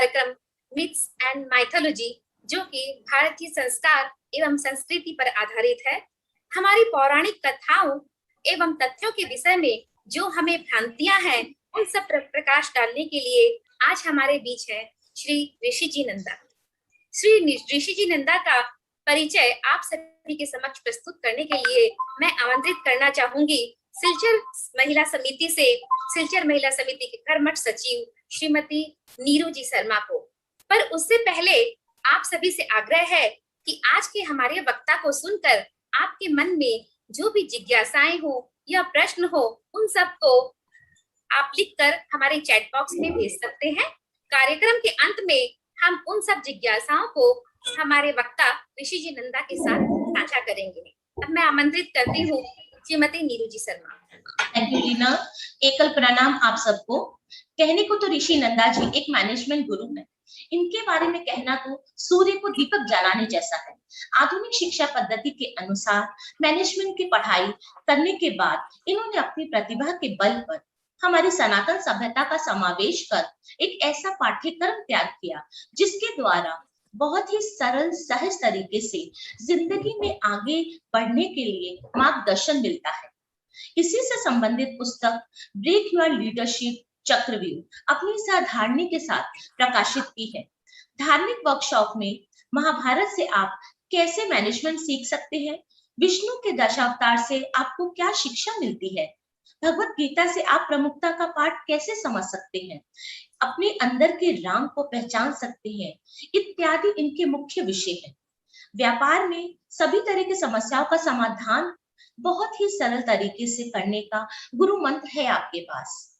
कार्यक्रम myths and mythology, जो कि भारतीय संस्कार एवं संस्कृति पर आधारित है। हमारी पौराणिक कथाओं एवं तथ्यों के विषय में जो हमें भ्रांतियां हैं, उन सब पर प्रकाश डालने के लिए आज हमारे बीच है श्री ऋषि जी नंदा। श्री ऋषि जी नंदा का परिचय आप सभी के समक्ष प्रस्तुत करने के लिए मैं आमंत्रित करना चाहूंगी सिलचर महिला समिति के कर्मठ सचिव श्रीमती नीरू जी शर्मा को। पर उससे पहले आप सभी से आग्रह है कि आज के हमारे वक्ता को सुनकर आपके मन में जो भी जिज्ञासाएं हो या प्रश्न हो, उन सब को आप लिखकर हमारे चैट बॉक्स में भेज सकते हैं। कार्यक्रम के अंत में हम उन सब जिज्ञासाओं को हमारे वक्ता ऋषि जी नंदा के साथ साझा करेंगे। अब मैं आमंत्रित करती हूँ श्रीमती नीरू जी शर्मा। Thank you Reena. एकल प्रणाम आप सबको। कहने को तो ऋषि नंदा जी एक मैनेजमेंट गुरु है। इनके बारे में कहना तो सूर्य को दीपक जलाने जैसा है। आधुनिक शिक्षा पद्धति के अनुसार मैनेजमेंट की पढ़ाई करने के बाद इन्होंने अपनी प्रतिभा के बल पर हमारी सनातन सभ्यता का समावेश कर एक ऐसा पाठ्यक्रम तैयार किया जिसके द्वारा बहुत ही सरल सहज तरीके से जिंदगी में आगे बढ़ने के लिए मार्गदर्शन मिलता है। इसी से संबंधित पुस्तक ब्रेक योर लीडरशिप चक्रव्यूह अपनी साधारणी के साथ प्रकाशित की है। धार्मिक वर्कशॉप में महाभारत से आप कैसे मैनेजमेंट सीख सकते हैं, विष्णु के दशावतार से आपको क्या शिक्षा मिलती है, भगवत गीता से आप प्रमुखता का पाठ कैसे समझ सकते हैं, अपने अंदर के राम को पहचान सकते हैं, इत्यादि इनके मुख्य विषय हैं। व्यापार में सभी तरह की समस्याओं का समाधान बहुत ही सरल तरीके से करने का गुरु मंत्र है आपके पास।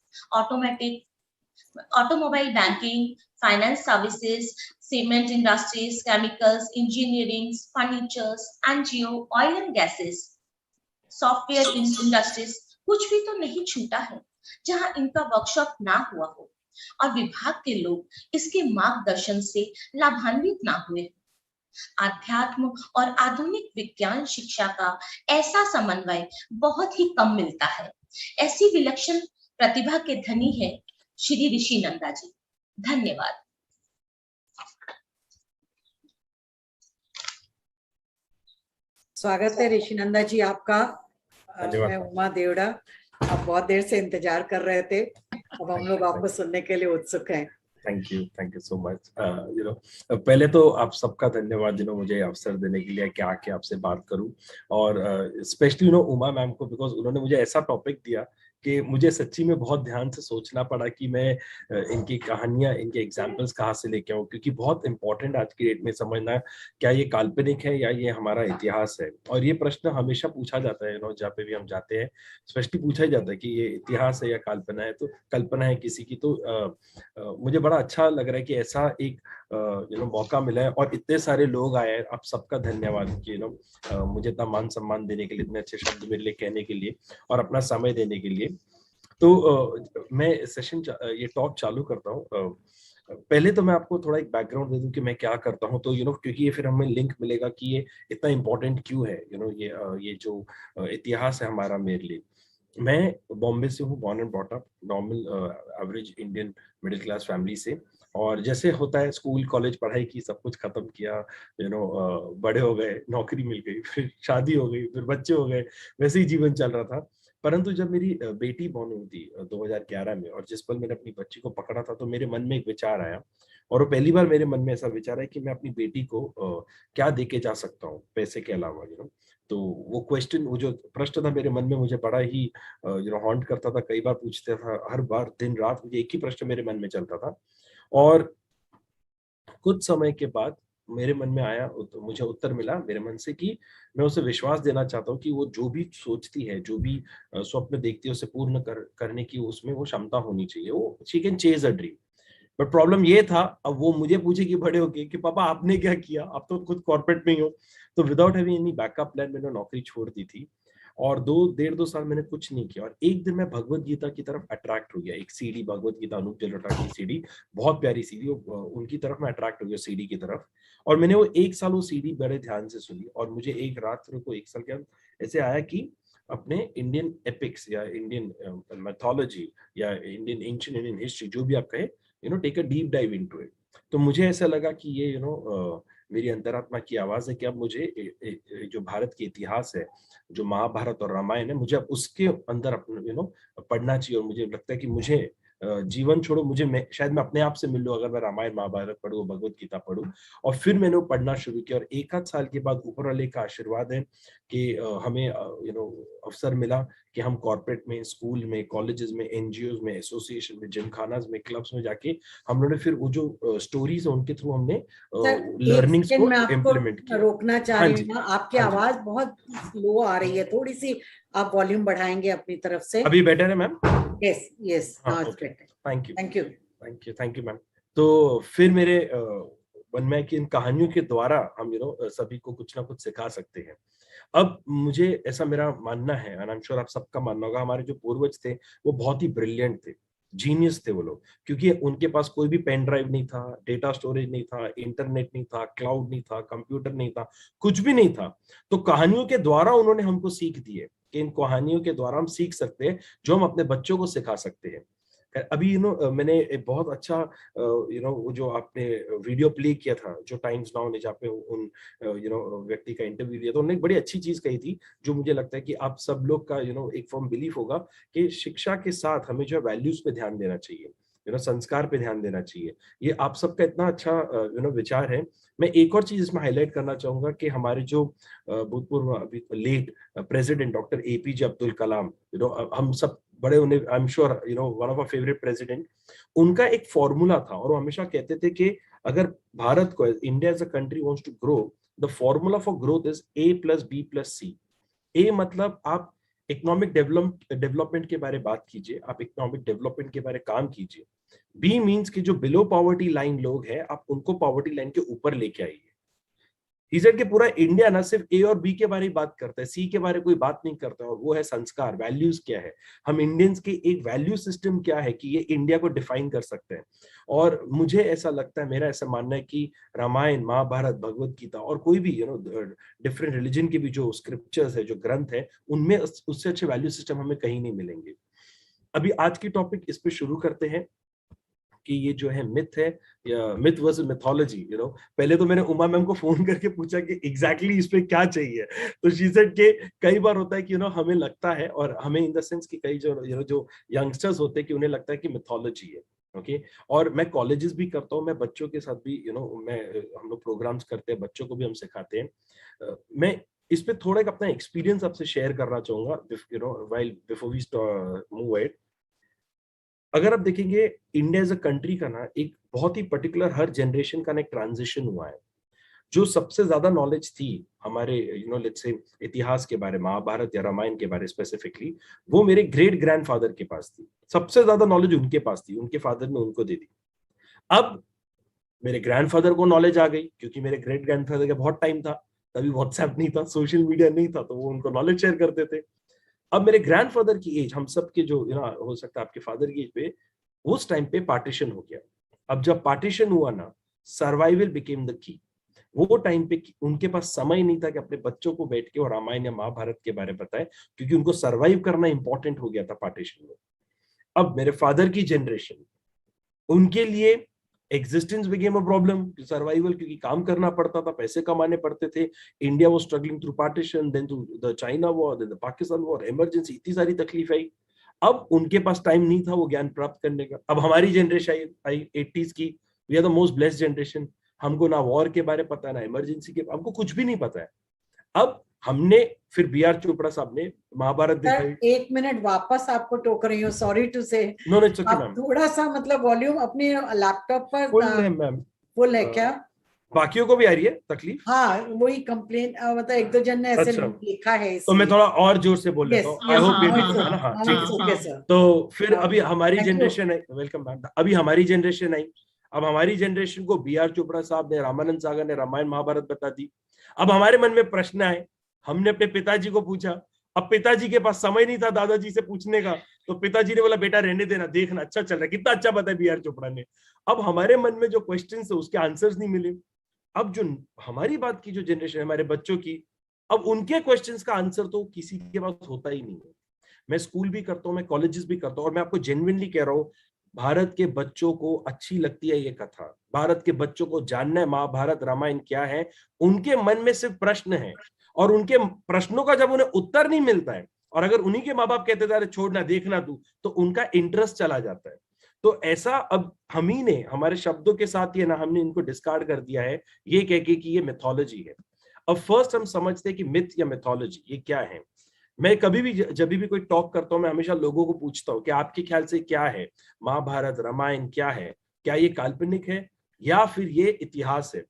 Automobile banking, finance services, cement industries, chemicals, engineering, furnitures, NGO, oil and gases, software industries, कुछ भी तो नहीं छूटा है जहां इनका वर्कशॉप ना हुआ हो और विभाग के लोग इसके मार्गदर्शन से लाभान्वित ना हुए। आध्यात्म और आधुनिक विज्ञान शिक्षा का ऐसा समन्वय बहुत ही कम मिलता है। ऐसी विलक्षण प्रतिभा के धनी है श्री ऋषि नंदा जी। धन्यवाद। स्वागत है ऋषि नंदा जी आपका। मैं उमा देवड़ा। आप बहुत देर से इंतजार कर रहे थे, अब हम लोग आपको सुनने के लिए उत्सुक हैं। Thank you so much. पहले तो आप सबका धन्यवाद मुझे अवसर देने के लिए कि आके आपसे बात करूं, और स्पेशली उमा मैम को, बिकॉज उन्होंने मुझे ऐसा टॉपिक दिया कि मुझे सच्ची में बहुत ध्यान से सोचना पड़ा कि मैं इनकी कहानियां, इनके एग्जाम्पल्स कहाँ से लेके आऊँ, क्योंकि बहुत इंपॉर्टेंट आज की डेट में समझना क्या ये काल्पनिक है या ये हमारा इतिहास है। और ये प्रश्न हमेशा पूछा जाता है, जहाँ पे भी हम जाते हैं स्पेशली पूछा ही जाता है कि ये इतिहास है या कल्पना है। तो कल्पना है किसी की, तो मुझे बड़ा अच्छा लग रहा है कि ऐसा एक मौका मिला है और इतने सारे लोग आए हैं। आप सबका धन्यवाद कि मुझे इतना मान सम्मान देने के लिए, इतने अच्छे शब्द मेरे लिए कहने के लिए और अपना समय देने के लिए। तो मैं सेशन ये टॉक चालू करता हूँ। पहले तो मैं आपको थोड़ा एक बैकग्राउंड दे दूं कि मैं क्या करता हूँ, तो क्योंकि ये फिर हमें लिंक मिलेगा कि ये इतना इम्पोर्टेंट क्यों है। ये जो इतिहास है हमारा मेरे लिए। मैं बॉम्बे से हूँ, born and brought up, normal average Indian middle class family से। और जैसे होता है स्कूल कॉलेज पढ़ाई की, सब कुछ खत्म किया, बड़े हो गए, नौकरी मिल गई, फिर शादी हो गई, फिर बच्चे हो गए, वैसे ही जीवन चल रहा था। परंतु जब मेरी बेटी बॉर्न हुई थी 2011 में, और जिस पल मैंने अपनी बच्ची को पकड़ा था, तो मेरे मन में एक विचार आया, और वो पहली बार मेरे मन में ऐसा विचार है कि मैं अपनी बेटी को क्या दे के जा सकता हूँ पैसे के अलावा। तो वो क्वेश्चन, वो जो प्रश्न था मेरे मन में, मुझे बड़ा ही हॉन्ट करता था। कई बार पूछता था, हर बार दिन रात मुझे एक ही प्रश्न मेरे मन में चलता था। और कुछ समय के बाद मेरे मन में आया, मुझे उत्तर मिला मेरे मन से कि मैं उसे विश्वास देना चाहता हूँ कि वो जो भी सोचती है, जो भी स्वप्न देखती है, उसे पूर्ण करने की उसमें वो क्षमता होनी चाहिए। वो she can chase a dream. But problem ये था, अब वो मुझे पूछेगी बड़े होके कि पापा आपने क्या किया, आप तो खुद कॉर्पोरेट में ही हो। तो without having any backup plan मैंने नौकरी छोड़ दी थी, और डेढ़ दो साल मैंने कुछ नहीं किया। और एक दिन मैं भगवत गीता की तरफ अट्रैक्ट हो गया। एक सीडी, भगवत गीता अनूप जलोटा की सीडी, बहुत प्यारी सीडी, उनकी तरफ मैं अट्रैक्ट हो गया, सीडी की तरफ। और मैंने वो एक साल वो सीडी बड़े ध्यान से सुनी, और मुझे एक रात को एक साल के ऐसे आया कि अपने इंडियन एपिक्स या इंडियन मैथोलॉजी या इंडियन एंशिएंट इंडियन हिस्ट्री, जो भी आप कहे, take a deep dive into it. तो मुझे ऐसा लगा कि ये मेरी अंतरात्मा की आवाज है कि अब मुझे जो भारत के इतिहास है, जो महाभारत और रामायण है, मुझे अब उसके अंदर अपने पढ़ना चाहिए। और मुझे लगता है कि मुझे जीवन छोड़ो, मैं शायद मैं अपने आप से मिल लूं अगर मैं रामायण महाभारत पढूं, भगवत गीता पढूं। और फिर मैंने वो पढ़ना शुरू किया और एक आध साल के बाद ऊपर वाले का आशीर्वाद है कि हमें अवसर मिला कि हम कॉर्पोरेट में, स्कूल में, कॉलेजेस में, एनजीओ में, एसोसिएशन में, जिमखानाज में, क्लब्स में जाके हम लोगों ने फिर वो जो स्टोरीज है उनके थ्रू हमने लर्निंग्स को मैं आपको इम्प्लीमेंट किया। रोकना चाह हाँ रही जी, हूँ, आपकी हाँ जी। आवाज बहुत स्लो आ रही है, थोड़ी सी आप वॉल्यूम बढ़ाएंगे अपनी तरफ से? अभी बेटर है मैम? यस यस, हाँ, now it's okay, better. Thank you, thank you. Thank you, thank you ma'am. तो फिर मेरे मन में कि इन कहानियों के द्वारा हम सभी को कुछ ना कुछ सिखा सकते हैं। अब मुझे ऐसा मेरा मानना है, एंड आई एम श्योर आप सबका मानना होगा, हमारे जो पूर्वज थे वो बहुत ही ब्रिलियंट थे, जीनियस थे वो लोग, क्योंकि उनके पास कोई भी पेन ड्राइव नहीं था, डेटा स्टोरेज नहीं था, इंटरनेट नहीं था, क्लाउड नहीं था, कंप्यूटर नहीं था, कुछ भी नहीं था। तो कहानियों के द्वारा उन्होंने हमको सीख दी है कि इन कहानियों के द्वारा हम सीख सकते हैं जो हम अपने बच्चों को सिखा सकते हैं। अभी मैंने एक बहुत अच्छा वो जो आपने वीडियो प्ले किया था, जो टाइम्स नाउ ने, जहाँ पे उन व्यक्ति का इंटरव्यू लिया, तो उन्होंने एक बड़ी अच्छी चीज कही थी जो मुझे लगता है कि आप सब लोग का एक फर्म बिलीफ होगा कि शिक्षा के साथ हमें जो वैल्यूज पे ध्यान देना चाहिए, संस्कार पे ध्यान देना चाहिए। ये आप सबका इतना अच्छा विचार है। मैं एक और चीज इसमें हाईलाइट करना चाहूंगा कि हमारे जो भूतपूर्व अभी late president doctor APJ Abdul Kalam, हम सब बड़े उन्हें, I am sure one of our favourite president, उनका एक फॉर्मूला था और वो हमेशा कहते थे कि अगर भारत को, India as a country wants to grow, the formula for growth is A+B+C। A मतलब आप इकोनॉमिक डेवलपमेंट के बारे बात कीजिए, आप इकोनॉमिक डेवलपमेंट के बारे काम कीजिए। बी मींस कि जो बिलो पॉवर्टी लाइन लोग हैं, आप उनको पॉवर्टी लाइन के ऊपर लेके आइए। ही सेड कि पूरा इंडिया ना सिर्फ ए और बी के बारे में बात करता है, सी के बारे में कोई बात नहीं करता, और वो है संस्कार, वैल्यूज क्या है, हम इंडियंस के एक वैल्यू सिस्टम क्या है कि ये इंडिया को डिफाइन कर सकते हैं। और मुझे ऐसा लगता है, मेरा ऐसा मानना है कि रामायण, महाभारत, भगवत गीता और कोई भी डिफरेंट रिलीजन के भी जो स्क्रिप्चर्स है, जो ग्रंथ है, उनमें उससे अच्छे वैल्यू सिस्टम हमें कहीं नहीं मिलेंगे। अभी आज की टॉपिक इस पे शुरू करते हैं कि ये जो है मिथ है या मिथ वर्सेस मिथोलॉजी। पहले तो मैंने उमा मैम को फोन करके पूछा कि एग्जैक्टली इस पे क्या चाहिए, तो शी सेड के कई बार होता है कि हमें लगता है, और हमें इन द सेंस कि कई जो यंगस्टर्स होते हैं कि उन्हें लगता है कि मिथोलॉजी है। ओके, और मैं कॉलेजेस भी करता हूँ, मैं बच्चों के साथ भी हम लोग प्रोग्राम्स करते हैं, बच्चों को भी हम सिखाते हैं। मैं इस पे थोड़ा एक अपना एक्सपीरियंस आपसे शेयर करना चाहूंगा बिफोर वी मूव अहेड। अगर आप देखेंगे इंडिया एज अ कंट्री का ना एक बहुत ही पर्टिकुलर, हर जनरेशन का ना एक ट्रांजिशन हुआ है। जो सबसे ज्यादा नॉलेज थी हमारे लेट्स से इतिहास के बारे में, महाभारत या रामायण के बारे स्पेसिफिकली, वो मेरे ग्रेट ग्रैंडफादर के पास थी। सबसे ज्यादा नॉलेज उनके पास थी, उनके फादर ने उनको दे दी। अब मेरे ग्रैंडफादर को नॉलेज आ गई, क्योंकि मेरे ग्रेट ग्रैंडफादर का बहुत टाइम था, तभी व्हाट्सएप नहीं था, सोशल मीडिया नहीं था, तो वो उनको नॉलेज शेयर करते थे। अब मेरे ग्रैंडफादर की एज, हम सब के जो हो सकता है आपके फादर की एज पे, उस टाइम पे पार्टीशन हो गया। अब जब पार्टीशन हुआ ना, सर्वाइवल बिकेम द की। वो टाइम पे उनके पास समय नहीं था कि अपने बच्चों को बैठ के और रामायण या महाभारत के बारे में बताए, क्योंकि उनको सर्वाइव करना इंपॉर्टेंट हो गया था पार्टीशन में। अब मेरे फादर की जनरेशन, उनके लिए existence became a problem, survival, क्योंकि काम करना पड़ता था, पैसे कमाने पड़ते थे। India was struggling through partition, then through the China war, then the Pakistan war, emergency, इतनी सारी तकलीफ आई। अब उनके पास टाइम नहीं था वो ज्ञान प्राप्त करने का। अब हमारी जनरेशन आई 80s की, we are the most blessed generation. हमको ना वॉर के बारे पता है, ना इमरजेंसी के, हमको कुछ भी नहीं पता है। अब हमने फिर B.R. चोपड़ा साहब ने महाभारत दिखाई। एक मिनट, वापस आपको टोक रही हूँ, सॉरी टू से। नो इट्स ओके आप मैम। थोड़ा सा मतलब वॉल्यूम अपने लैपटॉप पर फुल है मैम। फुल है क्या? बाकियों को भी आ रही है तकलीफ? हाँ, वही कंप्लेन, मतलब एक दो जन ने ऐसे अच्छा, लिखा है, तो मैं थोड़ा और जोर से बोल लेता हूँ। आई होप ये ठीक है ना? हाँ, ठीक है। Okay sir. तो फिर अभी हमारी Thank you. Generation I, welcome ma'am, अभी हमारी जनरेशन आई। अब हमारी जनरेशन को B.R. चोपड़ा साहब ने, रामानंद सागर ने रामायण महाभारत बता दी। अब हमारे मन में प्रश्न आए, हमने अपने पिताजी को पूछा। अब पिताजी के पास समय नहीं था दादाजी से पूछने का, तो पिताजी ने बोला बेटा रहने देना, देखना अच्छा चल रहा है, कितना अच्छा बताया B.R. चोपड़ा ने। अब हमारे मन में जो क्वेश्चन है उसके आंसर्स नहीं मिले। अब जो हमारी बात की जो जनरेशन है, हमारे बच्चों की, अब उनके क्वेश्चंस का आंसर तो किसी के पास होता ही नहीं है। मैं स्कूल भी करता हूँ, मैं कॉलेजेस भी करता हूँ, और मैं आपको जेन्युइनली कह रहा हूँ, भारत के बच्चों को अच्छी लगती है ये कथा, भारत के बच्चों को जानना है महाभारत रामायण क्या है, उनके मन में सिर्फ प्रश्न है, और उनके प्रश्नों का जब उन्हें उत्तर नहीं मिलता है, और अगर उन्हीं के माँ बाप कहते थे छोड़ना देखना तू, तो उनका इंटरेस्ट चला जाता है। तो ऐसा अब हम ही ने हमारे शब्दों के साथ ये ना हमने इनको डिस्कार्ड कर दिया है ये कह के कि ये मिथोलॉजी है। अब फर्स्ट हम समझते हैं कि मिथ या मिथोलॉजी ये क्या है। मैं कभी भी जब भी कोई टॉक करता हूं मैं हमेशा लोगों को पूछता हूं कि आपके ख्याल से क्या है महाभारत रामायण, क्या है, क्या ये काल्पनिक है या फिर ये इतिहास है।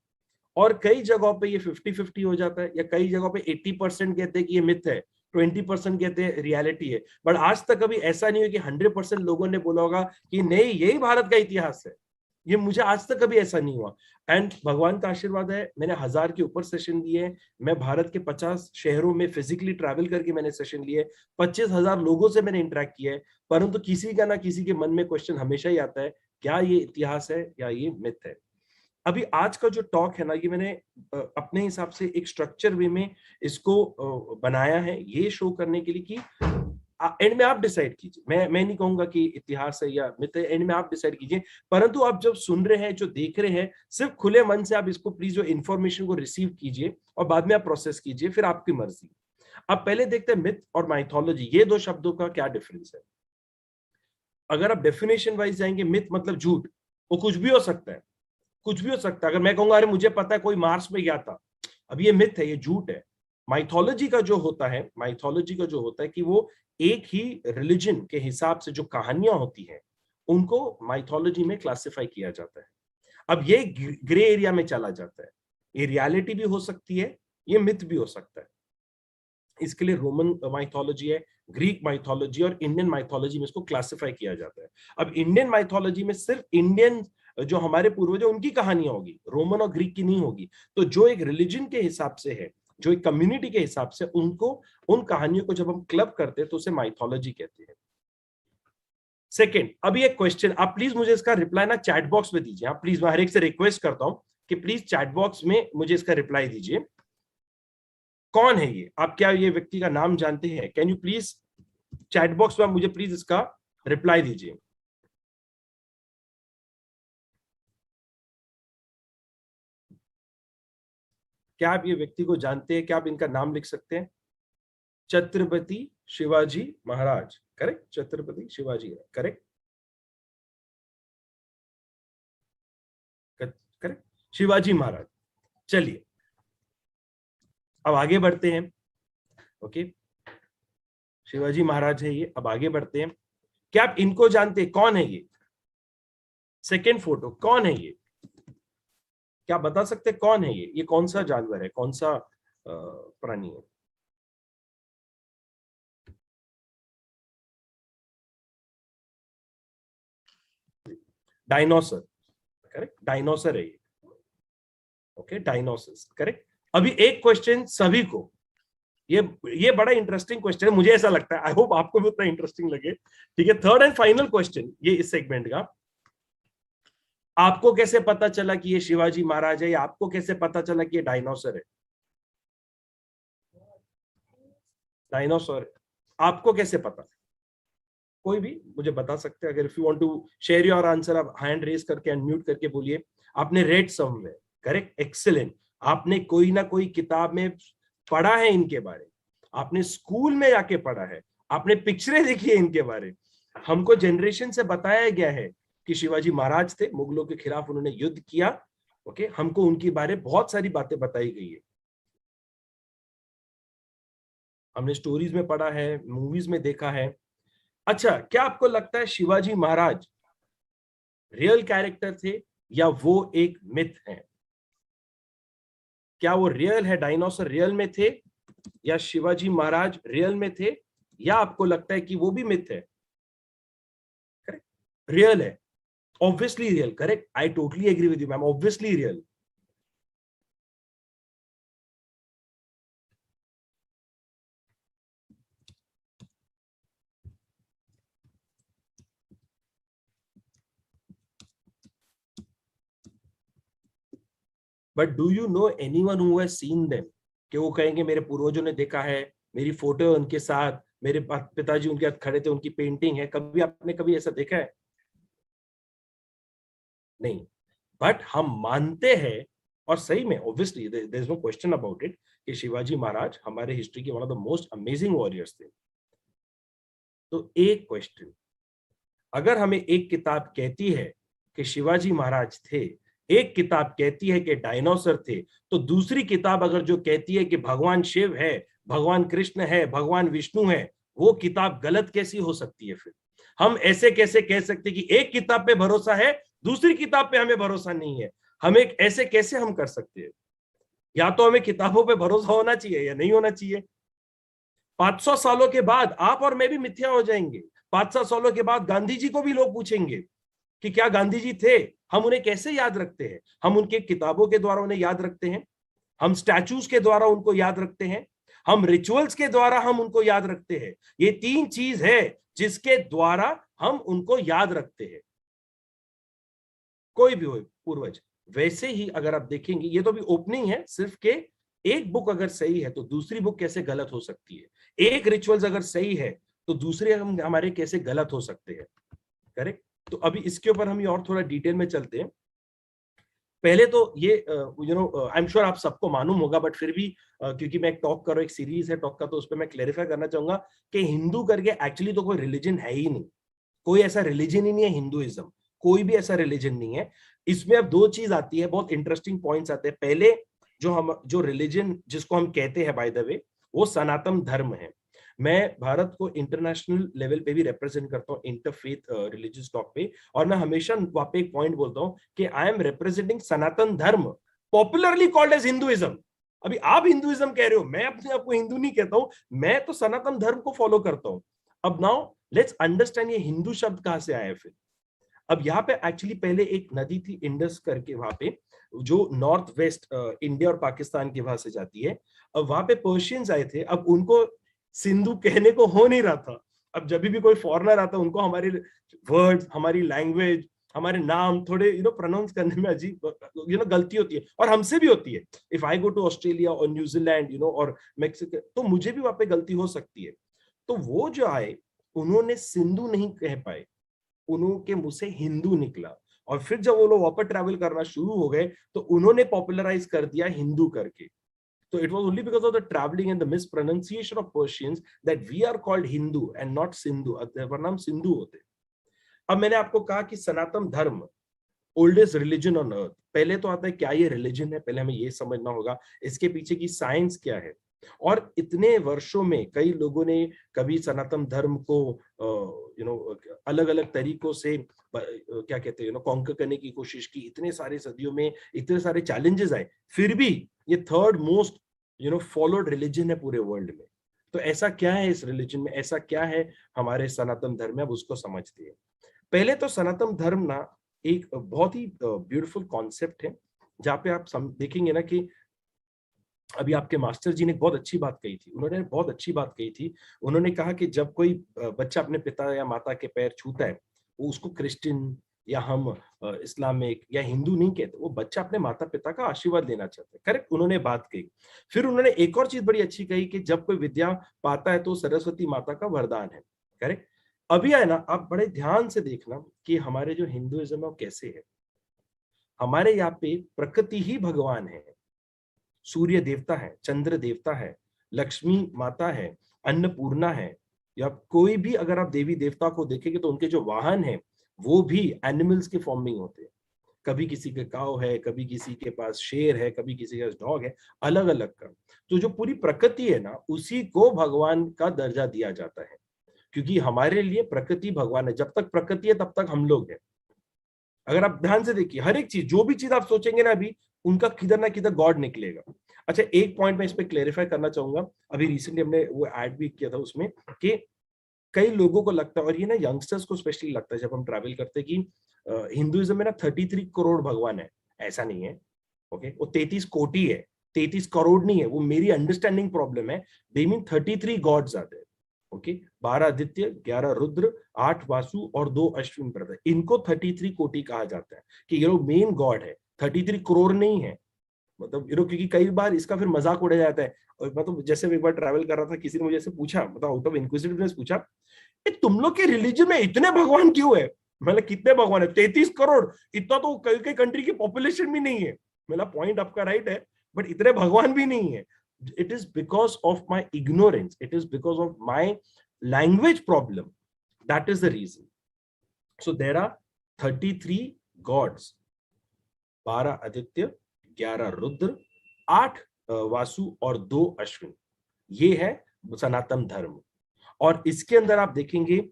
और कई जगहों पे ये 50-50 हो जाता है, या कई जगहों पे 80% कहते हैं कि ये मिथ है, 20% कहते हैं रियलिटी है। बट आज तक कभी ऐसा नहीं हुआ कि 100% लोगों ने बोला होगा कि नहीं यही भारत का इतिहास है। ये मुझे आज तक कभी ऐसा नहीं हुआ। एंड भगवान का आशीर्वाद है, मैंने 1000 के ऊपर सेशन दिए हैं, मैं भारत के 50 शहरों में फिजिकली ट्रैवल करके मैंने सेशन लिए, 25,000 लोगों से मैंने इंटरेक्ट किया है, परंतु किसी का ना किसी के मन में क्वेश्चन हमेशा ही आता है क्या ये इतिहास है या ये मिथ है। अभी आज का जो टॉक है ना, ये मैंने अपने हिसाब से एक स्ट्रक्चर वे में इसको बनाया है ये शो करने के लिए कि एंड में आप डिसाइड कीजिए। मैं नहीं कहूंगा कि इतिहास है या मिथ है, एंड में आप डिसाइड कीजिए। परंतु आप जब सुन रहे हैं, जो देख रहे हैं, सिर्फ खुले मन से आप इसको प्लीज जो इन्फॉर्मेशन को रिसीव कीजिए और बाद में आप प्रोसेस कीजिए, फिर आपकी मर्जी। अब पहले देखते हैं मिथ और माइथोलॉजी, ये दो शब्दों का क्या डिफरेंस है। अगर आप डेफिनेशन वाइज जाएंगे, मिथ मतलब झूठ, वो कुछ भी हो सकता है, कुछ भी हो सकता है। अगर मैं कहूंगा अरे मुझे पता है कोई मार्स में गया था, अब ये मिथ है, ये झूठ है। माइथोलॉजी का जो होता है, माइथोलॉजी का जो होता है कि वो एक ही रिलीजन के हिसाब से जो कहानियां होती हैं उनको माइथोलॉजी में क्लासिफाई किया जाता है। अब ये ग्रे एरिया में चला जाता है, ये रियलिटी भी हो सकती है, ये मिथ भी हो सकता है। इसके लिए रोमन माइथोलॉजी है, ग्रीक माइथोलॉजी और इंडियन माइथोलॉजी में इसको क्लासिफाई किया जाता है। अब इंडियन माइथोलॉजी में सिर्फ इंडियन जो हमारे पूर्वज है उनकी कहानियां होगी, रोमन और ग्रीक की नहीं होगी। तो जो एक रिलीजन के हिसाब से है, जो एक कम्युनिटी के हिसाब से, उनको उन कहानियों को जब हम क्लब करते हैं तो उसे माइथोलॉजी कहते हैं। सेकंड, अभी एक क्वेश्चन, आप प्लीज मुझे इसका रिप्लाई ना चैट बॉक्स में दीजिए। आप प्लीज, मैं हर एक से रिक्वेस्ट करता हूं कि प्लीज चैट बॉक्स में मुझे इसका रिप्लाई दीजिए। कौन है ये? आप क्या ये व्यक्ति का नाम जानते हैं? Can you please chat box में मुझे प्लीज इसका रिप्लाई दीजिए। क्या आप ये व्यक्ति को जानते हैं? क्या आप इनका नाम लिख सकते हैं? Chhatrapati Shivaji Maharaj, correct? Chhatrapati Shivaji, correct? Correct, Shivaji Maharaj. चलिए अब आगे बढ़ते हैं। ओके, शिवाजी महाराज है ये। अब आगे बढ़ते हैं। क्या आप इनको जानते हैं? कौन है ये? सेकेंड फोटो, कौन है ये? क्या बता सकते हैं कौन है ये? ये कौन सा जानवर है, कौन सा प्राणी है? Dinosaur, correct? डायनोसर है ये। Okay, dinosaur, correct. अभी एक क्वेश्चन सभी को, ये बड़ा इंटरेस्टिंग क्वेश्चन है, मुझे ऐसा लगता है, आई होप आपको भी उतना इंटरेस्टिंग लगे। ठीक है, थर्ड एंड फाइनल क्वेश्चन ये इस सेगमेंट का। आपको कैसे पता चला कि ये शिवाजी महाराज है, या आपको कैसे पता चला कि ये डायनोसर है? डायनोसर आपको कैसे पता? कोई भी मुझे बता सकते हैं। अगर if you want to share your answer, आप हैंड रेज करके अनम्यूट करके बोलिए। आपने रेड समवेयर, करेक्ट, एक्सीलेंट। आपने कोई ना कोई किताब में पढ़ा है इनके बारे, आपने स्कूल में जाके पढ़ा है, आपने पिक्चरें देखी है इनके बारे। हमको जनरेशन से बताया गया है कि शिवाजी महाराज थे, मुगलों के खिलाफ उन्होंने युद्ध किया। ओके, हमको उनके बारे बहुत सारी बातें बताई गई है, हमने स्टोरीज में पढ़ा है, मूवीज में देखा है। अच्छा, क्या आपको लगता है शिवाजी महाराज रियल कैरेक्टर थे या वो एक मिथ है? क्या वो रियल है, डायनासोर रियल में थे, या शिवाजी महाराज रियल में थे, या आपको लगता है कि वो भी मिथ है? करेक्ट, रियल है, obviously real, correct. I totally agree with you ma'am, obviously real. But do you know anyone who has seen them? कि वो कहेंगे मेरे पूर्वजों ने देखा है, मेरी फोटो है उनके साथ, मेरे पिताजी उनके साथ खड़े थे, उनकी पेंटिंग है। कभी आपने कभी ऐसा देखा है? नहीं, बट हम मानते हैं, और सही में obviously there is no question about it, कि शिवाजी महाराज हमारे हिस्ट्री के one of the most amazing warriors थे। तो एक क्वेश्चन, अगर हमें एक किताब कहती है कि शिवाजी महाराज थे, एक किताब कहती है कि डायनासोर थे, तो दूसरी किताब अगर जो कहती है कि भगवान शिव है, भगवान कृष्ण है, भगवान विष्णु है, वो किताब गलत कैसी हो सकती है? फिर हम ऐसे कैसे कह सकते कि एक किताब पे भरोसा है, दूसरी किताब पे हमें भरोसा नहीं है? हमें ऐसे कैसे हम कर सकते हैं? या तो हमें किताबों पे भरोसा होना चाहिए या नहीं होना चाहिए। 500 सालों के बाद आप और मैं भी मिथ्या हो जाएंगे। 500 सालों के बाद गांधी जी को भी लोग पूछेंगे कि क्या गांधी जी थे? हम उन्हें कैसे याद रखते हैं? हम उनके किताबों के द्वारा उन्हें याद रखते हैं, हम स्टैचूज के द्वारा उनको याद रखते हैं, हम रिचुअल्स के द्वारा हम उनको याद रखते हैं। ये 3 चीज है जिसके द्वारा हम उनको याद रखते हैं, कोई भी हो पूर्वज। वैसे ही अगर आप देखेंगे, ये तो भी ओपनिंग है सिर्फ के एक बुक अगर सही है तो दूसरी बुक कैसे गलत हो सकती है, एक रिचुअल्स अगर सही है तो दूसरे हम हमारे कैसे गलत हो सकते हैं। करेक्ट? तो अभी इसके ऊपर हम ये और थोड़ा डिटेल में चलते हैं। पहले तो ये आई एम श्योर आप सबको मालूम होगा, बट फिर भी क्योंकि मैं एक टॉक कर रहा हूं, एक सीरीज है टॉक का, तो उस पर मैं क्लेरिफाई करना चाहूंगा कि हिंदू करके एक्चुअली तो कोई रिलीजन है ही नहीं, कोई ऐसा रिलीजन ही नहीं है हिंदुइज्म, कोई भी ऐसा रिलीजन नहीं है। इसमें अब 2 चीज आती है, बहुत इंटरेस्टिंग पॉइंट्स आते हैं। पहले जो रिलीजन जिसको हम कहते हैं बाय द वे, वो सनातन धर्म है। मैं भारत को इंटरनेशनल लेवल पे भी रिप्रेजेंट करता हूँ इंटरफेथ रिलीजियस टॉक पे, और मैं हमेशा वहां पे एक पॉइंट बोलता हूँ कि आई एम रिप्रेजेंटिंग सनातन धर्म, पॉपुलरली कॉल्ड एज हिंदुइज्म। अभी आप हिंदुइज्म कह रहे हो, मैं अपने आप को हिंदू नहीं कहता हूँ, मैं तो सनातन धर्म को फॉलो करता हूँ। अब नाउ लेट्स अंडरस्टैंड ये हिंदू शब्द कहां से आया फिर। अब यहाँ पे एक्चुअली पहले एक नदी थी इंडस करके, वहां पे जो नॉर्थ वेस्ट इंडिया और पाकिस्तान के वहां से जाती है। अब वहां पे पर्शियंस आए थे, अब उनको सिंधु कहने को हो नहीं रहा था। अब जब भी कोई फॉरेनर आता, उनको हमारे वर्ड्स, हमारी लैंग्वेज, हमारे नाम थोड़े प्रोनाउंस करने में अजीब गलती होती है, और हमसे भी होती है। If I go to Australia और न्यूजीलैंड और मेक्सिको, तो मुझे भी वहां पे गलती हो सकती है। तो वो जो आए, उन्होंने सिंधु नहीं कह पाए, उनके मुंह से हिंदू निकला, और फिर जब वो लोग वापस ट्रैवल करना शुरू हो गए तो उन्होंने पॉपुलराइज कर दिया हिंदू करके। So it was only because of the traveling and the mispronunciation of Persians that we are called Hindu and not Sindhu. अगर नाम सिंधु होते। अब मैंने आपको कहा कि सनातन धर्म ओल्डेस्ट रिलीजन ऑन अर्थ। पहले तो आता है क्या ये रिलीजन है, पहले हमें ये समझना होगा इसके पीछे की साइंस क्या है। और इतने वर्षों में कई लोगों ने कभी सनातन धर्म को अलग अलग तरीकों से क्या कहते हैं कॉन्कर करने की कोशिश की, इतने सारे सदियों में इतने सारे चैलेंजेस आए, फिर भी ये थर्ड मोस्ट फॉलोड रिलीजन है पूरे वर्ल्ड में। तो ऐसा क्या है इस रिलीजन में, ऐसा क्या है हमारे सनातन धर्म में, अब उसको समझते हैं। पहले तो सनातन धर्म ना एक बहुत ही ब्यूटीफुल कॉन्सेप्ट है, जहाँ पे आप देखेंगे ना कि अभी आपके मास्टर जी ने बहुत अच्छी बात कही थी, उन्होंने बहुत अच्छी बात कही थी। उन्होंने कहा कि जब कोई बच्चा अपने पिता या माता के पैर छूता है, वो उसको क्रिश्चियन या हम इस्लामिक या हिंदू नहीं कहते, वो बच्चा अपने माता पिता का आशीर्वाद लेना चाहता है। करेक्ट, उन्होंने बात कही। फिर उन्होंने एक और चीज बड़ी अच्छी कही कि जब कोई विद्या पाता है तो सरस्वती माता का वरदान है। करेक्ट। अभी आए ना, आप बड़े ध्यान से देखना कि हमारे जो हिंदुइज्म है वो कैसे है। हमारे यहाँ पे प्रकृति ही भगवान है, सूर्य देवता है, चंद्र देवता है, लक्ष्मी माता है, अन्नपूर्णा है, या कोई भी अगर आप देवी देवता को देखेंगे तो उनके जो वाहन है वो भी एनिमल्स के फॉर्म में होते हैं। कभी किसी के काव है, कभी किसी के पास शेर है, कभी किसी के पास डॉग है, अलग अलग का। तो जो पूरी प्रकृति है ना, उसी को भगवान का दर्जा दिया जाता है, क्योंकि हमारे लिए प्रकृति भगवान है। जब तक प्रकृति है तब तक हम लोग हैं। अगर आप ध्यान से देखिए, हर एक चीज, जो भी चीज आप सोचेंगे ना, अभी उनका किधर ना किधर गॉड निकलेगा। अच्छा, एक पॉइंट मैं इस पे क्लेरिफाई करना चाहूंगा। अभी रिसेंटली हमने वो ऐड भी किया था उसमें कि कई लोगों को लगता है, और ये ना यंगस्टर्स को स्पेशली लगता है जब हम ट्रैवल करते हैं, कि हिंदुइज्म में ना 33 करोड़ भगवान है। ऐसा नहीं है। ओके, वो 33 कोटि है, 33 करोड़ नहीं है। वो मेरी अंडरस्टैंडिंग प्रॉब्लम है। दे मीन 33 गॉड्स आते हैं। ओके, 12 आदित्य, 11 रुद्र, 8 वासु और 2 अश्विन ब्रदर, इनको 33 कोटि कहा जाता है कि ये लोग मेन गॉड है। 33 करोड़ नहीं है, मतलब क्योंकि कई बार इसका फिर मजाक उड़ाया जाता है। और मतलब जैसे एक बार ट्रैवल कर रहा था, किसी ने मुझे ऐसे पूछा, मतलब आउट ऑफ इंक्विजिटिवनेस पूछा, तुम लोग के रिलीजन में इतने भगवान क्यों है? मतलब कितने भगवान है? 33 करोड़, इतना तो कई कई कंट्री की पॉपुलेशन भी नहीं है। मतलब पॉइंट आपका राइट है, बट इतने भगवान भी नहीं है। It is because of my ignorance, it is because of my language problem, that is the reason. So there are 33 gods, 12 Aditya, 11 Rudra, 8 Vasu और 2 अश्विन। ये है सनातन धर्म। और इसके अंदर आप देखेंगे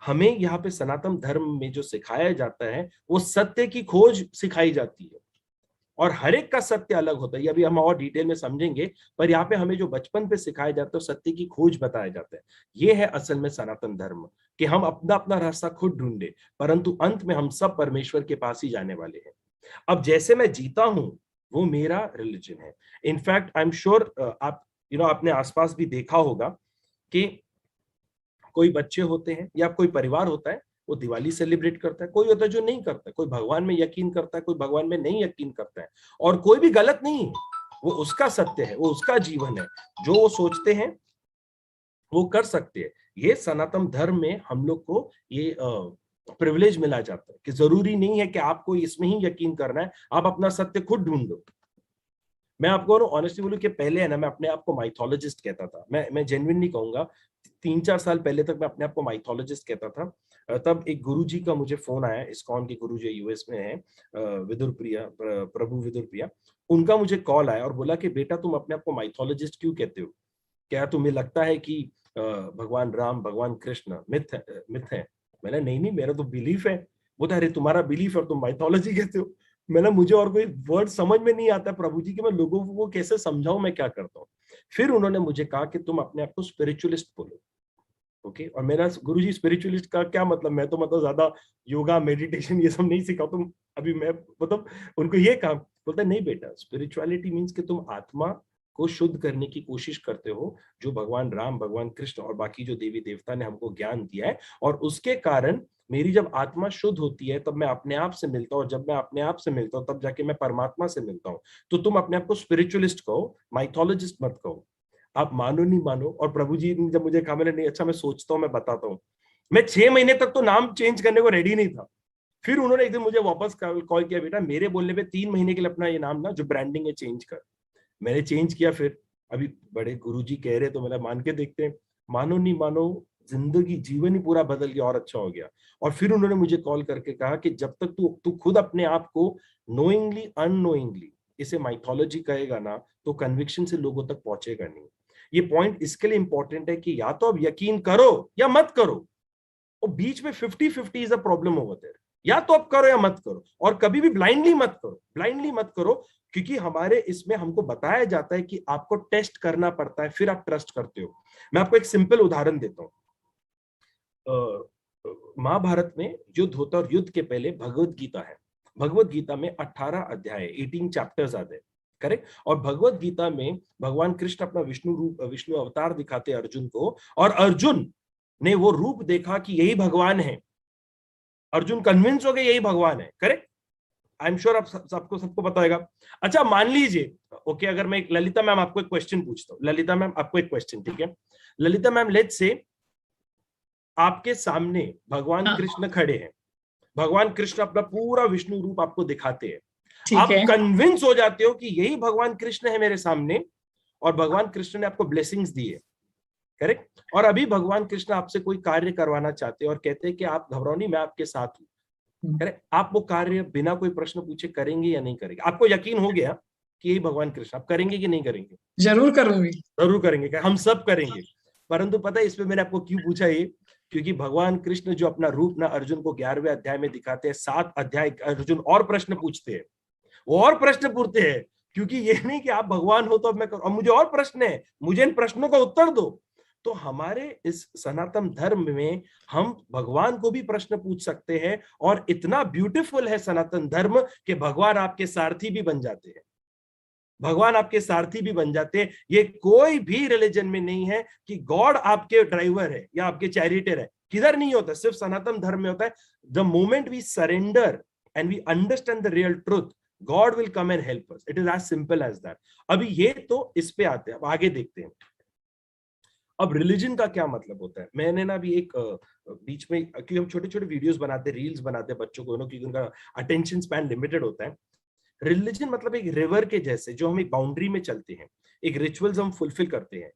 हमें यहाँ पे सनातन धर्म में जो सिखाया जाता है वो सत्य की खोज सिखाई जाती है, और हर एक का सत्य अलग होता है। ये अभी हम और डिटेल में समझेंगे, पर यहाँ पे हमें जो बचपन पे सिखाया जाता है सत्य की खोज बताया जाता है। ये है असल में सनातन धर्म, कि हम अपना अपना रास्ता खुद ढूंढे, परंतु अंत में हम सब परमेश्वर के पास ही जाने वाले हैं। अब जैसे मैं जीता हूं वो मेरा रिलीजन है। इनफैक्ट आई एम श्योर आप आपने आसपास भी देखा होगा कि कोई बच्चे होते हैं या कोई परिवार होता है, वो दिवाली सेलिब्रेट करता है, कोई होता है जो नहीं करता है, कोई भगवान में यकीन करता है, कोई भगवान में नहीं यकीन करता है, और कोई भी गलत नहीं है, वो उसका सत्य है, वो उसका जीवन है, जो वो सोचते हैं वो कर सकते हैं। ये सनातन धर्म में हम लोग को ये प्रिविलेज मिला जाता है कि जरूरी नहीं है कि आपको इसमें ही यकीन करना है, आप अपना सत्य खुद ढूंढो। मैं आपको ऑनेस्टली बोलूं कि पहले है ना, मैं अपने आप को माइथोलॉजिस्ट कहता था। मैं जेन्युइन नहीं कहूंगा, 3-4 साल पहले तक मैं अपने आप को माइथोलॉजिस्ट कहता था। तब एक गुरुजी का मुझे फोन आया, इस्कॉन के गुरुजी यूएस में है, विदुर प्रिया, प्रभु विदुर प्रिया। उनका मुझे कॉल आया और बोला कि बेटा तुम अपने आप को माइथोलॉजिस्ट क्यों कहते हो? क्या तुम्हें लगता है कि भगवान राम, भगवान कृष्ण मिथ है? मैंने नहीं, मेरा तो बिलीफ है। बोलता अरे तुम्हारा बिलीफ और तुम माइथोलॉजी कहते हो? मैंने मुझे और कोई वर्ड समझ में नहीं आता प्रभु जी कि मैं लोगों को कैसे समझाऊं, मैं क्या करता हूँ। फिर उन्होंने मुझे कहा कि तुम अपने आप को स्पिरिचुअलिस्ट बोलो। ओके, और मेरा गुरुजी स्पिरिचुअलिस्ट का क्या मतलब, मैं तो मतलब ज्यादा योगा मेडिटेशन ये सब नहीं सीखा, तुम अभी मैं मतलब उनको ये कहा। बोलता नहीं बेटा, स्पिरिचुअलिटी मीन्स कि तुम आत्मा को शुद्ध करने की कोशिश करते हो, जो भगवान राम, भगवान कृष्ण और बाकी जो देवी देवता ने हमको ज्ञान दिया है, और उसके कारण मेरी जब आत्मा शुद्ध होती है तब मैं अपने आप से मिलता हूँ, और जब मैं अपने आप से मिलता हूँ तब जाके मैं परमात्मा से मिलता हूँ। तो तुम अपने आप को स्पिरिचुअलिस्ट कहो, माइथोलॉजिस्ट मत कहो। आप मानो नहीं मानो। और प्रभु जी ने जब मुझे कहा, मैंने नहीं, अच्छा मैं सोचता हूँ, मैं बताता हूँ। मैं 6 महीने तक तो नाम चेंज करने को रेडी नहीं था। फिर उन्होंने एक दिन मुझे वापस कॉल किया, बेटा मेरे बोलने पे 3 महीने के लिए अपना ये नाम ना जो ब्रांडिंग है चेंज कर। मैंने चेंज किया। फिर अभी बड़े गुरुजी कह रहे तो मैंने मान के देखते हैं। मानो नहीं मानो, जिंदगी जीवन ही पूरा बदल गया और अच्छा हो गया। और फिर उन्होंने मुझे कॉल करके कहा कि जब तक तू खुद अपने आप को नोइंगली अननोइंगली इसे माइथोलॉजी कहेगा ना, तो कन्विक्शन से लोगों तक पहुंचेगा नहीं। ये पॉइंट इसके लिए इंपॉर्टेंट है कि या तो अब यकीन करो या मत करो, और बीच में 50-50 is a problem over there. या तो अब करो या मत करो, और कभी भी ब्लाइंडली मत करो, ब्लाइंडली मत करो, क्योंकि हमारे इसमें हमको बताया जाता है कि आपको टेस्ट करना पड़ता है, फिर आप ट्रस्ट करते हो। मैं आपको एक सिंपल उदाहरण देता हूँ। महाभारत में युद्ध होता है, और युद्ध के पहले भगवत गीता है। भगवत गीता में 18 अध्याय, 18 चैप्टर्स आते हैं, करेक्ट। और भगवत गीता में भगवान कृष्ण अपना विष्णु अवतार दिखाते हैं अर्जुन को, और अर्जुन ने वो रूप देखा कि यही भगवान है। अर्जुन कन्विंस हो गए यही भगवान है, करेक्ट। आई एम श्योर आप सबको पता होगा। अच्छा मान लीजिए, ओके, अगर मैं ललिता मैम आपको एक क्वेश्चन पूछता हूँ, ललिता मैम आपको एक क्वेश्चन, ठीक है ललिता मैम, लेट्स से आपके सामने भगवान कृष्ण खड़े हैं, भगवान कृष्ण अपना पूरा विष्णु रूप आपको दिखाते हैं, आप कन्विंस हो जाते हो कि यही भगवान कृष्ण है मेरे सामने, और भगवान कृष्ण ने आपको ब्लेसिंग्स दी है, करेक्ट। और अभी भगवान कृष्ण आपसे कोई कार्य करवाना चाहते हैं और कहते हैं कि आप घबराओ नहीं, मैं आपके साथ हूं, करेक्ट। आप वो कार्य बिना कोई प्रश्न पूछे करेंगे या नहीं करेंगे? आपको यकीन हो गया कि यही भगवान कृष्ण, आप करेंगे कि नहीं करेंगे? जरूर करूंगी, जरूर करेंगे, हम सब करेंगे। परंतु पता है इसमें मैंने आपको क्यों पूछा ये? क्योंकि भगवान कृष्ण जो अपना रूप ना अर्जुन को 11वें अध्याय में दिखाते हैं, 7 अध्याय अर्जुन और प्रश्न पूछते हैं, वो और प्रश्न पूछते हैं, क्योंकि ये नहीं कि आप भगवान हो तो अब मैं करूं, अब मुझे और प्रश्न है, मुझे इन प्रश्नों का उत्तर दो। तो हमारे इस सनातन धर्म में हम भगवान को भी प्रश्न पूछ सकते हैं, और इतना ब्यूटीफुल है सनातन धर्म कि भगवान आपके सारथी भी बन जाते हैं, भगवान आपके सारथी भी बन जाते हैं। ये कोई भी रिलीजन में नहीं है कि गॉड आपके ड्राइवर है या आपके चैरिटर है, किधर नहीं होता, सिर्फ सनातन धर्म में होता है। The moment we surrender and we understand the real truth, God will come and help us. It is as simple as that. अभी ये तो इस पे आते हैं, अब आगे देखते हैं। अब रिलीजन का क्या मतलब होता है, मैंने ना अभी एक बीच में, क्योंकि हम छोटे छोटे वीडियोस बनाते, रील्स बनाते हैं बच्चों को, क्योंकि उनका अटेंशन स्पैन लिमिटेड होता है। रिलीजन मतलब एक रिवर के जैसे, जो हम एक बाउंड्री में चलते हैं, एक रिचुअल्स हम फुलफिल करते हैं।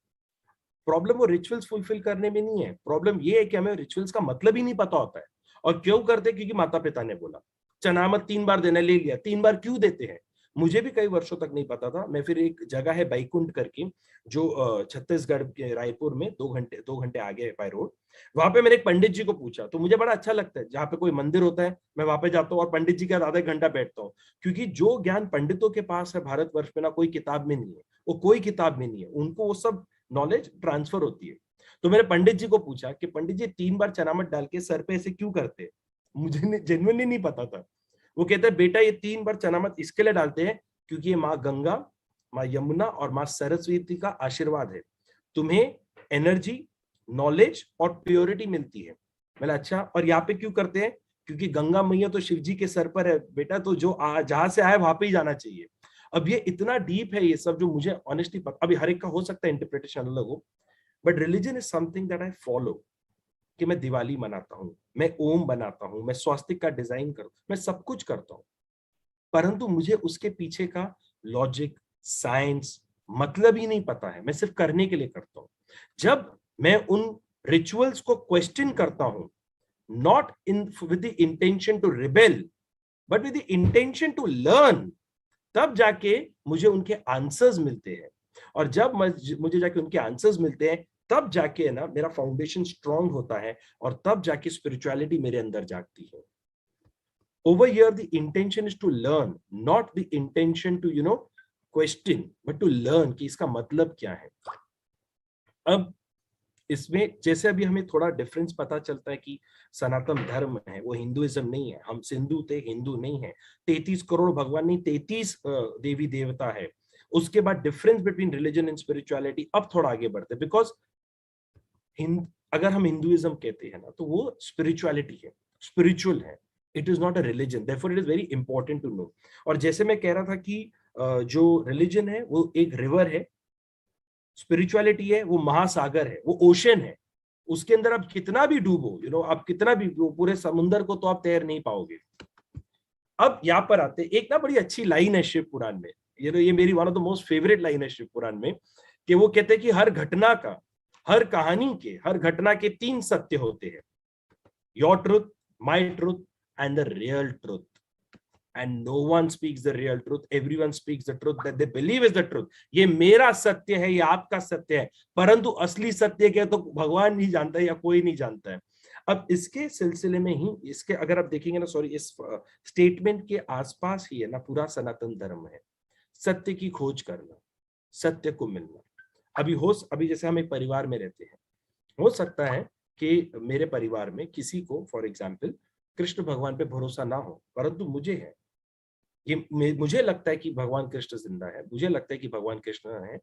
प्रॉब्लम वो रिचुअल्स फुलफिल करने में नहीं है, प्रॉब्लम ये है कि हमें रिचुअल्स का मतलब ही नहीं पता होता है। और क्यों करते हैं? क्योंकि माता पिता ने बोला चनामत 3 बार देना, ले लिया। 3 बार क्यों देते हैं, मुझे भी कई वर्षों तक नहीं पता था। मैं फिर एक जगह है बैकुंठ करके, जो छत्तीसगढ़ के रायपुर में 2 घंटे आगे बाय रोड, वहां पे मैंने एक पंडित जी को पूछा। तो मुझे बड़ा अच्छा लगता है, जहाँ पे कोई मंदिर होता है मैं वहां पे जाता हूँ और पंडित जी के साथ आधा घंटा बैठता हूँ, क्योंकि जो ज्ञान पंडितों के पास है भारतवर्ष में ना कोई किताब में नहीं है, वो कोई किताब में नहीं है, उनको वो सब नॉलेज ट्रांसफर होती है। तो मैंने पंडित जी को पूछा कि पंडित जी 3 बार चनामत डाल के सर पे ऐसे क्यों करते हैं, मुझे जेन्युइनली नहीं पता था। वो कहते हैं बेटा ये 3 बार चनामत इसके लिए डालते हैं क्योंकि ये माँ गंगा, माँ यमुना और माँ सरस्वती का आशीर्वाद है, तुम्हें एनर्जी, नॉलेज और प्योरिटी मिलती है। मैंने अच्छा, और यहाँ पे क्यों करते हैं? क्योंकि गंगा मैया तो शिव जी के सर पर है बेटा, तो जो जहां से आए वहां पे ही जाना चाहिए। अब ये इतना डीप है ये सब, जो मुझे ऑनेस्टली पता, अभी हर एक का हो सकता है इंटरप्रिटेशन अलग हो, but religion is something that I follow. कि मैं दिवाली मनाता हूँ, मैं ओम बनाता हूँ, मैं स्वास्तिक का डिजाइन करता हूँ, मैं सब कुछ करता हूँ, परंतु मुझे उसके पीछे का लॉजिक, साइंस मतलब ही नहीं पता है, मैं सिर्फ करने के लिए करता हूँ। जब मैं उन रिचुअल्स को क्वेश्चन करता हूँ, not in with the intention to rebel but with the intention to learn, तब जाके मुझे उनके आंसर्स मिलते हैं। और जब मुझे जाके उनके आंसर्स मिलते हैं, तब जाके ना मेरा फाउंडेशन स्ट्रांग होता है, और तब जाके स्पिरिचुअलिटी मेरे अंदर जागती है। Over here the intention is to learn, not the intention to question, but to learn कि इसका मतलब क्या है। अब इसमें जैसे अभी हमें थोड़ा डिफरेंस पता चलता है कि सनातन धर्म है वो हिंदुइज्म नहीं है, हम सिंधु थे, हिंदू नहीं है। 33 करोड़ भगवान नहीं, 33 देवी देवता है। उसके बाद difference between religion and spirituality, अब थोड़ा आगे बढ़ते, बिकॉज अगर हम हिंदुइज्म कहते हैं ना, तो वो स्पिरिचुअलिटी है, स्पिरिचुअल है, it is not a religion, therefore it is very important to know. और जैसे मैं कह रहा था कि जो रिलीजन है वो एक रिवर है, स्पिरिचुअलिटी है वो महासागर है, वो ओशन है। उसके अंदर आप कितना भी डूबो, आप कितना भी, पूरे समुंदर को तो आप तैर नहीं पाओगे। अब यहाँ पर आते, एक ना बड़ी अच्छी लाइन है शिव पुराण में, ये मेरी one of the most favourite line है शिव पुराण में, कि वो कहते हैं कि हर घटना का, हर कहानी के, हर घटना के 3 सत्य होते हैं, your truth, my truth and the real truth. And no one speaks the real truth, everyone speaks the truth that they believe is the truth। ये मेरा सत्य है, ये आपका सत्य है, परंतु असली सत्य क्या तो भगवान नहीं जानता है या कोई नहीं जानता है। अब इसके सिलसिले में ही, इसके अगर आप देखेंगे ना, सॉरी, इस स्टेटमेंट के आसपास ही है ना पूरा सनातन धर्म है, सत्य की खोज करना, सत्य को मिलना। अभी जैसे हम एक परिवार में रहते हैं, हो सकता है कि मेरे परिवार में किसी को फॉर एग्जाम्पल कृष्ण भगवान पे भरोसा ना हो, परंतु मुझे है। मुझे लगता है कि भगवान कृष्ण जिंदा है, मुझे लगता है कि भगवान कृष्ण है,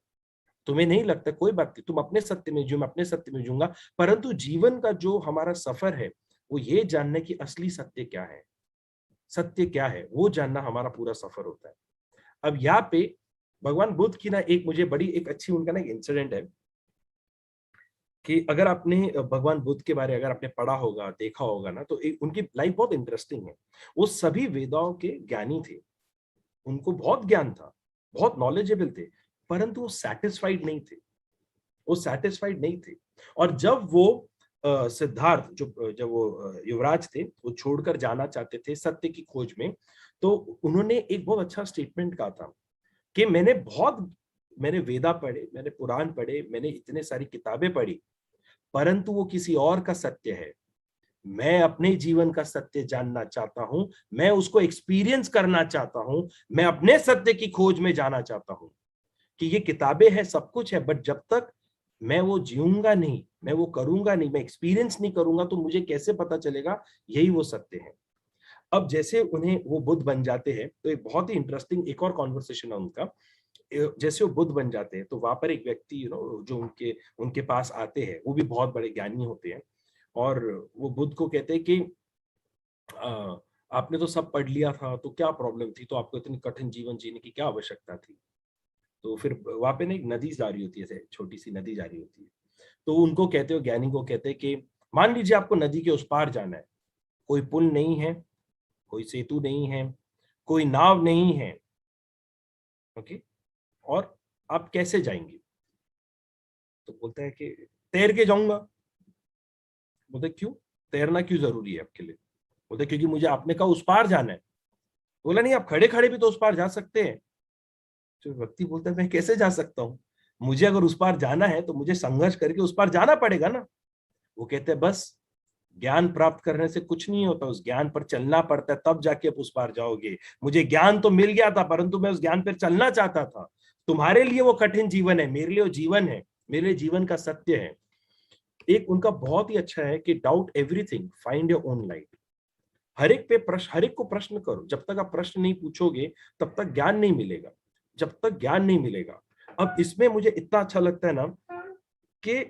तुम्हें नहीं लगता, कोई बात नहीं, तुम अपने सत्य में जियो, मैं अपने सत्य में जीऊंगा। परंतु जीवन का जो हमारा सफर है वो ये जानने की असली सत्य क्या है, सत्य क्या है, वो जानना हमारा पूरा सफर होता है। अब यहाँ पे भगवान बुद्ध की ना एक मुझे बड़ी एक अच्छी उनका ना एक इंसिडेंट है, कि अगर आपने भगवान बुद्ध के बारे अगर आपने पढ़ा होगा, देखा होगा ना, तो उनकी लाइफ बहुत इंटरेस्टिंग है। वो सभी वेदाओं के ज्ञानी थे, उनको बहुत ज्ञान था, बहुत नॉलेजेबल थे, परंतु वो सैटिस्फाइड नहीं थे, वो सैटिस्फाइड नहीं थे। और जब वो सिद्धार्थ, जब वो युवराज थे, वो छोड़कर जाना चाहते थे सत्य की खोज में, तो उन्होंने एक बहुत अच्छा स्टेटमेंट कहा था कि मैंने वेदा पढ़े, मैंने पुराण पढ़े, मैंने इतने सारी किताबें पढ़ी, परंतु वो किसी और का सत्य है। मैं अपने जीवन का सत्य जानना चाहता हूं, मैं उसको एक्सपीरियंस करना चाहता हूं, मैं अपने सत्य की खोज में जाना चाहता हूं। कि ये किताबें हैं, सब कुछ है, बट जब तक मैं वो जीऊंगा नहीं, मैं वो करूंगा नहीं, मैं एक्सपीरियंस नहीं करूंगा, तो मुझे कैसे पता चलेगा यही वो सत्य है। अब जैसे उन्हें वो बुद्ध बन जाते हैं, तो एक बहुत ही इंटरेस्टिंग एक और कॉन्वर्सेशन है उनका। जैसे वो बुद्ध बन जाते हैं, तो वहां पर एक व्यक्ति जो उनके पास आते हैं, वो भी बहुत बड़े ज्ञानी होते हैं, और वो बुद्ध को कहते हैं कि आपने तो सब पढ़ लिया था, तो क्या प्रॉब्लम थी, तो आपको इतनी कठिन जीवन जीने की क्या आवश्यकता थी। तो फिर वहां पे ना एक नदी जा रही होती है, छोटी सी नदी जा रही होती है, तो उनको कहते हो, ज्ञानी को कहते हैं कि मान लीजिए आपको नदी के उस पार जाना है, कोई पुल नहीं है, कोई सेतु नहीं है, कोई नाव नहीं है, ओके, और आप कैसे जाएंगे? तो बोलता है कि तैर के जाऊंगा। बोलते क्यों, तैरना क्यों जरूरी है आपके लिए? बोलते क्योंकि मुझे आपने कहा उस पार जाना है। बोला नहीं, आप खड़े खड़े भी तो उस पार जा सकते हैं। तो व्यक्ति बोलता है मैं कैसे जा सकता हूँ, मुझे अगर उस पार जाना है तो मुझे संघर्ष करके उस पार जाना पड़ेगा ना। वो कहते हैं बस ज्ञान प्राप्त करने से कुछ नहीं होता, उस ज्ञान पर चलना पड़ता है, तब जाके आप उस पार जाओगे। मुझे ज्ञान तो मिल गया था, परंतु मैं उस ज्ञान पर चलना चाहता था। तुम्हारे लिए वो कठिन जीवन है, मेरे लिए वो जीवन है, मेरे लिए जीवन का सत्य है। एक उनका बहुत ही अच्छा है कि doubt everything, find your own light. हर एक पे प्रश्न, हर एक को प्रश्न करो। जब तक आप प्रश्न नहीं पूछोगे तब तक ज्ञान नहीं मिलेगा, जब तक ज्ञान नहीं मिलेगा। अब इसमें मुझे इतना अच्छा लगता है ना कि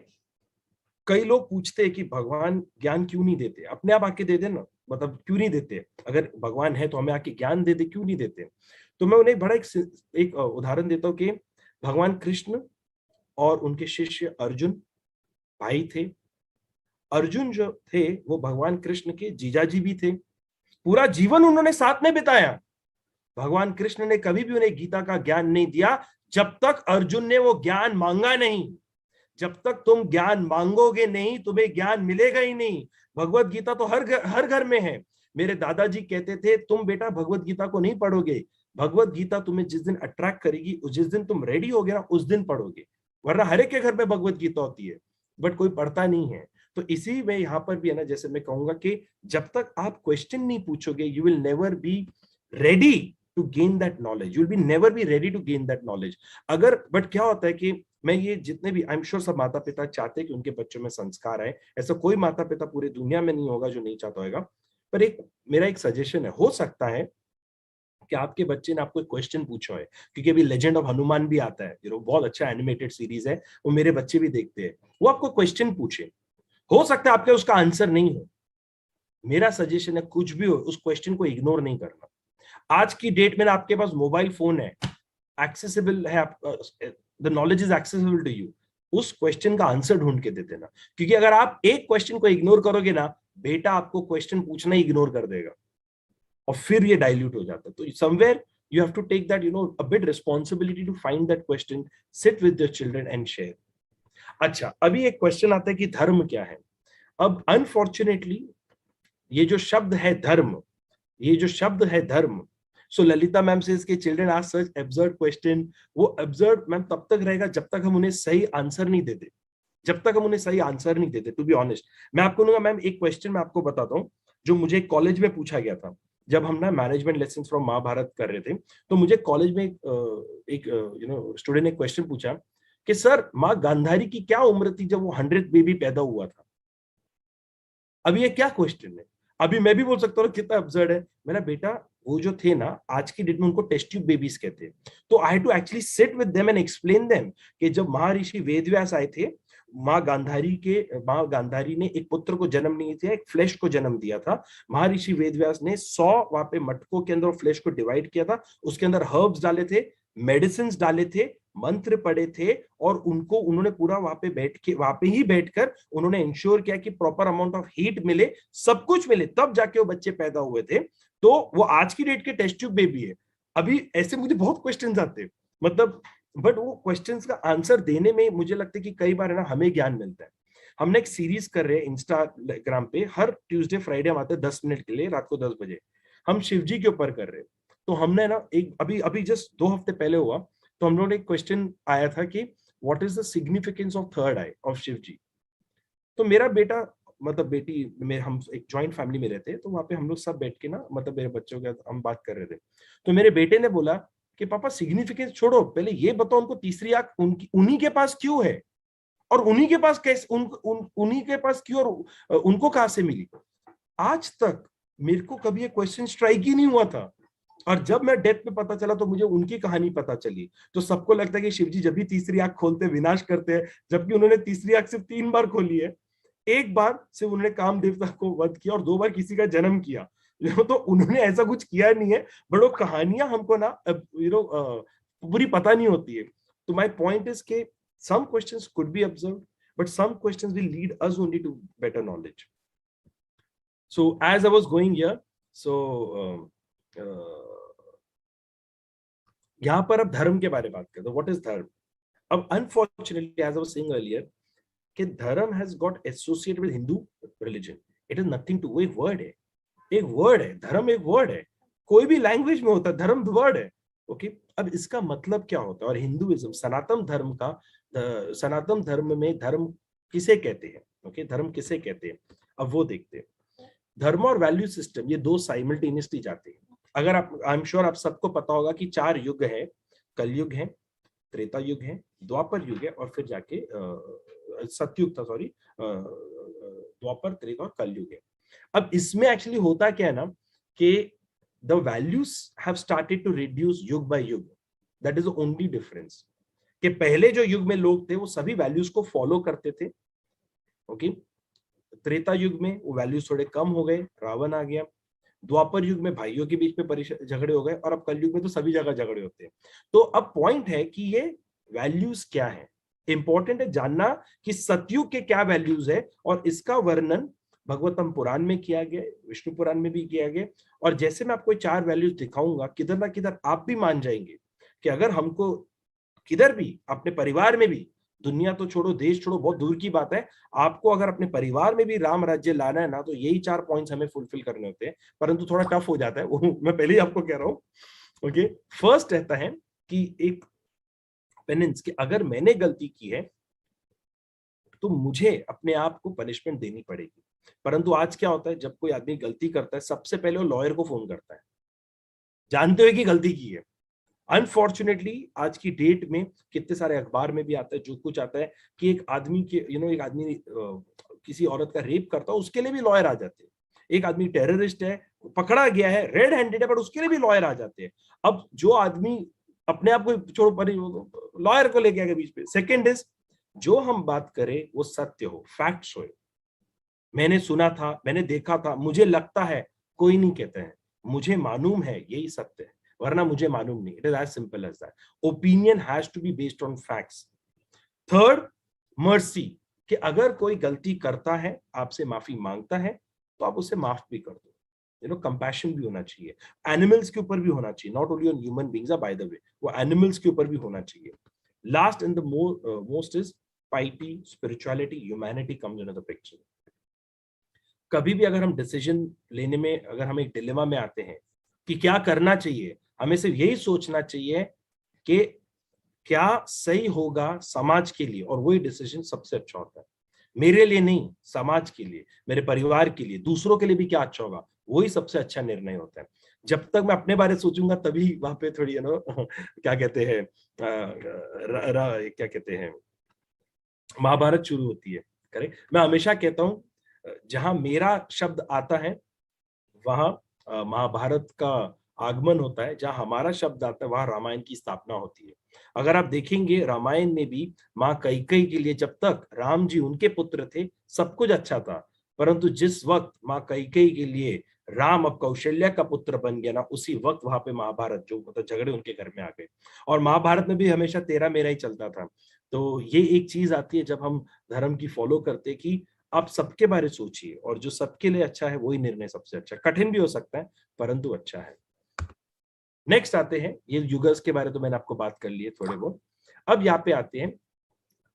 कई लोग पूछते हैं कि भगवान ज्ञान क्यों नहीं देते, अपने आप आके दे देना, मतलब क्यों नहीं देते? अगर भगवान है तो हमें आके ज्ञान दे दे, क्यों नहीं देते? तो मैं उन्हें बड़ा एक उदाहरण देता हूँ कि भगवान कृष्ण और उनके शिष्य अर्जुन भाई थे। अर्जुन जो थे वो भगवान कृष्ण के जीजाजी भी थे, पूरा जीवन उन्होंने साथ में बिताया। भगवान कृष्ण ने कभी भी उन्हें गीता का ज्ञान नहीं दिया जब तक अर्जुन ने वो ज्ञान मांगा नहीं। जब तक तुम ज्ञान मांगोगे नहीं, तुम्हें ज्ञान मिलेगा ही नहीं। भगवत गीता तो हर घर में है। मेरे दादाजी कहते थे तुम बेटा भगवत गीता को नहीं पढ़ोगे, भगवत गीता तुम्हें जिस दिन अट्रैक्ट करेगी, जिस दिन तुम रेडी हो गया उस दिन पढ़ोगे, वरना हर एक के घर में भगवत गीता होती है बट कोई पढ़ता नहीं है। तो इसी में यहाँ पर भी है ना, जैसे मैं कहूंगा कि जब तक आप क्वेश्चन नहीं पूछोगे, you will never be ready to gain that knowledge, you will be never be ready to gain that knowledge. अगर बट क्या होता है कि मैं ये जितने भी, आई एम श्योर सब माता पिता चाहते हैं कि उनके बच्चों में संस्कार आए, ऐसा कोई माता पिता पूरी दुनिया में नहीं होगा जो नहीं चाहता होगा। पर मेरा एक सजेशन है, हो सकता है कि आपके बच्चे ने आपको एक क्वेश्चन पूछा है, क्योंकि अभी लेजेंड ऑफ हनुमान भी आता है, बहुत अच्छा एनिमेटेड सीरीज है, वो मेरे बच्चे भी देखते हैं। वो आपको क्वेश्चन पूछे, हो सकता है आपके उसका आंसर नहीं हो। मेरा सजेशन है कुछ भी हो उस क्वेश्चन को इग्नोर नहीं करना। आज की डेट में आपके पास मोबाइल फोन है, एक्सेसिबल है, the knowledge is accessible to you. उस क्वेश्चन का आंसर ढूंढ के दे देना, क्योंकि अगर आप एक क्वेश्चन को इग्नोर करोगे ना, बेटा आपको क्वेश्चन पूछना ही इग्नोर कर देगा और फिर ये डाइल्यूट हो जाता है। तो somewhere you have to take that, a bit responsibility to find that question, sit with your children and share. अच्छा, अभी एक क्वेश्चन आता है कि धर्म क्या है। अब अनफॉर्चुनेटली ये जो शब्द है धर्म, सो ललिता मैम से इसके चिल्ड्रन आस्क सच एब्सर्ड क्वेश्चन। वो एब्सर्ड मैम तब तक रहेगा जब तक हम उन्हें सही आंसर नहीं देते, टू बी ऑनेस्ट। मैं आपको दूंगा मैम एक क्वेश्चन, मैं आपको बताता हूँ जो मुझे कॉलेज में पूछा गया था। जब हम ना मैनेजमेंट लेसन फ्रॉम महाभारत कर रहे थे, तो मुझे कॉलेज में एक स्टूडेंट ने क्वेश्चन पूछा कि सर माँ गांधारी की क्या उम्र थी जब वो 100th बेबी पैदा हुआ था। अभी ये क्या क्वेश्चन है? अभी मैं भी बोल सकता हूँ कितना अब्सर्ड है। मेरा बेटा वो जो थे ना, आज की डेट में उनको टेस्ट ट्यूब बेबीज कहते हैं। तो I had to actually sit with them and explain them कि जब महर्षि वेदव्यास आए थे, माँ गांधारी ने एक पुत्र को जन्म नहीं दिया, एक फ्लैश को जन्म दिया था। महर्षि वेदव्यास ने 100 वहां पे मटकों के अंदर फ्लैश को डिवाइड किया था, उसके अंदर हर्ब्स डाले थे, मेडिसिन डाले थे, मंत्र पढ़े थे, और उन्होंने पूरा वहां पे ही बैठकर उन्होंने इंश्योर किया कि प्रॉपर अमाउंट ऑफ हीट मिले, सब कुछ मिले, तब जाके वो बच्चे पैदा हुए थे। तो वो आज की डेट के टेस्ट ट्यूब बेबी है। अभी ऐसे मुझे बहुत क्वेश्चंस आते हैं, मतलब बट वो क्वेश्चंस का आंसर देने में मुझे लगता है कि कई बार है ना हमें ज्ञान मिलता है। हमने एक सीरीज कर रहे हैं इंस्टाग्राम पे, हर ट्यूसडे फ्राइडे हम आते हैं 10 मिनट के लिए, रात को 10 बजे हम शिव जी के ऊपर कर रहे हैं। तो हमने ना एक अभी जस्ट 2 हफ्ते पहले हुआ, तो हम लोगों ने एक क्वेश्चन आया था कि what is the significance of third eye of Shiv ji. तो मेरा बेटा मतलब बेटी में, हम एक जॉइंट फैमिली में रहते हैं, तो वहां पे हम लोग सब बैठ के ना, मतलब मेरे बच्चों के हम बात कर रहे थे। तो मेरे बेटे ने बोला कि पापा सिग्निफिकेंस छोड़ो, पहले ये बताओ उनको तीसरी आंख उन्हीं के पास क्यों है, और उन्हीं के पास कैसे, उन्हीं के पास क्यों, और उनको कहां से मिली। आज तक मेरे को कभी ये क्वेश्चन स्ट्राइक ही नहीं हुआ था, और जब मैं डेथ पे पता चला तो मुझे उनकी कहानी पता चली। तो सबको लगता है कि शिवजी जब भी तीसरी आंख खोलते विनाश करते हैं, जबकि उन्होंने तीसरी आंख सिर्फ 3 बार खोली है। एक बार सिर्फ उन्होंने काम देवता को वध किया और 2 बार किसी का जन्म किया। तो उन्होंने ऐसा कुछ किया नहीं है, बट वो कहानियां हमको ना पूरी पता नहीं होती है। तो माय पॉइंट इज के some questions could be observed, but some questions will lead us only to better knowledge. So as I was going here, so यहाँ पर अब धर्म के बारे में बात करते हैं. What is धर्म? अब unfortunately, as I was saying earlier, कि धर्म has got associated with Hindu religion. It is nothing to, वो एक word है, एक word है, धर्म एक word है, कोई भी लैंग्वेज में होता है, धर्म वर्ड है. ओके, अब इसका मतलब क्या होता है? और हिंदुइज्म, सनातन धर्म का, सनातन धर्म में धर्म किसे कहते हैं? ओके, धर्म किसे कहते हैं, अब वो देखते हैं. धर्म और वैल्यू सिस्टम, ये दो साइमल्टेनियसली जाते हैं. अगर आप, आई एम श्योर आप सबको पता होगा कि 4 युग है, कलयुग है, त्रेता युग है, द्वापर युग है, और फिर जाके सतयुग था, सॉरी, द्वापर, त्रेता और कलयुग है. अब इसमें एक्चुअली होता क्या है ना, कि the values have started to reduce युग by युग. That is the only difference. कि पहले जो युग में लोग थे वो सभी वैल्यूज को फॉलो करते थे. ओके, त्रेता युग में वो वैल्यूज थोड़े कम हो गए, रावण आ गया. द्वापर युग में भाइयों के बीच में झगड़े हो गए, और अब कलयुग में तो सभी जगह झगड़े होते हैं. तो अब पॉइंट है कि ये वैल्यूज क्या है. इंपॉर्टेंट है जानना कि सतयुग के क्या वैल्यूज है, और इसका वर्णन भगवतम पुराण में किया गया, विष्णु पुराण में भी किया गया. और जैसे मैं आपको 4 वैल्यूज दिखाऊंगा, किधर ना किधर आप भी मान जाएंगे कि अगर हमको किधर भी, अपने परिवार में भी, दुनिया तो छोड़ो, देश छोड़ो, बहुत दूर की बात है, आपको अगर अपने परिवार में भी राम राज्य लाना है ना, तो यही 4 पॉइंट्स हमें फुलफिल करने होते हैं. परंतु थोड़ा टफ हो जाता है, वो मैं पहले ही आपको कह रहा हूँ. ओके, फर्स्ट रहता है कि एक पेनेंस, कि अगर मैंने गलती की है तो मुझे अपने आप को पनिशमेंट देनी पड़ेगी. परंतु आज क्या होता है, जब कोई आदमी गलती करता है, सबसे पहले वो लॉयर को फोन करता है, जानते हुए कि गलती की है. अनफॉर्चुनेटली आज की डेट में कितने सारे अखबार में भी आता है, जो कुछ आता है कि एक आदमी के, एक आदमी किसी औरत का रेप करता है, उसके लिए भी लॉयर आ जाते हैं. एक आदमी टेररिस्ट है, पकड़ा गया है, रेड हैंडेड है, पर उसके लिए भी लॉयर आ जाते हैं. अब जो आदमी अपने आप को छोड़ो, लॉयर को लेके आगे बीच पे. सेकेंड इज, जो हम बात करें वो सत्य हो, फैक्ट्स हो. मैंने सुना था, मैंने देखा था, मुझे लगता है, कोई नहीं कहते हैं मुझे मालूम है, यही सत्य है, वरना मुझे मालूम नहीं. It is as simple as that. Opinion has to be based on facts. Third, mercy, कि अगर कोई गलती करता है, आपसे माफी मांगता है, तो आप उसे माफ भी कर दो. कंपैशन भी होना चाहिए. एनिमल्स के ऊपर भी होना चाहिए, not only on human beings, bye the वे, वो एनिमल्स के ऊपर भी होना चाहिए. Last and the most is piety, spirituality, humanity comes into the picture. कभी भी अगर हम डिसीजन लेने में, अगर हम एक डिलेमा में आते हैं कि क्या करना चाहिए, हमें सिर्फ यही सोचना चाहिए कि क्या सही होगा समाज के लिए, और वही डिसीजन सबसे अच्छा होता है. मेरे लिए नहीं, समाज के लिए, मेरे परिवार के लिए, दूसरों के लिए भी क्या अच्छा होगा, वही सबसे अच्छा निर्णय होता है. जब तक मैं अपने बारे में सोचूंगा, तभी वहां पे थोड़ी क्या कहते हैं, क्या कहते हैं, महाभारत शुरू होती है. करेक्ट. मैं हमेशा कहता हूं, जहां मेरा शब्द आता है वहां महाभारत का आगमन होता है. जहां हमारा शब्द आता है वहां रामायण की स्थापना होती है. अगर आप देखेंगे, रामायण में भी माँ कैकेयी के लिए, जब तक राम जी उनके पुत्र थे, सब कुछ अच्छा था. परंतु जिस वक्त माँ कैकेयी के लिए राम अब कौशल्या का पुत्र बन गया ना, उसी वक्त वहां पे महाभारत, जो मतलब झगड़े उनके घर में आ गए. और महाभारत में भी हमेशा तेरा मेरा ही चलता था. तो ये एक चीज आती है जब हम धर्म की फॉलो करते हैं, कि आप सबके बारे सोचिए, और जो सबके लिए अच्छा है वही निर्णय सबसे अच्छा. कठिन भी हो सकता है, परंतु अच्छा है. नेक्स्ट आते हैं, ये युगर्स के बारे तो मैंने आपको बात कर ली है थोड़े बहुत. अब यहाँ पे आते हैं,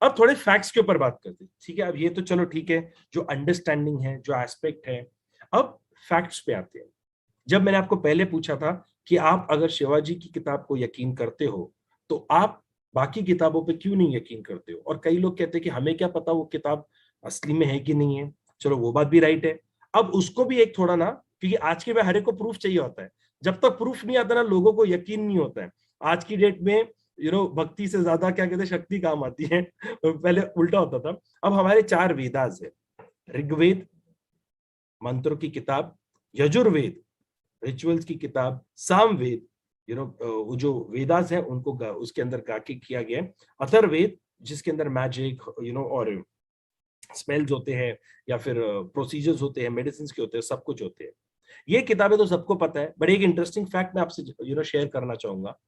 अब थोड़े फैक्ट्स के ऊपर बात करते हैं. ठीक है, अब ये तो चलो ठीक है, जो अंडरस्टैंडिंग है, जो एस्पेक्ट है. अब फैक्ट्स पे आते हैं. जब मैंने आपको पहले पूछा था कि आप अगर शिवाजी की किताब को यकीन करते हो, तो आप बाकी किताबों पे क्यों नहीं यकीन करते हो. और कई लोग कहते हैं कि हमें क्या पता वो किताब असली में है कि नहीं है. चलो, वो बात भी राइट है. अब उसको भी एक थोड़ा ना, क्योंकि आज के में हर एक को प्रूफ चाहिए होता है. जब तक प्रूफ नहीं आता ना, लोगों को यकीन नहीं होता है. आज की डेट में भक्ति से ज्यादा क्या कहते हैं, शक्ति काम आती है. पहले उल्टा होता था. अब हमारे 4 वेदास है, ऋग्वेद मंत्रों की किताब, यजुर्वेद रिचुअल्स की किताब, सामवेद वो जो वेदास हैं उनको उसके अंदर गा के किया गया है, अथर्ववेद जिसके अंदर मैजिक और स्पेल्स होते हैं, या फिर प्रोसीजर्स होते हैं, मेडिसिन के होते हैं, सब कुछ होते हैं. ये किताबें तो सबको पता है. बट एक इंटरेस्टिंग फैक्ट मैं आपसे शेयर करना चाहूंगा.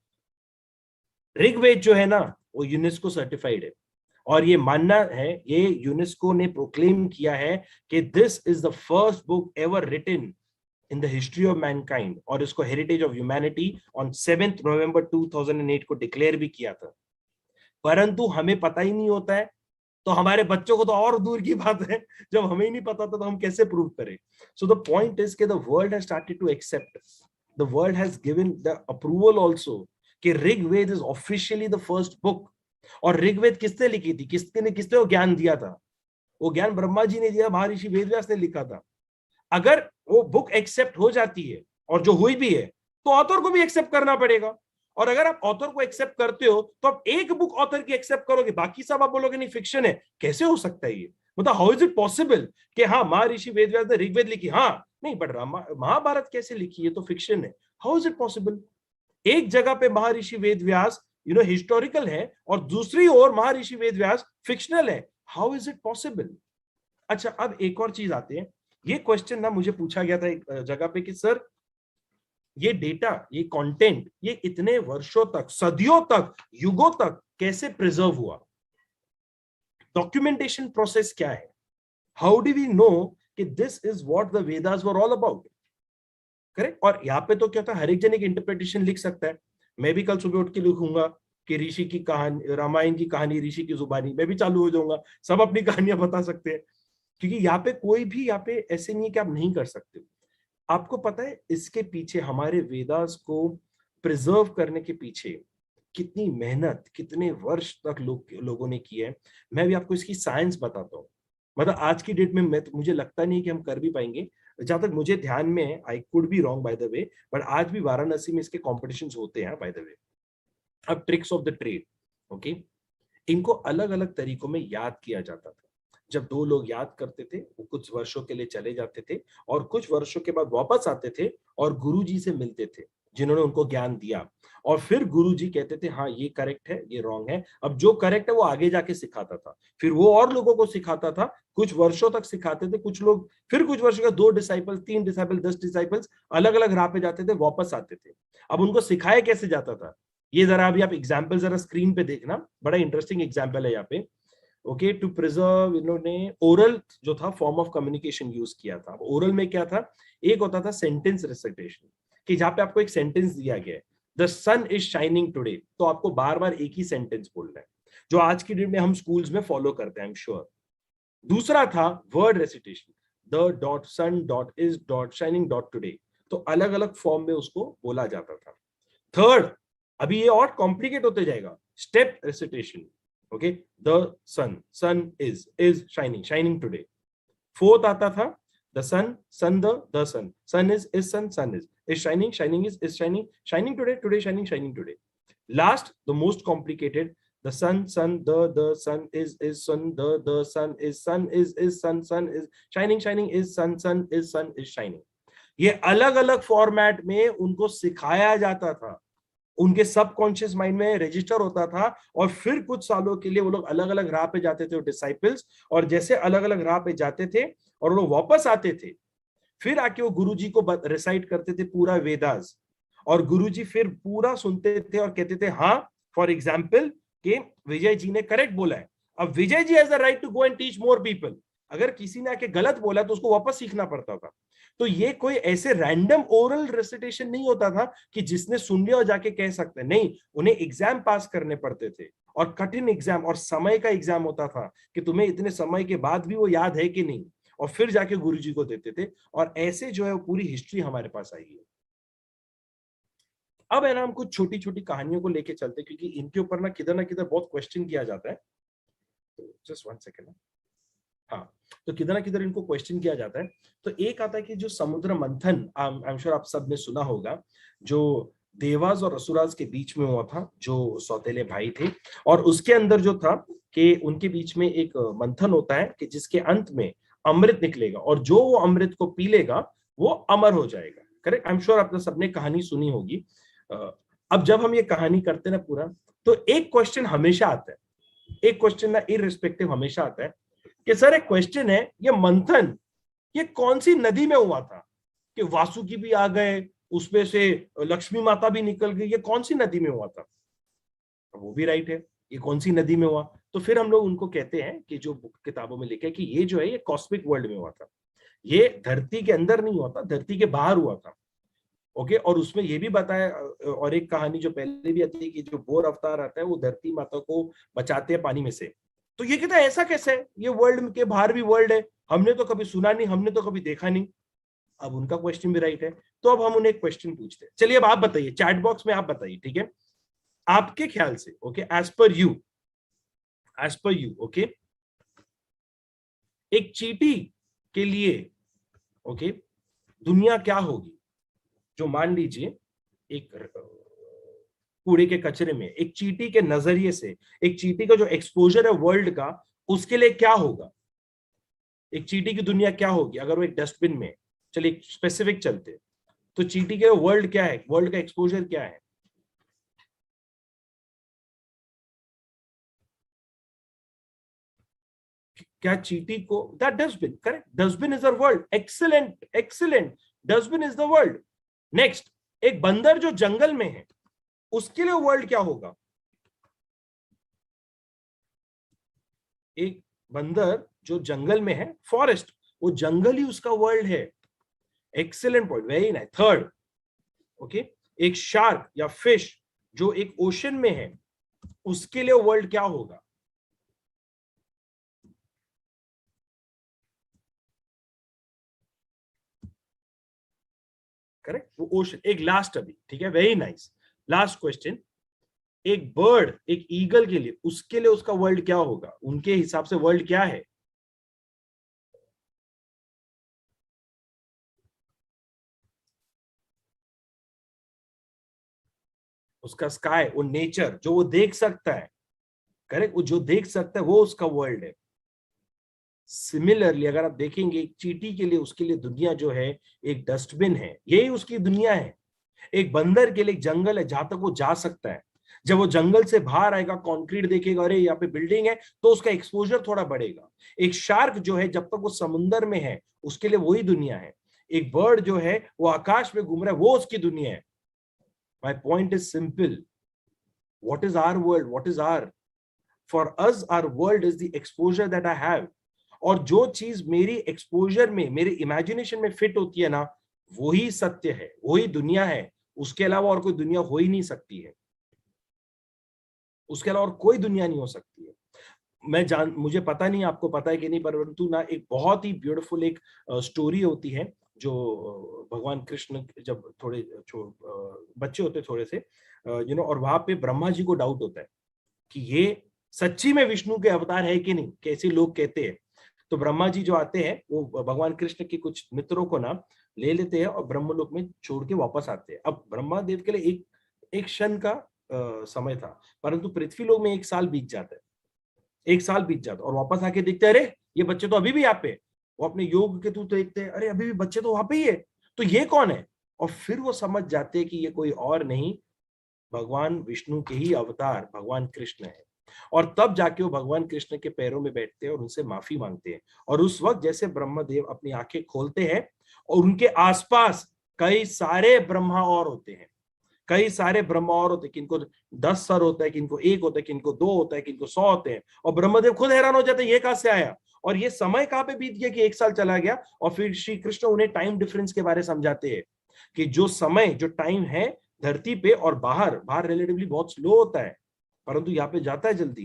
ऋग्वेद जो है ना, वो यूनेस्को सर्टिफाइड है. और ये मानना है, ये यूनेस्को ने प्रोक्लेम किया है कि this is the first book ever written in the history of mankind, और इसको heritage of humanity on 7 November 2008 को डिक्लेयर भी किया था। परंतु हमें पता ही नहीं होता है, तो हमारे बच्चों को तो और दूर की बात है, जब हमें ही नहीं पता था तो हम कैसे प्रूव करें। सो द पॉइंट इज कि the world has started to accept, the world has given the approval also कि Rigveda is officially the first book. और ऋग्वेद किसने लिखी थी, किसने वो ज्ञान दिया था? वो ज्ञान ब्रह्मा जी ने दिया, महर्षि वेदव्यास ने लिखा था। अगर वो बुक एक्सेप्ट हो जाती है, और जो हुई भी है, तो ऑथर को भी एक्सेप्ट करना पड़ेगा। और अगर आप ऑथर को एक्सेप्ट करते हो तो आप एक बुक ऑथर की एक्सेप्ट करोगे, बाकी सब आप बोलोगे नहीं फिक्शन है। कैसे हो सकता है ये? मतलब हाउ इज इट पॉसिबल कि हाँ महर्षि वेदव्यास ने ऋग्वेद लिखी, हाँ नहीं, बट महाभारत कैसे लिखी, ये तो फिक्शन है। How is it possible? एक जगह पे महर्षि वेदव्यास हिस्टोरिकल है और दूसरी ओर महर्षि वेदव्यास फिक्शनल है। How is it possible? अच्छा, अब एक और चीज आते हैं। ये क्वेश्चन ना मुझे पूछा गया था एक जगह पे कि सर ये डेटा, ये कंटेंट, ये इतने वर्षों तक, सदियों तक, युगों तक कैसे प्रिजर्व हुआ? डॉक्यूमेंटेशन प्रोसेस क्या है? हाउ डू वी नो कि this is what the Vedas were all about? Correct. और यहाँ पे तो क्या था, हर एक जन एक इंटरप्रिटेशन लिख सकता है। मैं भी कल सुबह उठ के लिखूंगा कि ऋषि की कहानी, रामायण की कहानी ऋषि की जुबानी, मैं भी चालू हो जाऊंगा, सब अपनी कहानियां बता सकते हैं। क्योंकि यहाँ पे कोई भी यहाँ पे ऐसे नहीं है कि आप नहीं कर सकते। आपको पता है इसके पीछे, हमारे वेदास को प्रिजर्व करने के पीछे कितनी मेहनत, कितने वर्ष तक लोगों ने की है। मैं भी आपको इसकी साइंस बताता हूँ। मतलब आज की डेट में मुझे लगता नहीं कि हम कर भी पाएंगे। जहां तक मुझे ध्यान में है, I could be wrong by the way, but आज भी वाराणसी में इसके कॉम्पिटिशन्स होते हैं बाय द वे। अब tricks of the trade, okay, इनको अलग अलग तरीकों में याद किया जाता था। जब दो लोग याद करते थे, वो कुछ वर्षों के लिए चले जाते थे और कुछ वर्षों के बाद वापस आते थे और गुरुजी से मिलते थे जिन्होंने उनको ज्ञान दिया। और फिर गुरुजी कहते थे हाँ ये करेक्ट है, ये रॉन्ग है। अब जो करेक्ट है वो आगे जाके सिखाता था, फिर वो और लोगों को सिखाता था, कुछ वर्षों तक सिखाते थे कुछ लोग, फिर कुछ वर्षों का 2 डिसाइपल, 3 डिसाइपल, 10 डिसाइपल्स अलग अलग राह पे जाते थे, वापस आते थे। अब उनको सिखाया कैसे जाता था, ये जरा अभी आप एग्जाम्पल जरा स्क्रीन पे देखना, बड़ा इंटरेस्टिंग एग्जाम्पल है यहाँ पे। ओके, टू प्रिजर्व, इन्होंने ओरल जो था फॉर्म ऑफ कम्युनिकेशन यूज किया था। ओरल में क्या था, एक होता था सेंटेंस रिसाइटेशन, कि जहां पे आपको एक सेंटेंस दिया गया है, the sun is shining today, तो आपको बार बार एक ही सेंटेंस बोलना है, जो आज की डेट में हम स्कूल्स में फॉलो करते हैं, आई एम श्योर। दूसरा था word recitation, the dot sun dot is dot shining dot today, तो अलग अलग फॉर्म में उसको बोला जाता था। थर्ड, अभी ये और कॉम्प्लिकेट होते जाएगा, step recitation, okay, the sun is shining today. Fourth आता था the sun sun is sun is shining shining today shining today. Last, the most complicated, the sun the sun is sun the sun is sun is shining is sun is shining. ये अलग अलग format में उनको सिखाया जाता था, उनके subconscious mind में रजिस्टर होता था। और फिर कुछ सालों के लिए वो लोग अलग अलग राह पे जाते थे, डिसाइपल्स, और जैसे अलग अलग राह पे जाते थे और वो लोग वापस आते थे, फिर आके वो गुरुजी को रिसाइट करते थे पूरा वेदास, और गुरुजी फिर पूरा सुनते थे और कहते थे हाँ, फॉर एग्जाम्पल कि विजय जी ने करेक्ट बोला है, अब Vijay ji has the right to go and teach more people. अगर किसी ने आके गलत बोला तो उसको वापस सीखना पड़ता था। तो ये कोई ऐसे रैंडम ओरल रेसिटेशन नहीं होता था कि जिसने सुन लिया और जाके कह सकते, नहीं, उन्हें एग्जाम पास करने पड़ते थे, और कठिन एग्जाम और समय का एग्जाम होता था कि तुम्हें इतने समय के बाद भी वो याद है कि नहीं, और फिर जाके गुरुजी को देते थे। और ऐसे जो है वो पूरी हिस्ट्री हमारे पास आई है। अब है ना, हम कुछ छोटी छोटी कहानियों को लेके चलते, क्योंकि इनके ऊपर ना किधर बहुत क्वेश्चन किया जाता है। तो जस्ट 1 सेकेंड। हाँ, तो किधर ना किधर इनको क्वेश्चन किया जाता है। तो एक आता है कि जो समुद्र मंथन, आई एम श्योर आप सब ने सुना होगा, जो देवास और असुरास के बीच में हुआ था, जो सौतेले भाई थे, और उसके अंदर जो था कि उनके बीच में एक मंथन होता है कि जिसके अंत में अमृत निकलेगा, और जो वो अमृत को पी लेगा वो अमर हो जाएगा। करेक्ट, आई एम श्योर आपने सबने कहानी सुनी होगी। अब जब हम ये कहानी करते ना पूरा, तो एक क्वेश्चन हमेशा आता है, एक क्वेश्चन ना इररिस्पेक्टिव हमेशा आता है कि सर एक क्वेश्चन है, ये मंथन ये कौन सी नदी में हुआ था, कि वासुकी भी आ गए, उसमें से लक्ष्मी माता भी निकल गई, ये कौन सी नदी में हुआ था? वो भी राइट है, ये कौन सी नदी में हुआ? तो फिर हम लोग उनको कहते हैं कि जो किताबों में लिखा है कि ये जो है ये कॉस्मिक वर्ल्ड में हुआ था, ये धरती के अंदर नहीं हुआ था, धरती के बाहर हुआ था। ओके, और उसमें ये भी बताया, और एक कहानी जो पहले भी आती है कि जो बोर अवतार आता है वो धरती माता को बचाते हैं पानी में से। तो ये कहता है ऐसा कैसे है, ये वर्ल्ड के बाहर भी वर्ल्ड है, हमने तो कभी सुना नहीं, हमने तो कभी देखा नहीं। अब उनका क्वेश्चन भी राइट है, तो अब हम उन्हें एक क्वेश्चन पूछते हैं। चलिए अब आप बताइए, चैट बॉक्स में आप बताइए, ठीक है, आपके ख्याल से, okay, as per you, okay, एक चींटी के लिए, ओके, दुनिया क्या होगी? जो मान लीजिए एक कूड़े के कचरे में एक चींटी के नजरिए से, एक चींटी का जो एक्सपोजर है वर्ल्ड का, उसके लिए क्या होगा? एक चींटी की दुनिया क्या होगी अगर वो एक डस्टबिन में? चलिए स्पेसिफिक चलते हैं, तो चींटी के वर्ल्ड क्या है, वर्ल्ड का एक्सपोजर क्या है? क्या चींटी को, that dustbin, correct, dustbin is a world, excellent excellent, dustbin is the world. Next, एक बंदर जो जंगल में है, उसके लिए वर्ल्ड क्या होगा? एक बंदर जो जंगल में है, फॉरेस्ट, वो जंगल ही उसका वर्ल्ड है। Excellent point, very nice. Third, okay, एक शार्क या फिश जो एक ओशन में है, उसके लिए वर्ल्ड क्या होगा? करेक्ट, वो ओशन। एक लास्ट अभी, ठीक है, वेरी नाइस, लास्ट क्वेश्चन, एक बर्ड, एक ईगल के लिए, उसके लिए उसका वर्ल्ड क्या होगा? उनके हिसाब से वर्ल्ड क्या है? उसका स्काई, वो नेचर जो वो देख सकता है, करेक्ट, वो जो देख सकता है वो उसका वर्ल्ड है। सिमिलरली अगर आप देखेंगे एक चींटी के लिए, उसके लिए दुनिया जो है एक डस्टबिन है, यही उसकी दुनिया है। एक बंदर के लिए एक जंगल है जहां तक वो जा सकता है। जब वो जंगल से बाहर आएगा, कंक्रीट देखेगा, अरे यहाँ पे बिल्डिंग है, तो उसका एक्सपोजर थोड़ा बढ़ेगा। एक शार्क जो है जब तक वो समुंदर में है, उसके लिए वही दुनिया है। एक बर्ड जो है वो आकाश में घूम रहा है, वो उसकी दुनिया है। My point is simple, what is our world, what is our, for us our world is the exposure that I have. और जो चीज मेरी एक्सपोजर में, मेरे इमेजिनेशन में फिट होती है ना, वही सत्य है, वही दुनिया है। उसके अलावा और कोई दुनिया हो ही नहीं सकती है, उसके अलावा और कोई दुनिया नहीं हो सकती है। मुझे पता नहीं आपको पता है कि नहीं, परंतु ना एक बहुत ही ब्यूटीफुल एक स्टोरी होती है जो भगवान कृष्ण जब थोड़े बच्चे होते थोड़े से, और वहां पे ब्रह्मा जी को डाउट होता है कि ये सच्ची में विष्णु के अवतार है कि नहीं, कैसे लोग कहते हैं। तो ब्रह्मा जी जो आते हैं वो भगवान कृष्ण के कुछ मित्रों को ना ले लेते हैं और ब्रह्मलोक में छोड़ के वापस आते हैं। अब ब्रह्मा देव के लिए एक क्षण का समय था, परंतु पृथ्वी लोक में 1 साल बीत जाता है, 1 साल बीत जाता है, और वापस आके देखते हैं, अरे ये बच्चे तो अभी भी यहाँ पे। वो अपने योग के थ्रू देखते हैं, अरे अभी भी बच्चे तो वहां पे ही है, तो ये कौन है? और फिर वो समझ जाते हैं कि ये कोई और नहीं, भगवान विष्णु के ही अवतार भगवान कृष्ण है। और तब जाके वो भगवान कृष्ण के पैरों में बैठते हैं और उनसे माफी मांगते हैं। और उस वक्त जैसे ब्रह्मदेव अपनी आंखें खोलते हैं और उनके आसपास कई सारे ब्रह्मा और होते हैं, कई सारे ब्रह्मा और होते हैं, किनको 10 सर होता है, किनको 1 होता है, किनको 2 होता है, किनको 100 होते हैं। और ब्रह्मदेव खुद हैरान हो जाते हैं, ये कहां से आया, और ये समय कहां पे बीत गया कि 1 साल चला गया। और फिर श्री कृष्ण उन्हें टाइम डिफरेंस के बारे में समझाते हैं कि जो समय, जो टाइम है धरती पे और बाहर रिलेटिवली बहुत स्लो होता है, परंतु यहाँ पे जाता है जल्दी।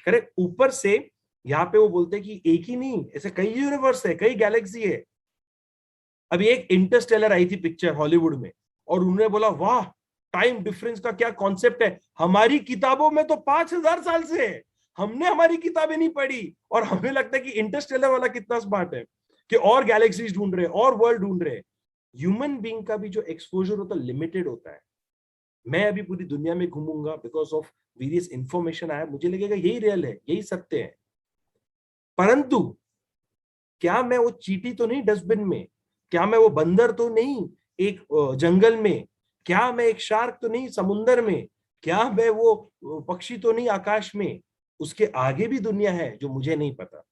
करेक्ट, ऊपर से यहाँ पे वो बोलते हैं कि एक ही नहीं, ऐसे कई यूनिवर्स है, कई गैलेक्सी है। अभी एक इंटरस्टेलर आई थी पिक्चर हॉलीवुड में, और उन्होंने बोला वाह, टाइम डिफरेंस का क्या कॉन्सेप्ट है, हमारी किताबों में तो 5000 साल से है, हमने हमारी किताबें नहीं पढ़ी, और हमें लगता है कि इंटरस्टेलर वाला कितना स्मार्ट है कि और गैलेक्सीज ढूंढ रहे, और वर्ल्ड ढूंढ रहे। ह्यूमन बीइंग का भी जो एक्सपोजर होता है लिमिटेड होता है। मैं अभी पूरी दुनिया में घूमूंगा, बिकॉज ऑफ वेरियस इंफॉर्मेशन आया, मुझे लगेगा यही रियल है, यही सत्य है, परंतु क्या मैं वो चींटी तो नहीं डस्टबिन में, क्या मैं वो बंदर तो नहीं एक जंगल में, क्या मैं एक शार्क तो नहीं समुंदर में, क्या मैं वो पक्षी तो नहीं आकाश में? उसके आगे भी दुनिया है जो मुझे नहीं पता।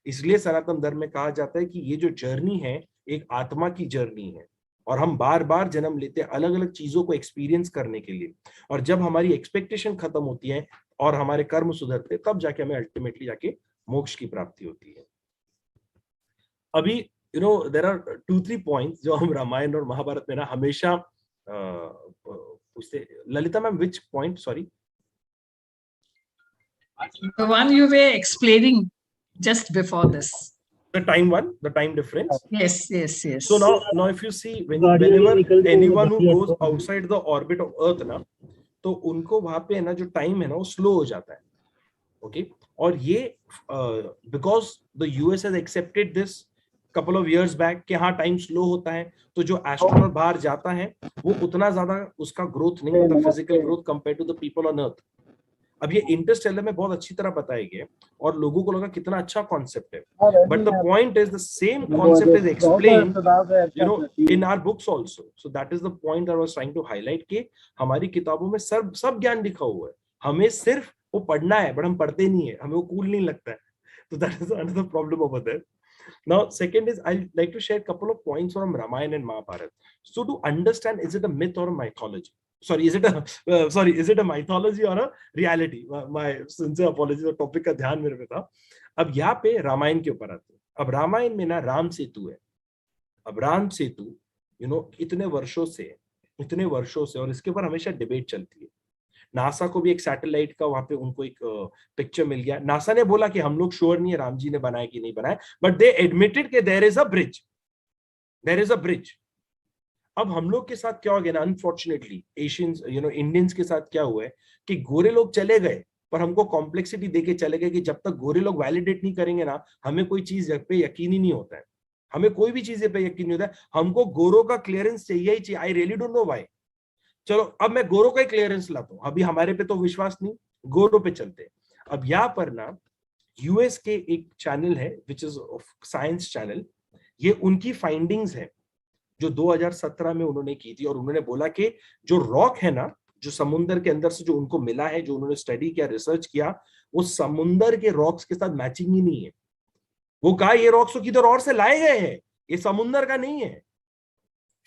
इसलिए सनातन धर्म में कहा जाता है कि ये जो जर्नी है एक आत्मा की जर्नी है, और हम बार बार जन्म लेते हैं अलग अलग चीजों को एक्सपीरियंस करने के लिए। और जब हमारी एक्सपेक्टेशन खत्म होती है, और हमारे कर्म सुधरते, तब जाके हमें अल्टीमेटली जाके मोक्ष की प्राप्ति होती है। अभी देयर आर 2-3 पॉइंट्स जो हम रामायण और महाभारत में ना हमेशा पूछते। Lalita ma'am, which point? Sorry, The one you were explaining just before this. the time one, the time difference. Yes. So now if you see, whenever anyone who goes outside the orbit of Earth ना, तो उनको वहां पे ना जो time है ना वो स्लो हो जाता है। ओके, और ये because the US has accepted this couple of years back कि हाँ टाइम स्लो होता है, तो जो एस्ट्रोनॉट बाहर जाता है वो उतना ज्यादा उसका ग्रोथ नहीं होता, physical growth compare to the people on earth. अब ये इंटरस्टेलर में बहुत अच्छी तरह बताया गया और लोगों को लगा कितना अच्छा कॉन्सेप्ट है, but the point is the same concept is explained in our books also. So that is the point I was trying to highlight कि हमारी किताबों में सब ज्ञान लिखा हुआ है, हमें सिर्फ वो पढ़ना है, बट हम पढ़ते नहीं है, हमें वो कूल नहीं लगता है। तो that is another problem over there. Now, second is I'd like to share a couple of points from Ramayana and Mahabharata. So to understand, is it a myth or a mythology? Sorry, is it a mythology or a reality? My sincere apologies, और topic का ध्यान मेरे पे था। अब यहाँ पे रामायण के ऊपर आते हैं। अब रामायण में ना राम सेतु है। अब राम सेतु इतने वर्षों से और इसके ऊपर हमेशा डिबेट चलती है। नासा को भी एक सैटेलाइट का वहां पे उनको एक पिक्चर मिल गया। नासा ने बोला कि हम लोग श्योर नहीं है राम जी ने बनाया कि नहीं बनाया, बट दे एडमिटेड कि देयर इज अ ब्रिज। अब हम लोग के साथ क्या हो गया ना, अनफॉर्चुनेटली एशियंस इंडियंस के साथ क्या हुआ है कि गोरे लोग चले गए, पर हमको कॉम्प्लेक्सिटी देके चले गए कि जब तक गोरे लोग वैलिडेट नहीं करेंगे ना, हमें कोई चीज पे यकीन ही नहीं होता है, हमें कोई भी चीज पे यकीन नहीं होता है। हमको गोरों का क्लियरेंस चाहिए ही चाहिए। I really don't know why. चलो अब मैं गोरों का क्लियरेंस लाता हूं, अभी हमारे पे तो विश्वास नहीं, गोरों पे चलते हैं। अब यहाँ पर ना यूएस के एक चैनल है विच इज साइंस चैनल, ये उनकी फाइंडिंग्स है जो 2017 में उन्होंने की थी, और उन्होंने बोला कि जो रॉक है ना, जो समुद्र के अंदर से जो उनको मिला है, जो उन्होंने स्टडी किया, रिसर्च किया, वो समुद्र के रॉक्स के साथ मैचिंग ही नहीं है। वो कहा ये रॉक्स तो किधर और से लाए गए हैं, ये समुद्र का नहीं है।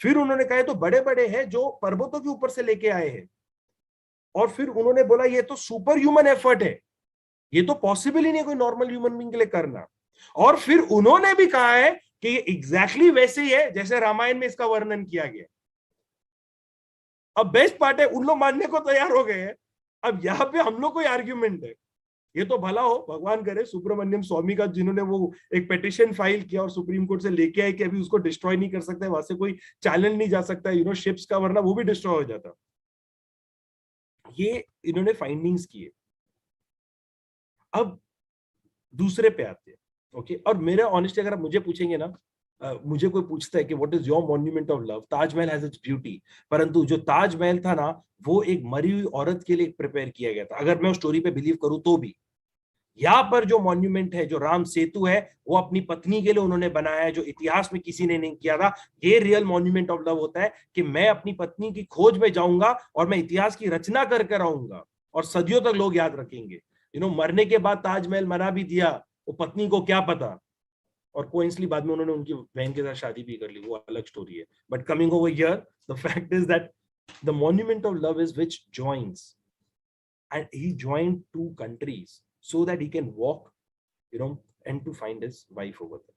फिर उन्होंने कहा तो बड़े बड़े हैं जो पर्वतों के ऊपर से लेके आए हैं, और फिर उन्होंने बोला ये तो सुपर ह्यूमन एफर्ट है, ये तो पॉसिबल ही नहीं कोई नॉर्मल ह्यूमन बीइंग के लिए करना। और फिर उन्होंने भी कहा है कि ये एग्जैक्टली वैसे ही है जैसे रामायण में इसका वर्णन किया गया। अब बेस्ट पार्ट है, उन लोग मानने को तैयार हो गए हैं। अब यहाँ पे हम लोग कोई आर्ग्यूमेंट है, ये तो भला हो, भगवान करे सुब्रमण्यम स्वामी का, जिन्होंने वो एक पिटीशन फाइल किया और सुप्रीम कोर्ट से लेके आए कि अभी उसको डिस्ट्रॉय नहीं कर सकते, वहां से कोई चैनल नहीं जा सकता शिप्स का, वरना वो भी डिस्ट्रॉय हो जाता। ये इन्होंने फाइंडिंग्स किए। अब दूसरे पे आते हैं। ओके, और मेरा ऑनेस्टली अगर आप मुझे पूछेंगे ना, मुझे कोई पूछता है कि what is your monument of love, Taj Mahal has its beauty, परंतु जो ताजमहल था ना वो एक मरी हुई औरत के लिए प्रिपेयर किया गया था, अगर मैं उस स्टोरी पे बिलीव करूं तो भी। यहाँ पर जो मॉन्यूमेंट है, जो राम सेतु है, वो अपनी पत्नी के लिए उन्होंने बनाया है, जो इतिहास में किसी ने नहीं किया था। ये रियल मॉन्यूमेंट ऑफ लव होता है कि मैं अपनी पत्नी की खोज में जाऊंगा और मैं इतिहास की रचना करके रहूंगा और सदियों तक लोग याद रखेंगे। मरने के बाद ताजमहल बना भी दिया, वो पत्नी को क्या पता, और कोइंसली बाद में उन्होंने उनकी बहन के साथ शादी भी कर ली, वो अलग स्टोरी है। But coming over here, the fact is that the monument of love is which joins, and he joined 2 countries so that he can walk, and to find his wife over there.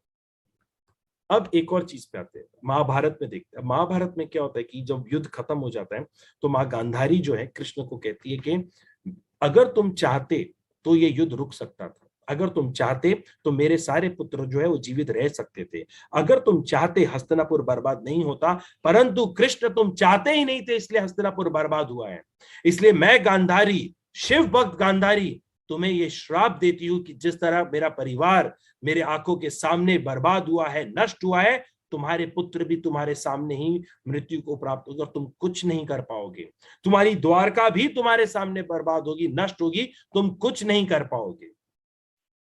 अब एक और चीज पे आते हैं, महाभारत में देखते हैं। महाभारत में क्या होता है कि जब युद्ध खत्म हो जाता है तो माँ गांधारी जो है कृष्ण को कहती है कि अगर तुम चाहते तो ये युद्ध रुक सकता था, अगर तुम चाहते तो मेरे सारे पुत्र जो है वो जीवित रह सकते थे, अगर तुम चाहते हस्तिनापुर बर्बाद नहीं होता, परंतु कृष्ण तुम चाहते ही नहीं थे, इसलिए हस्तिनापुर बर्बाद हुआ है। इसलिए मैं गांधारी, शिव भक्त गांधारी, तुम्हें ये श्राप देती हूं कि जिस तरह मेरा परिवार मेरे आंखों के सामने बर्बाद हुआ है, नष्ट हुआ है, तुम्हारे पुत्र भी तुम्हारे सामने ही मृत्यु को प्राप्त होगी और तुम कुछ नहीं कर पाओगे। तुम्हारी द्वारका भी तुम्हारे सामने बर्बाद होगी, नष्ट होगी, तुम कुछ नहीं कर पाओगे।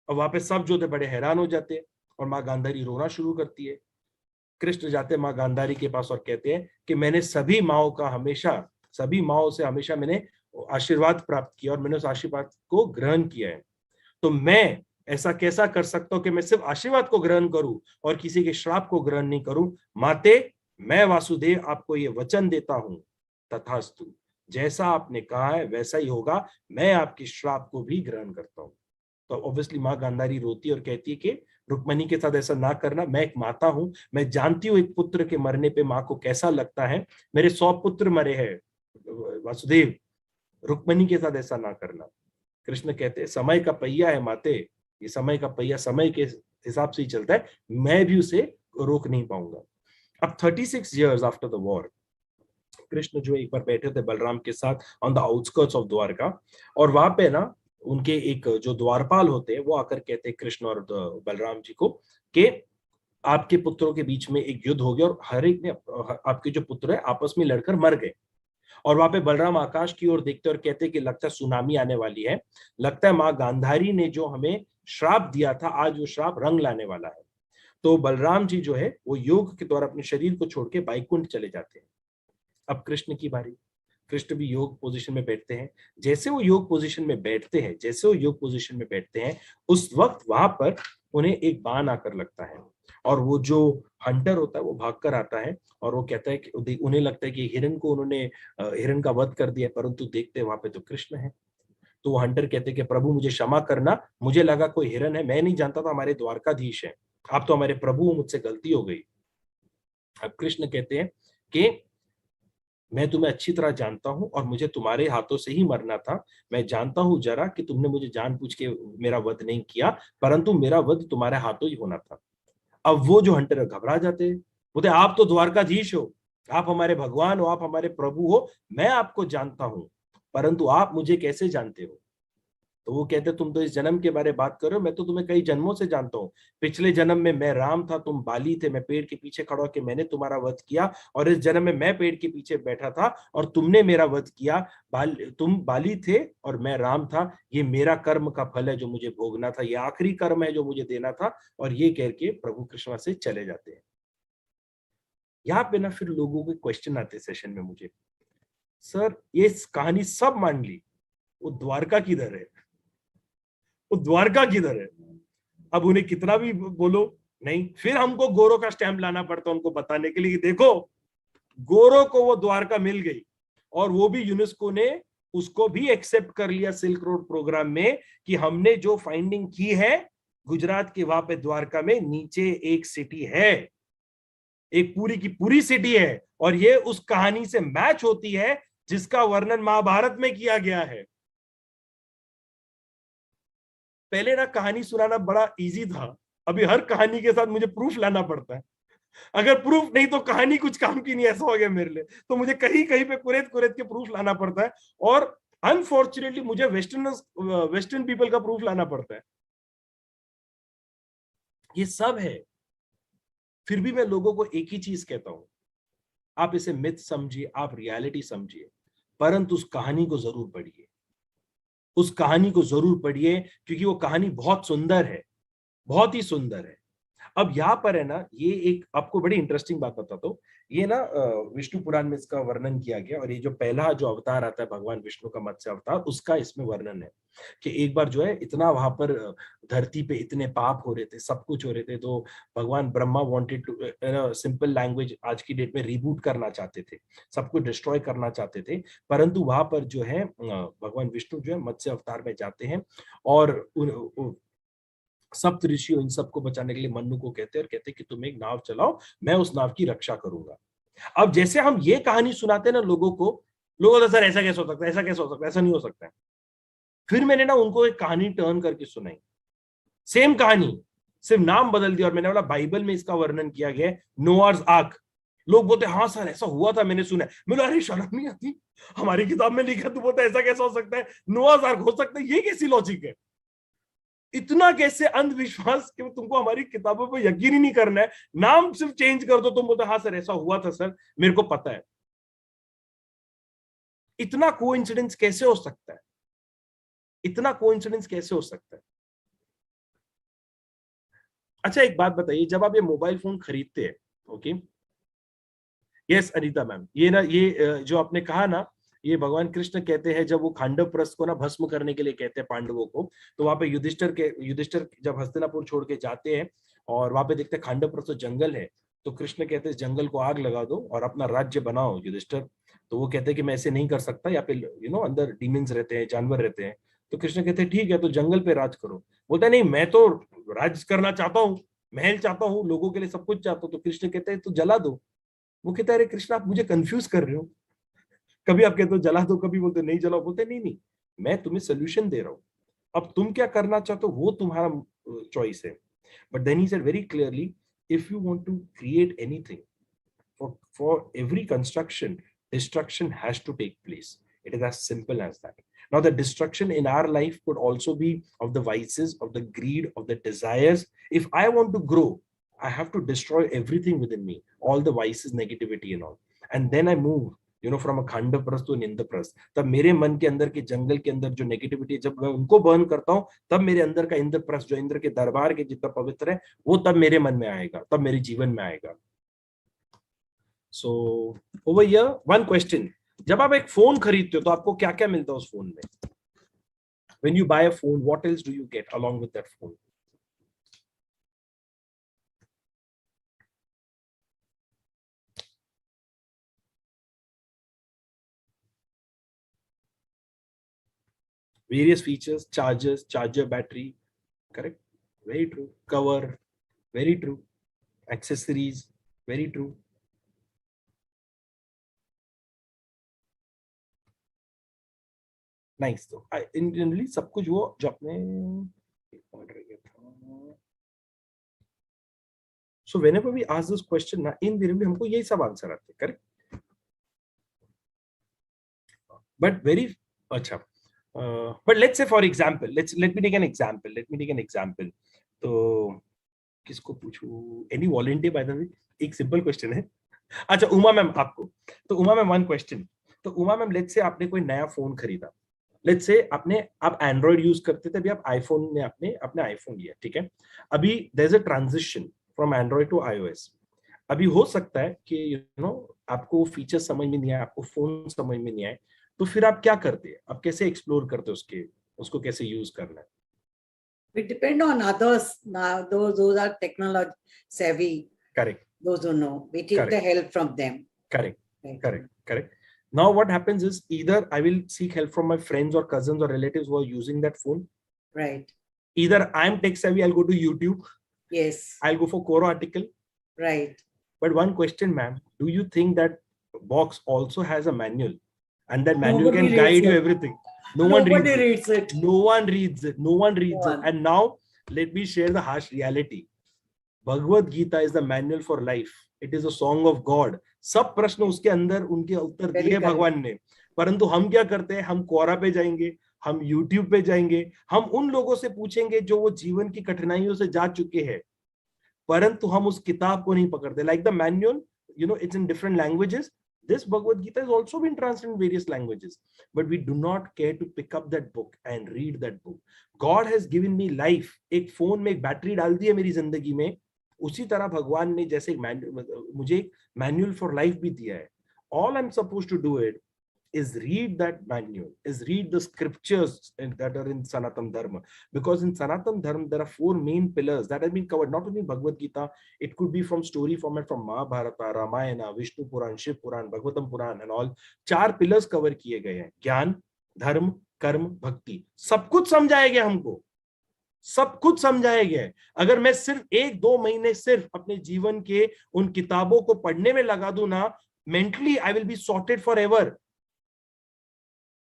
और वहां पे सब जो थे बड़े हैरान हो जाते हैं और माँ गांधारी रोना शुरू करती है। कृष्ण जाते माँ गांधारी के पास और कहते हैं कि मैंने सभी माओं से हमेशा मैंने आशीर्वाद प्राप्त किया और मैंने उस आशीर्वाद को ग्रहण किया है, तो मैं ऐसा कैसा कर सकता हूं कि मैं सिर्फ आशीर्वाद को ग्रहण करूं और किसी के श्राप को ग्रहण नहीं करूं। माते, मैं वासुदेव आपको ये वचन देता हूं, तथास्तु, जैसा आपने कहा है वैसा ही होगा, मैं आपके श्राप को भी ग्रहण करता हूँ। तो ऑब्वियसली माँ गांधारी रोती और कहती है कि रुक्मणी के साथ ऐसा ना करना, मैं एक माता हूं, मैं जानती हूँ एक पुत्र के मरने पे माँ को कैसा लगता है, मेरे 100 पुत्र मरे हैं वासुदेव, रुक्मणी के साथ ऐसा ना करना। कृष्ण कहते हैं समय का पहिया है माते, ये समय का पहिया समय के हिसाब से ही चलता है, मैं भी उसे रोक नहीं पाऊंगा। अब 36 years after the war Krishna जो एक बार बैठे थे बलराम के साथ on the outskirts of Dwarka, और वहां पे ना उनके एक जो द्वारपाल होते हैं वो आकर कहते हैं कृष्ण और बलराम जी को कि आपके पुत्रों के बीच में एक युद्ध हो गया और हर एक ने आपके जो पुत्र है आपस में लड़कर मर गए। और वहां पे बलराम आकाश की ओर देखते और कहते कि लगता है सुनामी आने वाली है, लगता है माँ गांधारी ने जो हमें श्राप दिया था आज वो श्राप रंग लाने वाला है। तो बलराम जी जो है वो योग के द्वारा अपने शरीर को छोड़ के बैकुंठ चले जाते हैं। अब कृष्ण की बारी, कृष्ण भी योग पोजीशन में बैठते हैं। जैसे वो योग पोजीशन में बैठते हैं, जैसे वो योग पोजीशन में बैठते हैं, उस वक्त वहां पर उन्हें एक बाण आकर लगता है और वो जो हंटर होता है वो भागकर आता है और वो कहता है कि उन्हें लगता है कि हिरण को उन्होंने हिरण का वध कर दिया, परंतु देखते हैं वहां पे तो कृष्ण है। तो वो हंटर कहते हैं कि प्रभु मुझे क्षमा करना, मुझे लगा कोई हिरण है, मैं नहीं जानता था हमारे द्वारकाधीश है, आप तो हमारे प्रभु हो, मुझसे गलती हो गई। अब कृष्ण कहते हैं कि मैं तुम्हें अच्छी तरह जानता हूं और मुझे तुम्हारे हाथों से ही मरना था, मैं जानता हूं जरा कि तुमने मुझे जानबूझ के मेरा वध नहीं किया, परंतु मेरा वध तुम्हारे हाथों ही होना था। अब वो जो हंटर घबरा जाते हैं, बोलते आप तो द्वारकाधीश हो, आप हमारे भगवान हो, आप हमारे प्रभु हो, मैं आपको जानता हूं, परंतु आप मुझे कैसे जानते हो? तो वो कहते तुम तो इस जन्म के बारे में बात कर रहे हो, मैं तो तुम्हें कई जन्मों से जानता हूँ। पिछले जन्म में मैं राम था, तुम बाली थे, मैं पेड़ के पीछे खड़ा होकर मैंने तुम्हारा वध किया, और इस जन्म में मैं पेड़ के पीछे बैठा था और तुमने मेरा वध किया। तुम बाली थे और मैं राम था, ये मेरा कर्म का फल है जो मुझे भोगना था, ये आखिरी कर्म है जो मुझे देना था। और ये कह के प्रभु कृष्ण से चले जाते हैं। यहाँ पे ना फिर लोगों के क्वेश्चन आते सेशन में मुझे, सर ये कहानी सब मान ली, वो द्वारका किधर है, वो द्वारका किधर है? अब उन्हें कितना भी बोलो नहीं, फिर हमको गोरो का स्टैम्प लाना पड़ता उनको बताने के लिए कि देखो गोरो को वो द्वारका मिल गई, और वो भी यूनेस्को ने उसको भी एक्सेप्ट कर लिया सिल्क रोड प्रोग्राम में कि हमने जो फाइंडिंग की है गुजरात के वहां पे द्वारका में नीचे एक सिटी है, एक पूरी की पूरी सिटी है, और ये उस कहानी से मैच होती है जिसका वर्णन महाभारत में किया गया है। पहले ना कहानी सुनाना बड़ा इजी था, अभी हर कहानी के साथ मुझे प्रूफ लाना पड़ता है। अगर प्रूफ नहीं तो कहानी कुछ काम की नहीं, ऐसा हो गया मेरे लिए। तो मुझे कहीं कहीं पे कुरेद कुरेद के प्रूफ लाना पड़ता है, और अनफॉर्चुनेटली मुझे वेस्टर्न पीपल का प्रूफ लाना पड़ता है। ये सब है। फिर भी मैं लोगों को एक ही चीज कहता हूं, आप इसे मिथ समझिए, आप रियलिटी समझिए, परंतु उस कहानी को जरूर पढ़िए, उस कहानी को जरूर पढ़िए, क्योंकि वो कहानी बहुत सुंदर है, बहुत ही सुंदर है। अब यहाँ पर है ना, ये एक आपको बड़ी इंटरेस्टिंग बात बताता हूँ। ये ना विष्णु पुराण में इसका वर्णन किया गया, और ये जो पहला जो अवतार आता है भगवान विष्णु का मत्स्य अवतार, उसका इसमें वर्णन है कि एक बार जो है इतना वहां पर धरती पे इतने पाप हो रहे थे, सब कुछ हो रहे थे, तो भगवान Brahma wanted to simple language आज की डेट में रिबूट करना चाहते थे, सब कुछ डिस्ट्रॉय करना चाहते थे। परंतु वहां पर जो है भगवान विष्णु जो है मत्स्य अवतार में जाते हैं और सप्त ऋषियों इन सबको बचाने के लिए मन्नु को कहते हैं और कहते हैं कि तुम एक नाव चलाओ, मैं उस नाव की रक्षा करूंगा। अब जैसे हम ये कहानी सुनाते हैं ना लोगों को तो सर ऐसा कैसे हो सकता है, ऐसा कैसे हो सकता है, ऐसा नहीं हो सकता है। फिर मैंने ना उनको एक कहानी टर्न करके सुनाई, सेम कहानी, सिर्फ नाम बदल दिया, और मैंने बोला बाइबल में इसका वर्णन किया गया है, नोआज आर्क। लोग बोलते हाँ सर ऐसा हुआ था, मैंने सुना है। मैं अरे शर्म नहीं आती, हमारी किताब में लिखा, तू बोलता ऐसा कैसा हो सकता है, नोआज आर्क हो सकता है, ये कैसी लॉजिक है? इतना कैसे अंधविश्वास कि तुमको हमारी किताबों पर यकीन ही नहीं करना है, नाम सिर्फ चेंज कर दो, तुम बोलते हाँ सर ऐसा हुआ था सर, मेरे को पता है। इतना कोइंसिडेंस कैसे हो सकता है? इतना कोइंसिडेंस कैसे हो सकता है? अच्छा एक बात बताइए, जब आप ये मोबाइल फोन खरीदते हैं, ओके, यस अनीता मैम, ये ना ये जो आपने कहा ना, ये भगवान कृष्ण कहते हैं जब वो खांडव प्रस्थ को ना भस्म करने के लिए कहते हैं पांडवों को, तो वहां पे युधिष्ठिर जब हस्तिनापुर छोड़ के जाते हैं और वहां पे देखते हैं खांडव प्रस्थ जंगल है, तो कृष्ण कहते हैं जंगल को आग लगा दो और अपना राज्य बनाओ युधिष्ठिर। तो वो कहते हैं कि मैं ऐसे नहीं कर सकता, या पे अंदर डीमंस रहते हैं, जानवर रहते हैं। तो कृष्ण कहते हैं ठीक है, तो जंगल पे राज करो। बोलता है नहीं, मैं तो राज करना चाहता हूँ, महल चाहता हूँ, लोगों के लिए सब कुछ चाहता हूँ। तो कृष्ण कहते हैं तो जला दो। वो कहता है अरे कृष्ण, आप मुझे कंफ्यूज कर रहे हो, कभी आप कहते हो जला दो, कभी बोलते नहीं जलाओ। बोलते नहीं नहीं, मैं तुम्हें सोल्यूशन दे रहा हूँ, अब तुम क्या करना चाहते हो वो तुम्हारा चॉइस है। But then he said very clearly, if you want to create anything, for every construction, destruction has to take place. It is as simple as that. Now the destruction in our life could also be of the vices, of the greed, of the desires. If I want to grow, I have to destroy everything within me, all the vices, negativity and all, and then I move from a खंडप्रस्थ to Indraprastha. तब मेरे मन के अंदर के जंगल के अंदर जो negativity, जब मैं उनको बर्न करता हूँ, तब मेरे अंदर का इंद्रप्रस्थ, जो इंद्र के दरबार के जितना पवित्र है, वो तब मेरे मन में आएगा, तब मेरे जीवन में आएगा। So over here one question, जब आप एक फोन खरीदते हो तो आपको क्या क्या मिलता है उस फोन में? When you buy a phone, what else do you get along with that phone? Various features, chargers, charger battery, correct? Very true. Cover, very true. Accessories, very true. Nice. तो in generally सब कुछ वो जो अपने so whenever we ask this question ना, invariably हमको यही सब आंसर आते हैं, correct? But very अच्छा, but let's say for example, let me take an example. तो किसको पूछूं? Any volunteer by the way? एक सिंपल क्वेश्चन है। अच्छा उमा मैम आपको, तो उमा मैम वन क्वेश्चन। तो उमा मैम, लेट्स से आपने कोई नया फोन खरीदा, लेट्स से आप एंड्रॉइड यूज करते थे, अभी आप आईफोन में अपने आईफोन लिया, ठीक है? अभी there is a transition from Android to iOS. अभी हो सकता है कि आपको फीचर समझ में नहीं आए, आपको फोन समझ में नहीं आए, तो फिर आप क्या करते हैं? आप कैसे एक्सप्लोर करते हैं उसको कैसे यूज करना है? We depend on others now, those are technology savvy. Correct. Those who know, we take the help from them. Correct. Now what happens is, either I will seek help from my friends or cousins or relatives who are using that phone. Right. Either I'm tech savvy, I'll go to YouTube. Yes. I'll go for Quora article. Right. But one question, ma'am, do you think that box also has a manual, and that manual can guide you everything? Nobody reads it. No one reads it. And now let me share the harsh reality. Bhagavad Gita is the manual for life. It is a song of God. सब प्रश्न उसके अंदर उनके उत्तर दिए भगवान ने, परंतु हम क्या करते हैं? हम कोरा पे जाएंगे, हम YouTube पे जाएंगे, हम उन लोगों से पूछेंगे जो वो जीवन की कठिनाइयों से जा चुके हैं, परंतु हम उस किताब को नहीं पकड़ते। Like the manual, it's in different languages. This Bhagavad Gita has also been translated in various languages, but we do not care to pick up that book and read that book. God has given me life. एक phone में एक battery डाल दी है मेरी जिंदगी में, उसी तरह भगवान ने जैसे मुझे एक मैनुअल फॉर लाइफ भी दिया है। All I'm supposed to do it is read that manual, is read the scriptures that are in Sanatana Dharma, because in Sanatana Dharma there are 4 main pillars that have been covered, not only in Bhagavad Gita, it could be from story format from Mahabharata, Ramayana, Vishnu Puran, Shiv Puran, Bhagavatam Puran and all। 4 pillars cover किए गए हैं, ज्ञान, धर्म, कर्म, भक्ति। सब कुछ समझाया गया हमको, सब कुछ समझाया गया है। अगर मैं सिर्फ 1-2 महीने सिर्फ अपने जीवन के उन किताबों को पढ़ने में लगा दूं ना, mentally I will be sorted forever.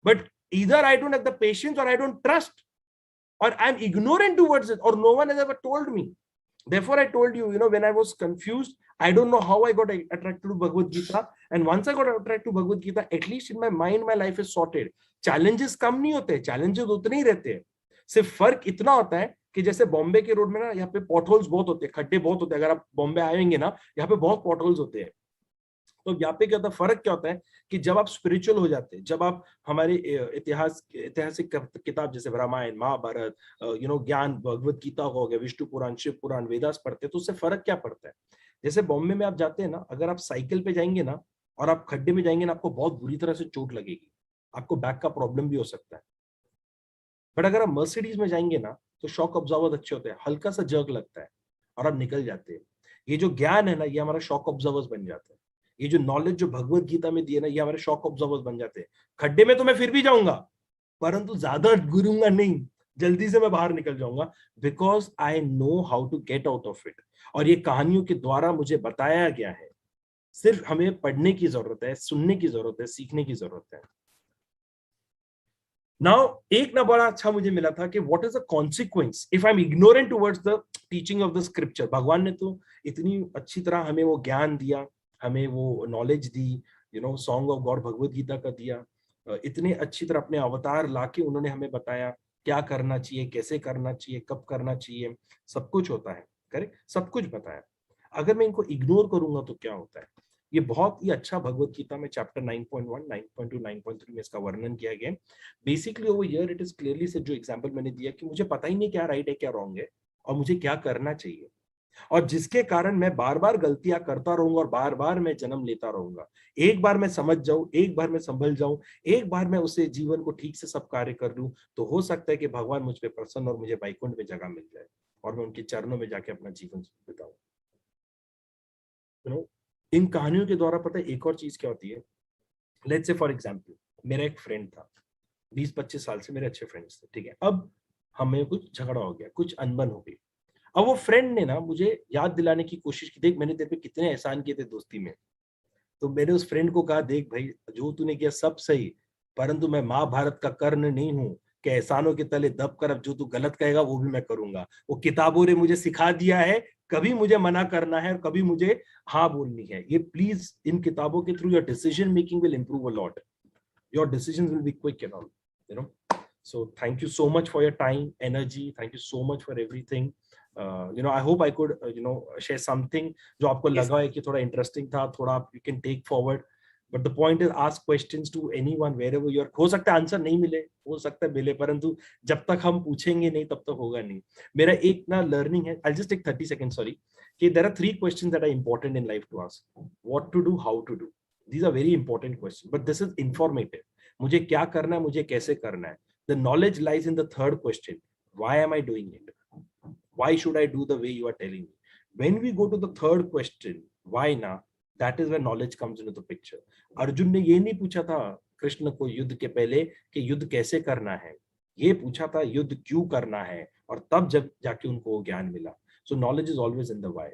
But either I don't have the patience, or I don't trust, or I'm ignorant towards it, or no one has ever told me. Therefore, I told you, when I was confused, I don't know how I got attracted to Bhagavad Gita. And once I got attracted to Bhagavad Gita, at least in my mind, my life is sorted. Challenges कम नहीं होते, challenges उतने ही रहते हैं। सिर्फ फर्क इतना होता है कि जैसे बॉम्बे के रोड में ना, यहाँ पे पॉटहोल्स बहुत होते हैं, खड्डे बहुत होते हैं। अगर आप बॉम्बे आएंगे ना, यहाँ पे बहुत पॉटहोल्स होते हैं। तो यहाँ पे क्या होता है, फर्क क्या होता है कि जब आप स्पिरिचुअल हो जाते हैं, जब आप हमारे ऐतिहासिक किताब जैसे रामायण, महाभारत, ज्ञान, भगवत गीता हो गया, विष्णु पुराण, शिव पुराण, वेदास पढ़ते हैं, तो उससे फर्क क्या पड़ता है? जैसे बॉम्बे में आप जाते हैं ना, अगर आप साइकिल पे जाएंगे ना और आप खड्डे में जाएंगे ना, आपको बहुत बुरी तरह से चोट लगेगी, आपको बैक का प्रॉब्लम भी हो सकता है। बट अगर आप मर्सिडीज में जाएंगे ना, तो शॉक ऑब्जर्वर अच्छे होते हैं, हल्का सा जर्क लगता है और आप निकल जाते हैं। ये जो ज्ञान है ना, ये हमारा शॉक ऑब्जर्वर्स बन जाता है। ये जो नॉलेज जो भगवत गीता में दिए ना, ये हमारे शॉक ऑब्जर्वर्स बन जाते हैं। खड्डे में तो मैं फिर भी जाऊंगा, परंतु ज्यादा गिरूंगा नहीं, जल्दी से मैं बाहर निकल जाऊंगा, because I know how to get out of it. और ये कहानियों के द्वारा मुझे बताया गया है। सिर्फ हमें पढ़ने की जरूरत है, सुनने की जरूरत है, सीखने की जरूरत है। नाउ एक ना बड़ा अच्छा मुझे मिला था कि what is the consequence if I am ignorant towards the teaching of the scripture. भगवान ने तो इतनी अच्छी तरह हमें वो ज्ञान दिया, हमें वो नॉलेज दी, song of God Bhagwat Gita का दिया, इतने अच्छी तरह अपने अवतार लाके उन्होंने हमें बताया क्या करना चाहिए, कैसे करना चाहिए, कब करना चाहिए, सब कुछ होता है, करेक्ट, सब कुछ बताया। अगर मैं इनको इग्नोर करूंगा तो क्या होता है? ये बहुत ही अच्छा भगवत गीता में चैप्टर 9.1, 9.2, 9.3 में इसका वर्णन किया गया। Basically over here it is clearly से, जो एग्जांपल मैंने दिया कि मुझे पता ही नहीं क्या राइट है क्या रॉन्ग है और मुझे क्या करना चाहिए, और जिसके कारण मैं बार बार गलतियां करता रहूंगा और बार बार मैं जन्म लेता रहूंगा। एक बार मैं समझ जाऊं, एक बार मैं संभल जाऊं, एक बार मैं उसे जीवन को ठीक से सब कार्य कर लूं, तो हो सकता है कि भगवान मुझ पे प्रसन्न और मुझे वैकुंठ में जगह मिल जाए और मैं उनके चरणों में जाके अपना जीवन बिताऊं। इन कहानियों के द्वारा पता है एक और चीज क्या होती है? लेट्स से फॉर एग्जांपल, मेरा एक फ्रेंड था, 20-25 साल से मेरे अच्छे फ्रेंड्स थे, ठीक है। अब हमें कुछ झगड़ा हो गया, कुछ अनबन हो गई। अब वो फ्रेंड ने ना मुझे याद दिलाने की कोशिश की, देख मैंने तेरे पे कितने एहसान किए थे दोस्ती में। तो मैंने उस फ्रेंड को कहा, देख भाई जो तूने किया सब सही, परंतु मैं महाभारत का कर्ण नहीं हूं कि एहसानों के तले दब कर अब जो तू गलत कहेगा वो भी मैं करूंगा। वो किताबों ने मुझे सिखा दिया है कभी मुझे मना करना है और कभी मुझे हाँ बोलनी है। ये प्लीज इन किताबों के through your decision making will improve a lot, your decisions will be quick and all, So thank you so much for your time, energy. Thank you so much for everything. I hope I could, share something जो आपको लगा है कि थोड़ा interesting था, थोड़ा you can take forward. But the point is, ask questions to anyone wherever you are. हो सकता है आंसर नहीं मिले, हो सकता है मिले, परंतु जब तक हम पूछेंगे नहीं तब तक होगा नहीं। मेरा एक ना learning है, I'll just take 30 seconds, sorry, कि there are 3 questions that are important in life to ask. What to do, how to do. These are very important questions, but this is informative. मुझे क्या करना है, मुझे कैसे करना है। The knowledge lies in the third question. Why am I doing it? Why should I do the way you are telling me? When we go to the third question, why na, that is where knowledge comes into the picture. Arjun ने ये नहीं पूछा था कृष्ण को युद्ध के पहले कि युद्ध कैसे करना है, ये पूछा था युद्ध क्यों करना है, और तब जब जाके उनको ज्ञान मिला। So knowledge is always in the why.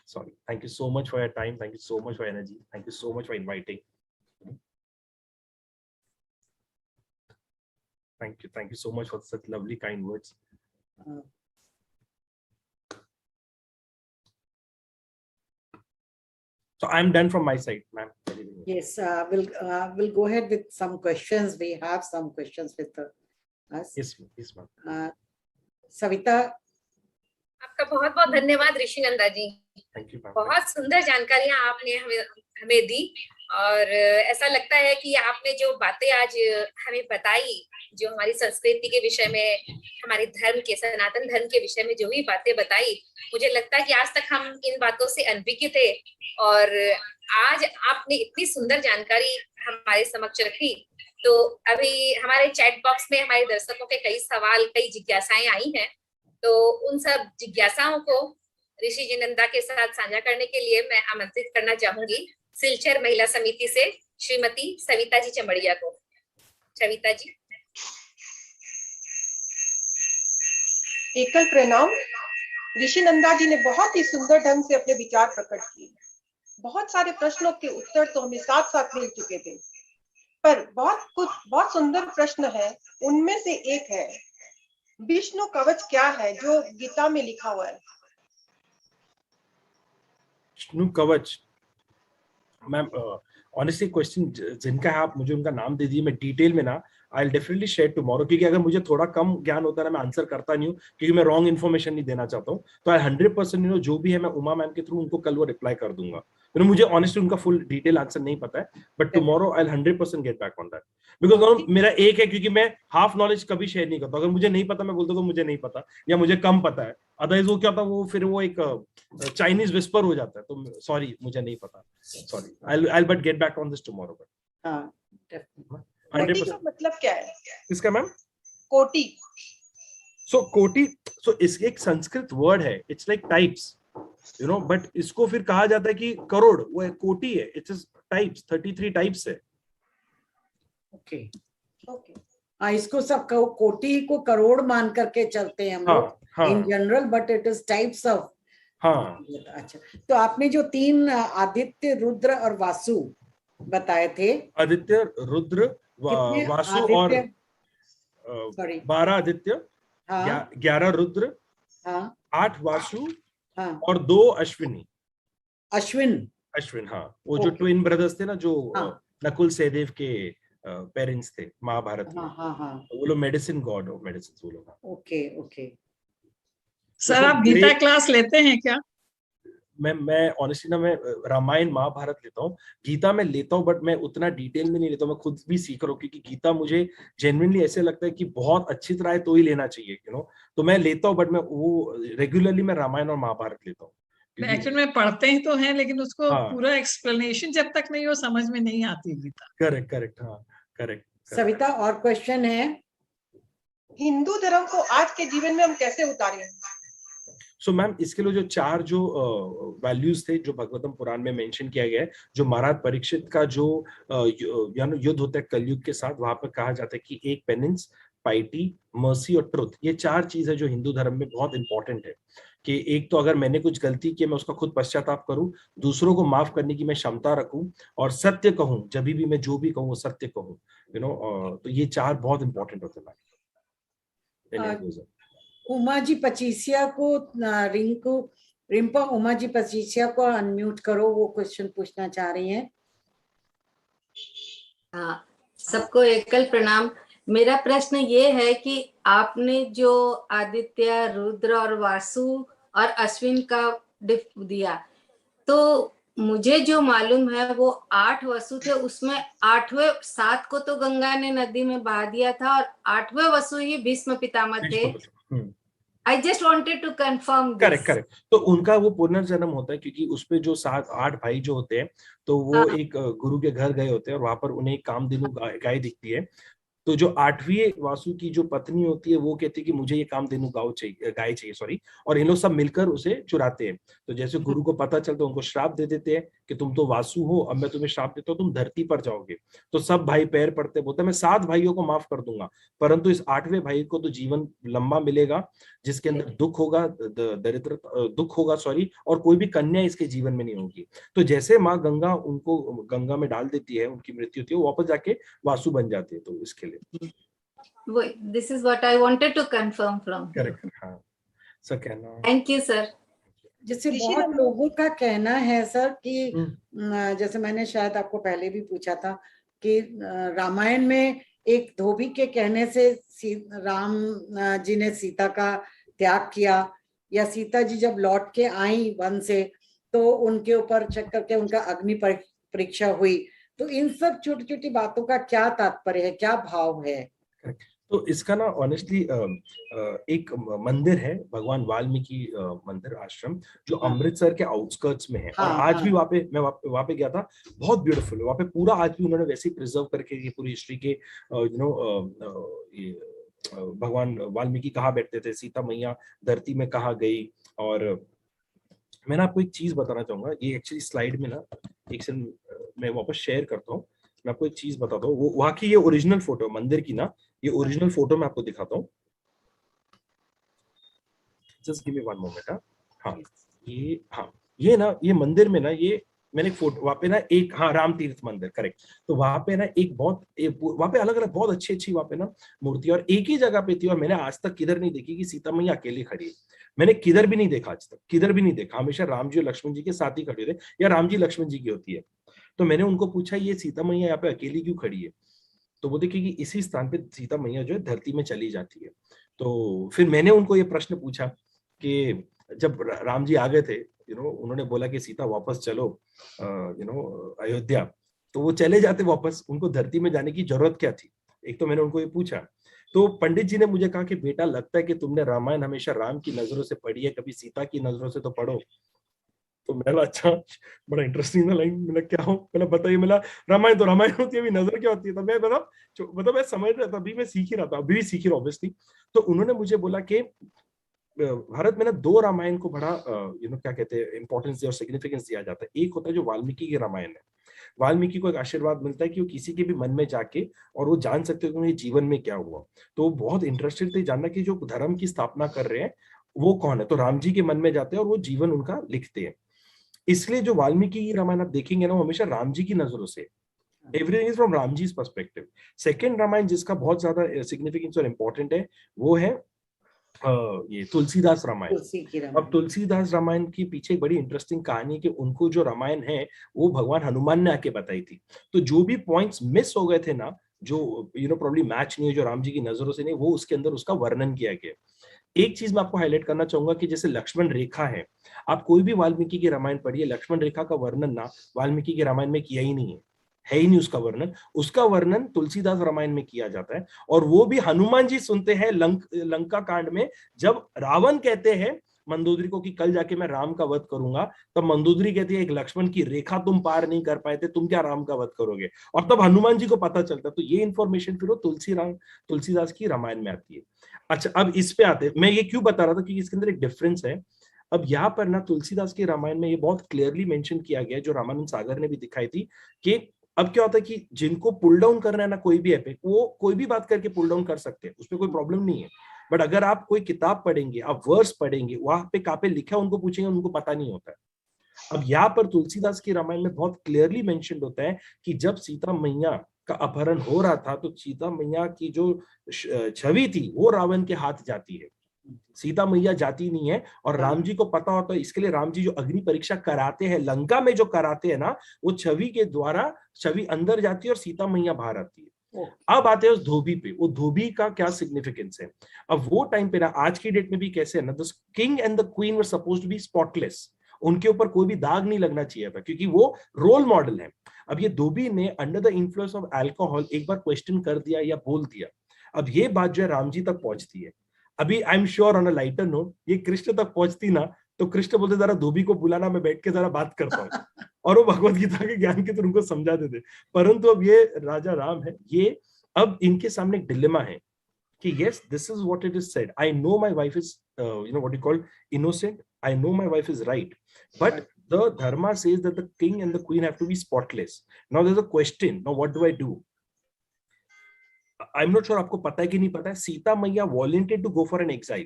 Sorry. Thank you so much for your time. Thank you so much for your energy. Thank you so much for inviting. Thank you so much for such lovely kind words. So I'm done from my side, ma'am. Yes, we'll go ahead with some questions. We have some questions with us. Yes, ma'am. Savita, आपका बहुत बहुत धन्यवाद ऋषि Nanda ji. Thank you, ma'am. बहुत सुंदर जानकारियां आपने हमें दी, और ऐसा लगता है कि आपने जो बातें आज हमें बताई, जो हमारी संस्कृति के विषय में, हमारे धर्म के, सनातन धर्म के विषय में जो भी बातें बताई, मुझे लगता है कि आज तक हम इन बातों से अनभिज्ञ थे, और आज आपने इतनी सुंदर जानकारी हमारे समक्ष रखी। तो अभी हमारे चैट बॉक्स में हमारे दर्शकों के कई सवाल, कई जिज्ञासाएं आई हैं, तो उन सब जिज्ञासाओं को ऋषि जी नंदा के साथ साझा करने के लिए मैं आमंत्रित करना चाहूंगी सिलचर महिला समिति से श्रीमती सविता जी चमड़िया को। सविता जी। एकल प्रणाम। ऋषि नंदा जी ने बहुत ही सुंदर ढंग से अपने विचार प्रकट किए। बहुत सारे प्रश्नों के उत्तर तो हमें साथ साथ मिल चुके थे, पर बहुत सुंदर प्रश्न है। उनमें से एक है, विष्णु कवच क्या है जो गीता में लिखा हुआ है? विष्णु कवच, मैम ऑनेस्टली क्वेश्चन जिनका है आप मुझे उनका नाम दे दीजिए, मैं डिटेल में ना I'll definitely share tomorrow, क्योंकि अगर मुझे थोड़ा कम ज्ञान होता है ना, मैं आंसर करता नहीं हूँ, क्योंकि मैं रॉन्ग इन्फॉर्मेशन नहीं देना चाहता हूँ। तो I 100% जो भी है मैं उमा मैम के थ्रू उनको कल वो रिप्लाई कर दूंगा। मुझे ऑनेस्टली उनका फुल डिटेल आंसर नहीं पता है, but tomorrow I'll 100% get back on that, because मेरा एक है, क्योंकि मैं हाफ नॉलेज कभी शेयर नहीं करता। अगर मुझे नहीं पता मैं बोलता तो मुझे नहीं पता या मुझे कम पता है, अदरवाइज वो क्या होता है, वो फिर वो एक चाइनीज विस्पर हो जाता है। तो सॉरी, मुझे नहीं पता, sorry. I'll but get back on this tomorrow. हाँ, definitely. कोटि का मतलब क्या है? किसका मैम? कोटि। सो कोटि, सो इसके एक संस्कृत वर्ड है, it's like types. You know, but इसको फिर कहा जाता है कि करोड़, वो एक कोटि है, इट्स टाइप्स, 33 टाइप्स है। ओके ओके हाँ, इसको सब कोटि को करोड़ मान करके चलते हैं हम हाँ लोग in general, but it is types of. हाँ अच्छा, तो आपने जो 3 आदित्य, रुद्र और वासु बताए थे, आदित्य, रुद्र, कितने वासु और आदित्य? सॉरी 12 आदित्य, हाँ 11 रुद्र, हाँ 8 वासु हाँ और 2 अश्विनी। अश्विन। हाँ, वो जो ट्विन ब्रदर्स थे ना, जो हाँ नकुल सहदेव के पेरेंट्स थे महाभारत में, हाँ हाँ वो लोग मेडिसिन गॉड ऑफ मेडिसिन, वो लोग। Okay okay. सर आप गीता क्लास लेते हैं क्या? मैं ऑनेस्टली ना, मैं रामायण महाभारत लेता हूँ, गीता में लेता हूँ, बट मैं उतना डिटेल में नहीं लेता हूँ, मैं खुद भी सीख रहा हूँ, क्योंकि गीता मुझे जेन्युइनली ऐसे लगता है कि बहुत अच्छी तरह है तो ही लेना चाहिए, यू नो। तो मैं लेता हूँ, बट मैं वो रेगुलरली मैं रामायण और महाभारत लेता हूँ। एक्चुअली में पढ़ते ही तो हैं, लेकिन उसको हाँ, पूरा एक्सप्लेनेशन जब तक नहीं हो समझ में नहीं आती गीता। करेक्ट करेक्ट, हाँ करेक्ट। सविता, और क्वेश्चन है? हिंदू धर्म को आज के जीवन में हम कैसे उतारें? सो मैम, इसके लिए जो 4 जो वैल्यूज थे, जो भगवतम पुराण में मेंशन किया गया है, जो महाराज परीक्षित का जो युद्ध होता है कलयुग के साथ, वहां पर कहा जाता है कि एक पेनिंस, पाइटी, मर्सी और ट्रुथ, ये 4 चीज है जो हिंदू धर्म में बहुत इंपॉर्टेंट है। कि एक तो अगर मैंने कुछ गलती की, मैं उसका खुद पश्चाताप करूं, दूसरों को माफ करने की मैं क्षमता रखूं, और सत्य कहूं, जब भी मैं जो भी कहूं वो सत्य कहूं, यू नो। तो ये 4 बहुत इंपॉर्टेंट होते हैं। उमा जी पचीसिया को, रिंपा उमा जी पचीसिया को अनम्यूट करो, वो क्वेश्चन पूछना चाह रही हैं। हाँ, सबको एकल प्रणाम। मेरा प्रश्न ये है कि आपने जो आदित्य, रुद्र और वासु और अश्विन का दिया, तो मुझे जो मालूम है वो 8 वसु थे, उसमें 8वें 7 को तो गंगा ने नदी में बहा दिया था, और 8वें वसु ही भीष्म पितामह थे। I just wanted to confirm this. Correct. तो उनका वो पुनर्जन्म होता है, क्योंकि उसपे जो 7-8 भाई जो होते हैं, तो वो एक गुरु के घर गए होते हैं, और वहां पर उन्हें एक कामधेनु गाय दिखती है। तो जो 8वीं वासु की जो पत्नी होती है, वो कहती है कि मुझे ये कामधेनु गाय चाहिए, सॉरी, और इन लोग सब मिलकर उसे चुराते हैं। तो जैसे गुरु को पता चलता है, उनको श्राप दे देते हैं कि तुम तो वासु हो, अब मैं तुम्हें श्राप देता हूँ, तुम धरती पर जाओगे। तो सब भाई पैर पड़ते, बोलते मैं 7 भाइयों को माफ कर दूंगा, परंतु इस 8वें भाई को तो जीवन लंबा मिलेगा, जिसके अंदर दुख होगा, दरिद्र दुख होगा, सॉरी, और कोई भी कन्या इसके जीवन में नहीं होगी। तो जैसे माँ गंगा उनको गंगा में डाल देती है, उनकी मृत्यु होती है, वो वापस जाके वासु बन जाते हैं। तो इसके लिए This is what I wanted to confirm from. Correct, हाँ सर, कहना। Thank you sir. जैसे बहुत लोगों का कहना है सर कि जैसे मैंने शायद आपको पहले भी पूछा था कि रामायण में एक धोबी के कहने से राम जी ने सीता का त्याग किया, या सीता जी जब लौट के आई वन से तो उनके ऊपर चेक करके उनका अग्नि परीक्षा हुई। तो इन सब छोटी छोटी बातों का क्या तात्पर्य है, क्या भाव है? तो इसका ना ऑनेस्टली एक मंदिर है, भगवान वाल्मीकि मंदिर आश्रम, जो अमृतसर के आउटस्कर्ट्स में है, और आज भी वहाँ पे मैं वहाँ पे गया था, बहुत ब्यूटीफुल है वहाँ पे पूरा। आज भी उन्होंने वैसे प्रिजर्व करके ये पूरी हिस्ट्री के भगवान वाल्मीकि कहाँ बैठते थे, सीता मैया धरती में कहाँ गई। और मैं ना आपको एक चीज बताना चाहूंगा, ये एक्चुअली स्लाइड में ना एक सेकंड मैं वापस शेयर करता हूँ, मैं आपको एक चीज बताता हूँ। वो वहाँ की ये ओरिजिनल फोटो मंदिर की ना, ये ओरिजिनल फोटो मैं आपको दिखाता हूँ। Just give me one moment. हाँ, ये ना, ये मंदिर में ना, ये मैंने फोटो वहाँ पे ना एक, हाँ, राम तीर्थ मंदिर, करेक्ट। तो वहाँ पे ना एक बहुत वहाँ पे अलग अलग बहुत अच्छी वहाँ पे ना मूर्ति, और एक ही जगह पे थी, और मैंने आज तक किधर नहीं देखी कि सीता मैया अकेली खड़ी है। मैंने किधर भी नहीं देखा, आज तक किधर भी नहीं देखा, हमेशा राम जी और लक्ष्मण जी के साथ ही खड़े थे, या राम जी लक्ष्मण जी की होती है। तो मैंने उनको पूछा, ये सीता मैया यहाँ पे अकेली क्यों खड़ी है? तो वो देखिए कि इसी स्थान पे सीता मैया जो है धरती में चली जाती है। तो फिर मैंने उनको ये प्रश्न पूछा कि जब राम जी आ गए थे, उन्होंने बोला कि सीता वापस चलो अयोध्या, तो वो चले जाते वापस, उनको धरती में जाने की जरूरत क्या थी? एक तो मैंने उनको ये पूछा। तो पंडित जी ने मुझे कहा कि बेटा, लगता है कि तुमने रामायण हमेशा राम की नजरों से पढ़ी है, कभी सीता की नजरों से तो पढ़ो। तो मैंने अच्छा, बड़ा इंटरेस्टिंग लाइन, मैंने क्या हो, मैंने बताइए, मेरा रामायण तो रामायण होती है, अभी नजर क्या होती है? तो मैं मतलब मैं समझ रहा था, अभी मैं सीख ही रहा था, अभी भी सीख ही रहा ऑब्वियसली। तो उन्होंने मुझे बोला कि भारत में ना दो रामायण को बड़ा क्या कहते हैं इंपॉर्टेंस और सिग्निफिकेंस दिया जाता है। एक होता है जो वाल्मीकि की रामायण है। वाल्मीकि को एक आशीर्वाद मिलता है कि वो किसी के भी मन में जाके और वो जान सकते हो कि उनके जीवन में क्या हुआ। तो बहुत इंटरेस्टेड थे जानना कि जो धर्म की स्थापना कर रहे हैं वो कौन है। तो राम जी के मन में जाते हैं और वो जीवन उनका लिखते हैं। इसलिए जो वाल्मीकि की रामायण आप देखेंगे ना, वो हमेशा राम जी की नजरों से, everything is from Ram ji perspective. Second Ramayana जिसका बहुत ज्यादा सिग्निफिकेंस और इंपॉर्टेंट है वो है ये तुलसीदास रामायण। तुलसी की अब रामायण। तुलसीदास रामायण के पीछे एक बड़ी इंटरेस्टिंग कहानी है कि उनको जो रामायण है वो भगवान हनुमान ने आके बताई थी। तो जो भी पॉइंट्स मिस हो गए थे ना, जो प्रॉब्ली मैच नहीं है, जो राम जी की नजरों से नहीं, वो उसके अंदर उसका वर्णन किया गया। एक चीज मैं आपको हाईलाइट करना चाहूंगा कि जैसे लक्ष्मण रेखा है, आप कोई भी वाल्मीकि की रामायण पढ़िए, लक्ष्मण रेखा का वर्णन ना वाल्मीकि की रामायण में किया ही नहीं है ही नहीं उसका वर्णन। उसका वर्णन तुलसीदास रामायण में किया जाता है। और वो भी हनुमान जी सुनते हैं लंका कांड में, जब रावण कहते हैं मंदोदरी को कि कल जाके मैं राम का वध करूंगा, तब मंदोदरी कहती है एक लक्ष्मण की रेखा तुम पार नहीं कर पाए थे, तुम क्या राम का वध करोगे। और तब हनुमान जी को पता चलता है। तो ये इंफॉर्मेशन फिर वो तुलसीदास की रामायण में आती है। अच्छा, अब इस पे आते, मैं ये क्यों बता रहा था क्योंकि इसके अंदर एक डिफरेंस है। अब यहाँ पर ना तुलसीदास के रामायण में ये बहुत क्लियरली मेंशन किया गया है, जो रामानंद सागर ने भी दिखाई थी, कि अब क्या होता है कि जिनको पुल डाउन करना है ना कोई भी एपिक, वो कोई भी बात करके पुल डाउन कर सकते हैं, उसमें कोई प्रॉब्लम नहीं है। बट अगर आप कोई किताब पढ़ेंगे, आप वर्स पढ़ेंगे, वहां पे कहाँ पे लिखा है उनको पूछेंगे, उनको पता नहीं होता है। अब यहाँ पर तुलसीदास की रामायण में बहुत क्लियरली मेंशन होता है कि जब सीता मैया का अपहरण हो रहा था तो सीता मैया की जो छवि थी वो रावण के हाथ जाती है। सीता मैया जाती नहीं है और राम जी को पता होता है। इसके लिए राम जी जो अग्नि परीक्षा कराते हैं लंका में, जो कराते हैं ना, वो छवि के द्वारा छवि अंदर जाती है और सीता मैया बाहर आती है। अब आते हैं उस धोबी पे। वो धोबी का क्या सिग्निफिकेंस है। अब वो टाइम पे ना, आज की डेट में भी कैसे है ना, the king and the queen were supposed to be spotless. उनके ऊपर कोई भी दाग नहीं लगना चाहिए था क्योंकि वो रोल मॉडल है। अब ये धोबी ने under the influence of alcohol एक बार क्वेश्चन कर दिया या बोल दिया। अब ये बात जो है राम जी तक पहुंचती है। अभी आई am sure on a lighter note, ये कृष्ण तक पहुंचती ना, तो कृष्ण बोलते जरा धोबी को बुलाना, मैं बैठ के जरा बात करता हूँ। और वो भगवत गीता के ज्ञान के तो उनको समझा देते। परंतु अब ये राजा राम है, ये अब इनके सामने एक डिलेमा है कि yes, this is what it is said. I know my wife is, what you call innocent. I know my wife is right. But the dharma says that the king and the queen have to be spotless. Now there's a question. Now what do I do? I'm not sure आपको पता है कि नहीं पता है। सीता मैया volunteered to go for an exile.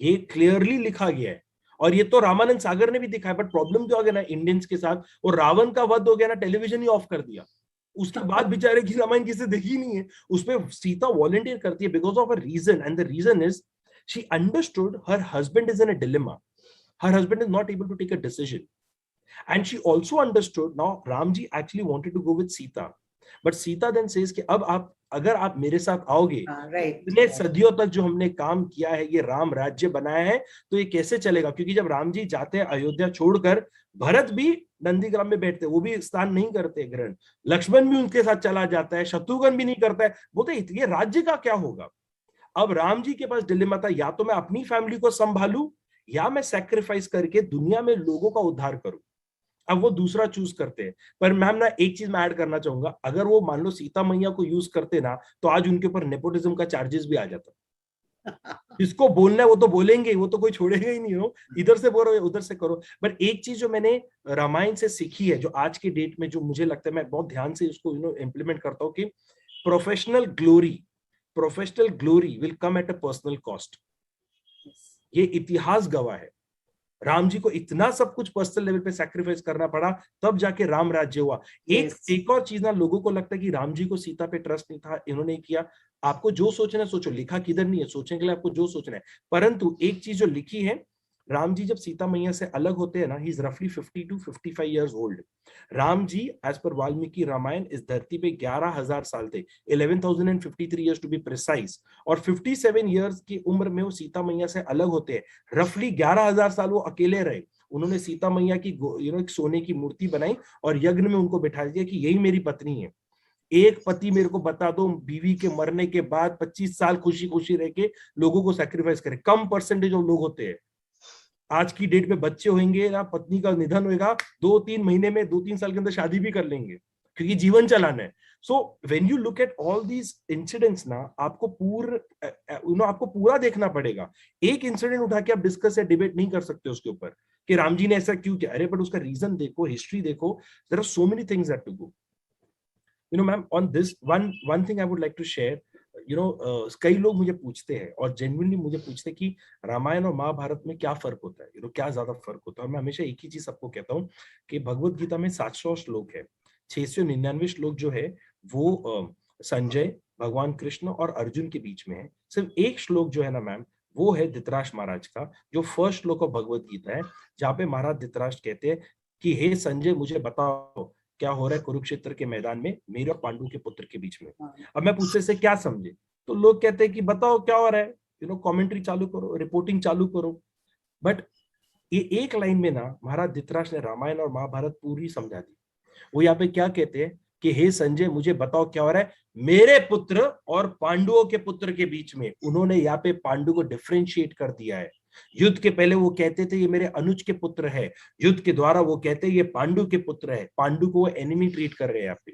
ये clearly लिखा गया है और ये तो रामानंद सागर ने भी दिखाया। बट प्रॉब्लम क्या हो गया ना इंडियंस के साथ, और रावण का वध हो गया ना, टेलीविजन ही ऑफ कर दिया। उसके बाद बेचारे की रामायण किसी देखी नहीं है। उसमें सीता वॉलंटियर करती है because of a reason, and the reason is she understood her husband is in a dilemma. Her husband is not able to take a decision. And she also understood now Ramji actually wanted to go with Sita. But Sita then says कि अब आप अगर आप मेरे साथ आओगे, इतने सदियों तक जो हमने काम किया है, ये राम राज्य बनाया है, तो ये कैसे चलेगा। क्योंकि जब राम जी जाते हैं अयोध्या छोड़कर, भरत भी नंदीग्राम में बैठते, वो भी स्नान नहीं करते ग्रहण, लक्ष्मण भी उनके साथ चला जाता है, शत्रुघ्न भी नहीं करता है। बोलते ये राज्य का क्या होगा। अब राम जी के पास डिलेमा था, या तो मैं अपनी फैमिली को संभालू या मैं सैक्रिफाइस करके दुनिया में लोगों का उद्धार करूं। अब वो दूसरा चूज करते हैं। पर मैम ना एक चीज मैं ऐड करना चाहूंगा, अगर वो मान लो सीता मैया को यूज करते ना, तो आज उनके ऊपर नेपोटिज्म का चार्जेस भी आ जाता। जिसको बोलना है वो तो बोलेंगे, वो तो कोई छोड़ेगा ही नहीं हो, इधर से बोलो उधर से करो। बट एक चीज जो मैंने रामायण से सीखी है, जो आज के डेट में जो मुझे लगता है मैं बहुत ध्यान से उसको इम्प्लीमेंट करता हूँ, कि professional glory will come at a personal cost. ये इतिहास गवाह है। राम जी को इतना सब कुछ पर्सनल लेवल पे सैक्रिफाइस करना पड़ा, तब जाके राम राज्य हुआ। एक और चीज ना, लोगों को लगता है कि राम जी को सीता पे ट्रस्ट नहीं था, इन्होंने किया। आपको जो सोचना है सोचो, लिखा किधर नहीं है, सोचने के लिए आपको जो सोचना है। परंतु एक चीज जो लिखी है, राम जी जब सीता मैया से अलग होते हैं ना, ही इज रफली 50 to 55 years old. Ram ji age पर वाल्मीकि रामायण इस धरती पे 11,000 साल थे, 11,053 years टू बी प्रिसाइज। और 57 years की उम्र में वो सीता मैया से अलग होते हैं। रफली 11,000 साल वो अकेले रहे। उन्होंने सीता मैया की एक सोने की मूर्ति बनाई और यज्ञ में उनको बैठा दिया कि यही मेरी पत्नी है। एक पति मेरे को बता दो, बीवी के मरने के बाद 25 साल खुशी खुशी रह के लोगों को सैक्रिफाइस करे। कम परसेंटेज ऑफ लोग होते हैं। आज की डेट में बच्चे होंगे ना, पत्नी का निधन होगा, 2-3 महीने में, 2-3 साल के अंदर शादी भी कर लेंगे, क्योंकि जीवन चलाना है। So when you look at all these incidents ना, आपको आपको पूरा देखना पड़ेगा. एक इंसिडेंट उठा के आप डिस्कस या डिबेट नहीं कर सकते उसके ऊपर कि राम जी ने ऐसा क्यों किया. अरे बट उसका रीजन देखो, हिस्ट्री देखो. There are so many things that to go. You know, ma'am, on this one thing I would like to share. You know, कई लोग मुझे पूछते हैं और जेन्युइनली मुझे पूछते हैं कि रामायण और महाभारत में क्या फर्क होता है. क्या ज्यादा फर्क होता है. और मैं हमेशा एक ही चीज सबको कहता हूँ कि भगवत गीता में 700 श्लोक है. 699 श्लोक जो है वो संजय, भगवान कृष्ण और अर्जुन के बीच में है. सिर्फ एक श्लोक जो है ना मैम, वो है धृतराष्ट्र महाराज का, जो फर्स्ट श्लोक ऑफ भगवत गीता है, जहाँ पे महाराज धृतराष्ट्र कहते हैं कि हे संजय, मुझे बताओ क्या हो रहा है कुरुक्षेत्र के मैदान में मेरे और पांडु के पुत्र के बीच में. अब मैं पूछने से क्या समझे, तो लोग कहते हैं कि बताओ क्या हो रहा है, कमेंट्री चालू करो, रिपोर्टिंग चालू करो. बट ये एक लाइन में ना महाराज धृतराष्ट्र ने रामायण और महाभारत पूरी समझा दी. वो यहाँ पे क्या कहते हैं कि हे संजय, मुझे बताओ क्या हो रहा है मेरे पुत्र और पांडुओं के पुत्र के बीच में. उन्होंने यहाँ पे पांडु को डिफरेंशिएट कर दिया है. युद्ध के पहले वो कहते थे ये मेरे अनुज के पुत्र है, युद्ध के द्वारा वो कहते हैं ये पांडु के पुत्र है. पांडु को वो एनिमी ट्रीट कर रहे हैं यहाँ पे.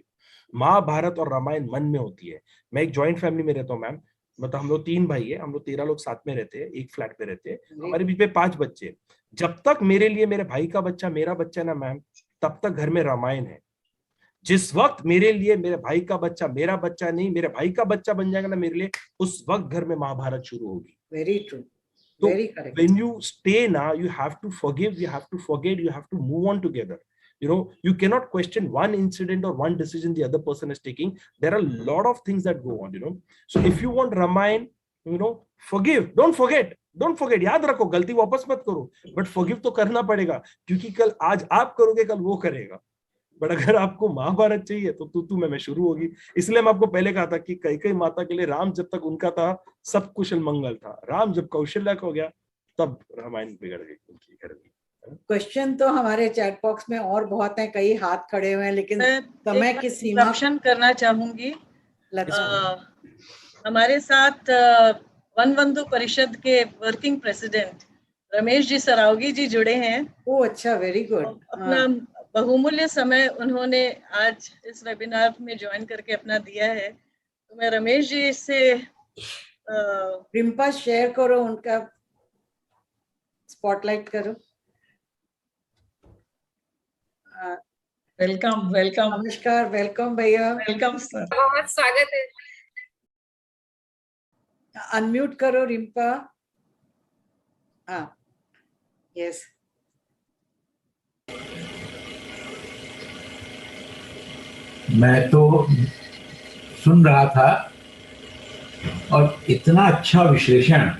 महाभारत और रामायण मन में होती है. मैं एक जॉइंट फैमिली में रहता हूँ मैम, मतलब हम लोग 3 भाई है, हम लोग 13 लोग साथ में रहते हैं, एक फ्लैट पे रहते हैं. हमारे बीच में 5 बच्चे. जब तक मेरे लिए मेरे भाई का बच्चा मेरा बच्चा ना मैम, तब तक घर में रामायण है. जिस वक्त मेरे लिए मेरे भाई का बच्चा मेरा बच्चा नहीं, मेरे भाई का बच्चा बन जाएगा ना मेरे लिए, उस वक्त घर में महाभारत शुरू होगी. Very true. So Very correct. when you stay now, you have to forgive, you have to forget, you have to move on together. You cannot question one incident or one decision the other person is taking. There are a lot of things that go on, So if you want Ramayana, forgive, don't forget. Don't forget. याद रखो, गलती वापस मत करो. But forgive तो करना पड़ेगा, क्योंकि कल आज आप करोगे, कल वो करेगा. बट अगर आपको महाभारत चाहिए तो तू मैं शुरू होगी. इसलिए मैं आपको पहले कहा था कि कैकेयी माता के लिए राम जब तक उनका था सब कुशल मंगल था. राम जब कौशल्या का हो गया तब रामायण बिगड़ गई उनकी घर में. क्वेश्चन तो हमारे चैट बॉक्स में और बहुत हैं, कई हाथ खड़े हुए हैं, लेकिन समय की सीमा. इंटरप्शन करना चाहूंगी. लक्ष्मण हमारे साथ वन बंधु परिषद के वर्किंग प्रेसिडेंट रमेश जी सरावगी जी जुड़े हैं. ओ अच्छा, वेरी गुड. अपना बहुमूल्य समय उन्होंने आज इस वेबिनार में ज्वाइन करके अपना दिया है. तो मैं रमेश जी से रिम्पा शेयर करो, उनका स्पॉटलाइट करो. वेलकम. नमस्कार, वेलकम भैया. Welcome sir. बहुत स्वागत है. अनम्यूट करो रिम्पा. हाँ, यस. मैं तो सुन रहा था और इतना अच्छा विश्लेषण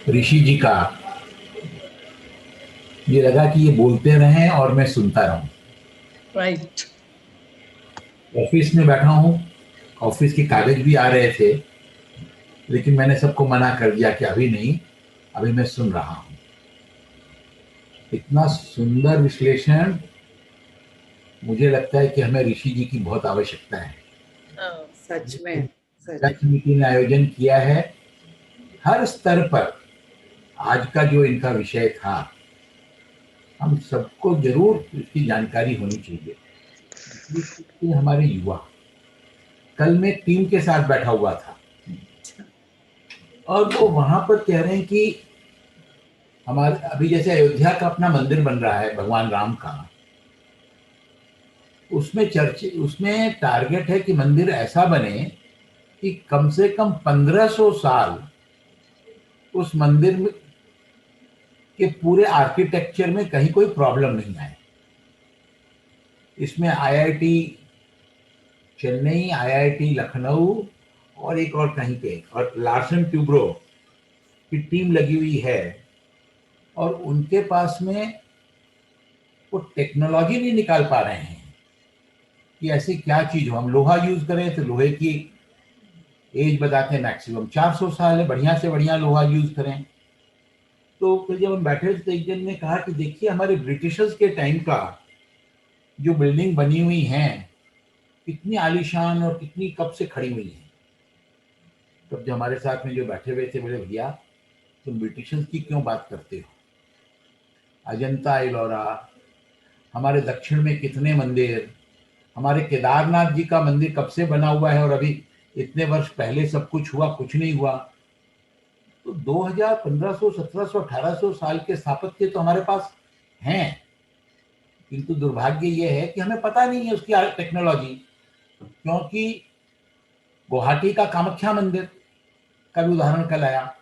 ऋषि जी का, ये लगा कि ये बोलते रहें और मैं सुनता रहूं. राइट. ऑफिस में बैठा हूं, ऑफिस के कागज भी आ रहे थे, लेकिन मैंने सबको मना कर दिया कि अभी नहीं, अभी मैं सुन रहा हूं. इतना सुंदर विश्लेषण, मुझे लगता है कि हमें ऋषि जी की बहुत आवश्यकता है. सच में समिति ने आयोजन किया है हर स्तर पर. आज का जो इनका विषय था, हम सबको जरूर इसकी जानकारी होनी चाहिए. हमारे युवा, कल मैं टीम के साथ बैठा हुआ था और वो वहां पर कह रहे हैं कि हमारे अभी जैसे अयोध्या का अपना मंदिर बन रहा है भगवान राम का, उसमें टारगेट है कि मंदिर ऐसा बने कि कम से कम 1500 साल उस मंदिर में के पूरे आर्किटेक्चर में कहीं कोई प्रॉब्लम नहीं आए. इसमें IIT चेन्नई, IIT लखनऊ और एक और कहीं पे, और लार्सन ट्यूब्रो की टीम लगी हुई है. और उनके पास में वो टेक्नोलॉजी नहीं निकाल पा रहे हैं कि ऐसी क्या चीज हो. हम लोहा यूज करें तो लोहे की एज बताते हैं मैक्सिमम 400 साल है, बढ़िया से बढ़िया लोहा यूज करें. तो फिर जब हम बैठे तो एक जन ने कहा कि देखिए हमारे ब्रिटिशर्स के टाइम का जो बिल्डिंग बनी हुई हैं कितनी आलीशान और कितनी कब से खड़ी हुई है. तब जो हमारे साथ में जो बैठे हुए थे, बोले भैया तुम ब्रिटिशर्स की क्यों बात करते हो. अजंता एलोरा, हमारे दक्षिण में कितने मंदिर, हमारे केदारनाथ जी का मंदिर कब से बना हुआ है और अभी इतने वर्ष पहले सब कुछ हुआ, कुछ नहीं हुआ। तो 2000, 1500, 1700, 1800 साल के स्थापत्य तो हमारे पास हैं, किंतु दुर्भाग्य ये है कि हमें पता नहीं है उसकी टेक्नोलॉजी। क्योंकि गुवाहाटी का कामाख्या मंदिर का भी उदाहरण कल आया,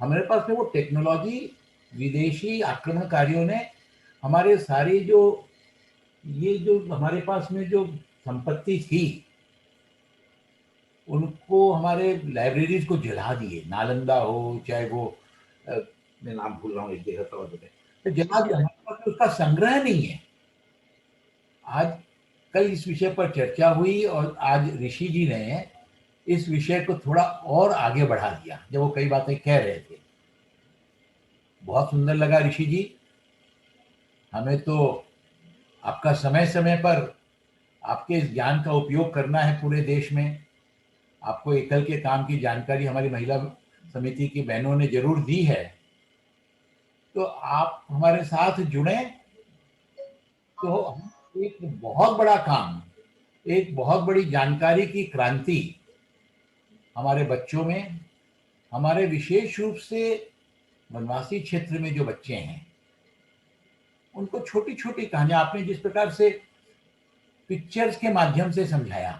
हमारे पास में वो टेक्नोलॉजी विदेशी आक्रमणकारियों ने हमारे सारे जो हमारे पास में जो संपत्ति थी उनको, हमारे लाइब्रेरीज को जला दिए, नालंदा हो चाहे वो मैं नाम भूल रहा हूँ एक जगह तो जला दिया। हमारे पास उसका संग्रह नहीं है। आज कल इस विषय पर चर्चा हुई और आज ऋषि जी ने इस विषय को थोड़ा और आगे बढ़ा दिया जब वो कई बातें कह रहे थे। बहुत सुंदर लगा ऋषि जी। हमें तो आपका समय समय पर आपके इस ज्ञान का उपयोग करना है पूरे देश में। आपको एकल के काम की जानकारी हमारी महिला समिति की बहनों ने जरूर दी है, तो आप हमारे साथ जुड़े तो एक बहुत बड़ा काम, एक बहुत बड़ी जानकारी की क्रांति हमारे बच्चों में, हमारे विशेष रूप से वनवासी क्षेत्र में जो बच्चे हैं उनको छोटी छोटी कहानियां आपने जिस प्रकार से पिक्चर्स के माध्यम से समझाया,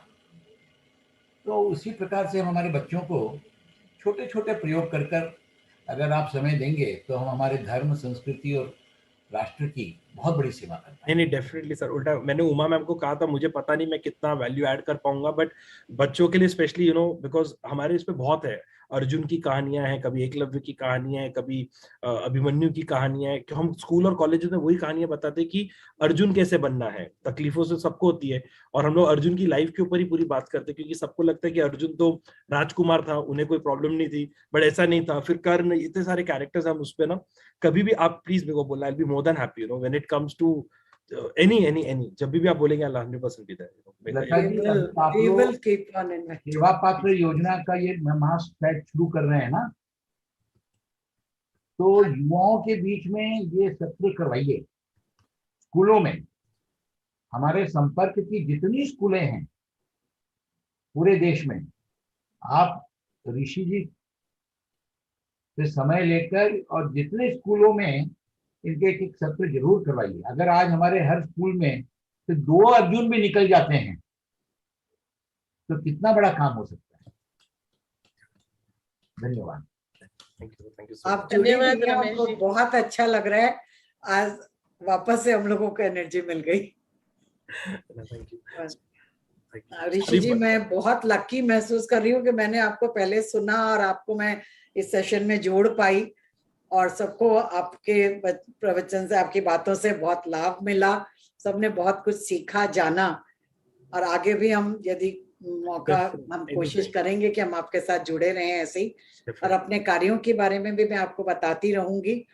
तो उसी प्रकार से हम हमारे बच्चों को छोटे छोटे प्रयोग कर कर अगर आप समय देंगे तो हम हमारे धर्म, संस्कृति और राष्ट्र की बहुत बड़ी सेवा करते हैं। नहीं डेफिनेटली सर। उल्टा मैंने उमा मैम को कहा था, मुझे पता नहीं मैं कितना वैल्यू ऐड कर पाऊंगा, बट बच्चों के लिए स्पेशली बिकॉज हमारे इसमें बहुत है। अर्जुन की कहानियां हैं, कभी एकलव्य की कहानियां हैं, कभी अभिमन्यु की कहानियां हैं। हम स्कूल और कॉलेज में वही कहानियां बताते कि अर्जुन कैसे बनना है। तकलीफों से सबको होती है और हम लोग अर्जुन की लाइफ के ऊपर ही पूरी बात करते हैं, क्योंकि सबको लगता है कि अर्जुन तो राजकुमार था, उन्हें कोई प्रॉब्लम नहीं थी, बट ऐसा नहीं था। फिर कर्ण, इतने सारे कैरेक्टर्स हम उस पर कभी भी आप प्लीज मेरे को बोलना, I will be more than happy when it comes to any जब भी आप बोलेंगे 100% भी सेवा पात्र योजना का ये मास्क फैक्ट शुरू कर रहे हैं ना, तो युवाओं के बीच में ये सत्र करवाइए स्कूलों में। हमारे संपर्क की जितनी स्कूलें हैं पूरे देश में, आप ऋषि जी से समय लेकर और जितने स्कूलों में इनके एक सत्र जरूर करवाइए। अगर आज हमारे हर स्कूल में तो 2 अर्जुन भी निकल जाते हैं तो कितना बड़ा काम हो सकता है। धन्यवाद। आप जुड़े रहिए, हमको बहुत अच्छा लग रहा है। आज वापस से हम लोगों को एनर्जी मिल गई। ऋषि जी, मैं बहुत लकी महसूस कर रही हूँ कि मैंने आपको पहले सुना और आपको मैं इस सेशन में जोड़ पाई और सबको आपके प्रवचन से, आपकी बातों से बहुत लाभ मिला। सबने बहुत कुछ सीखा, जाना, और आगे भी हम यदि मौका, हम कोशिश करेंगे कि हम आपके साथ जुड़े रहें ऐसे ही, और अपने कार्यों के बारे में भी मैं आपको बताती रहूंगी।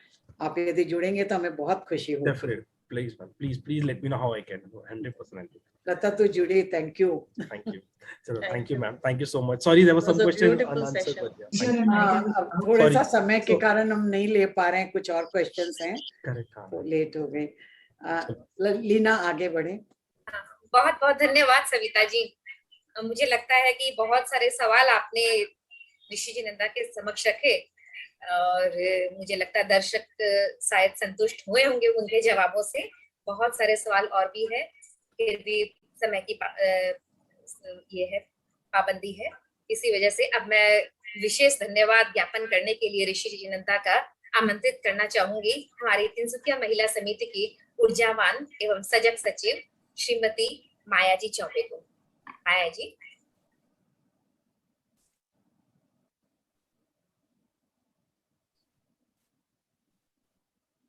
आप यदि जुड़ेंगे तो हमें बहुत खुशी होगी। Please let me know how I can. 100%. Lata तो जुड़ी, थैंक यू। चलो, thank you ma'am, thank you so much. Sorry, there were some question unanswered. थोड़ा सा समय के कारण हम नहीं ले पा रहे हैं, कुछ और क्वेश्चंस हैं, तो लेट हो गए। लीना आगे बढ़े। बहुत बहुत धन्यवाद सविता जी। मुझे लगता है कि बहुत सारे सवाल आपने ऋषि जी नंदा के समक्ष रखे और मुझे लगता है दर्शक शायद संतुष्ट हुए होंगे उनके जवाबों से। बहुत सारे सवाल और भी है, फिर भी समय की ये है, पाबंदी है, इसी वजह से अब मैं विशेष धन्यवाद ज्ञापन करने के लिए ऋषि जी नंदा का आमंत्रित करना चाहूंगी हमारी तिनसुकिया महिला समिति की ऊर्जावान एवं सजग सचिव श्रीमती माया जी चौबे को। माया जी।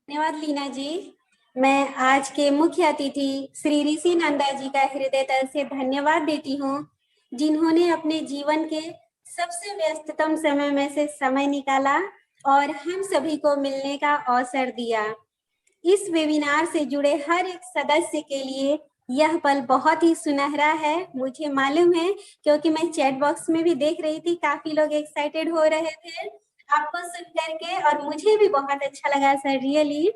धन्यवाद लीना जी। मैं आज के मुख्य अतिथि श्री ऋषि नंदा जी का हृदय तल से धन्यवाद देती हूँ, जिन्होंने अपने जीवन के सबसे व्यस्ततम समय में से समय निकाला और हम सभी को मिलने का अवसर दिया। इस वेबिनार से जुड़े हर एक सदस्य के लिए यह पल बहुत ही सुनहरा है, मुझे मालूम है, क्योंकि मैं चैट बॉक्स में भी देख रही थी, काफी लोग एक्साइटेड हो रहे थे आपको सुन करके, और मुझे भी बहुत अच्छा लगा सर, रियली।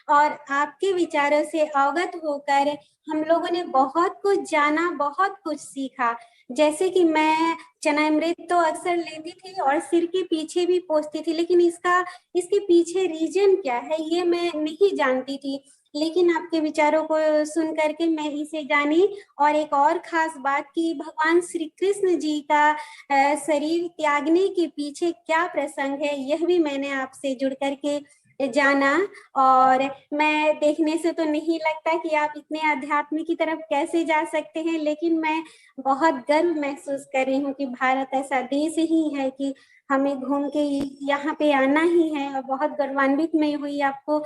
और आपके विचारों से अवगत होकर हम लोगों ने बहुत कुछ जाना, बहुत कुछ सीखा। जैसे कि मैं चनामृत तो अक्सर लेती थी और सिर के पीछे भी पोंछती थी, लेकिन इसके पीछे रीजन क्या है ये मैं नहीं जानती थी। लेकिन आपके विचारों को सुन करके मैं इसे जानी। और एक और खास बात कि भगवान श्री कृष्ण जी का शरीर त्यागने के पीछे क्या प्रसंग है, यह भी मैंने आपसे जुड़ करके जाना। और मैं देखने से तो नहीं लगता कि आप इतने अध्यात्म की तरफ कैसे जा सकते हैं, लेकिन मैं बहुत गर्व महसूस कर रही हूँ कि भारत ऐसा देश ही है कि हमें घूम के यहाँ पे आना ही है। और बहुत गौरवान्वित मैं हुई आपको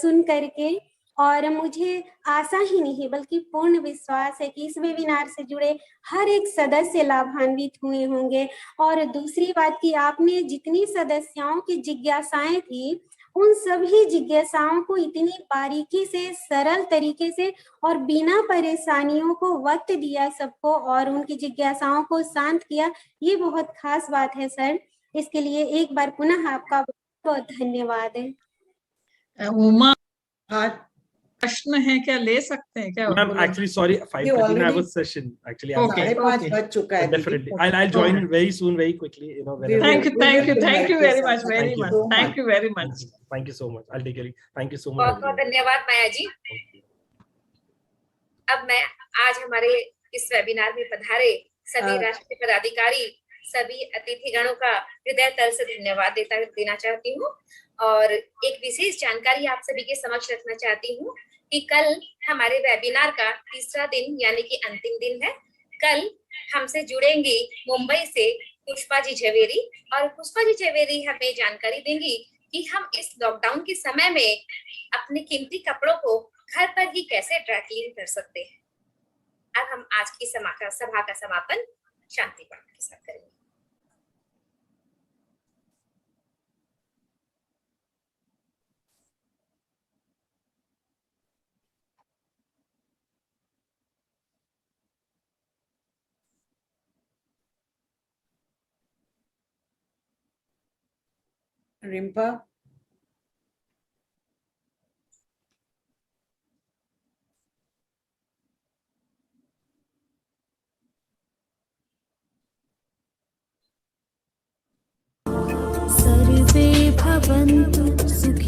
सुन करके। और मुझे आशा ही नहीं बल्कि पूर्ण विश्वास है कि इस वेबिनार से जुड़े हर एक सदस्य लाभान्वित हुए होंगे। और दूसरी बात कि आपने जितनी सदस्यों की जिज्ञासाएं थी उन सभी जिज्ञासाओं को इतनी बारीकी से, सरल तरीके से और बिना परेशानियों को वक्त दिया सबको और उनकी जिज्ञासाओं को शांत किया, ये बहुत खास बात है सर। इसके लिए एक बार पुनः आपका बहुत धन्यवाद है। उमा हाँ प्रश्न है क्या, ले सकते हैं क्या? Ma'am actually sorry 5:30 I was session actually Okay. 5:30 बज चुका है definitely I'll join very soon, very quickly, you know, whenever. Thank you very much, very Thank you much. so Thank you very much. Thank you so much. I'll take care. Thank you so much. बहुत बहुत धन्यवाद माया जी। अब मैं आज हमारे इस webinar में पधारे सभी राष्ट्रीय पदाधिकारी, सभी अतिथिगणों का हृदय तल से धन्यवाद देना चाहती हूँ। और एक विशेष जानकारी आप सभी के समक्ष रखना चाहती हूँ कि कल हमारे वेबिनार का तीसरा दिन यानी कि अंतिम दिन है। कल हमसे जुड़ेंगी मुंबई से पुष्पा जी झवेरी, और पुष्पा जी झवेरी हमें जानकारी देंगी कि हम इस लॉकडाउन के समय में अपने कीमती कपड़ों को घर पर ही कैसे ड्राई क्लीन कर सकते हैं। अब हम आज की सभा का समापन शांति पाठ के साथ करेंगे। रिम्पा सर्वे भवन्तु सुखिनः।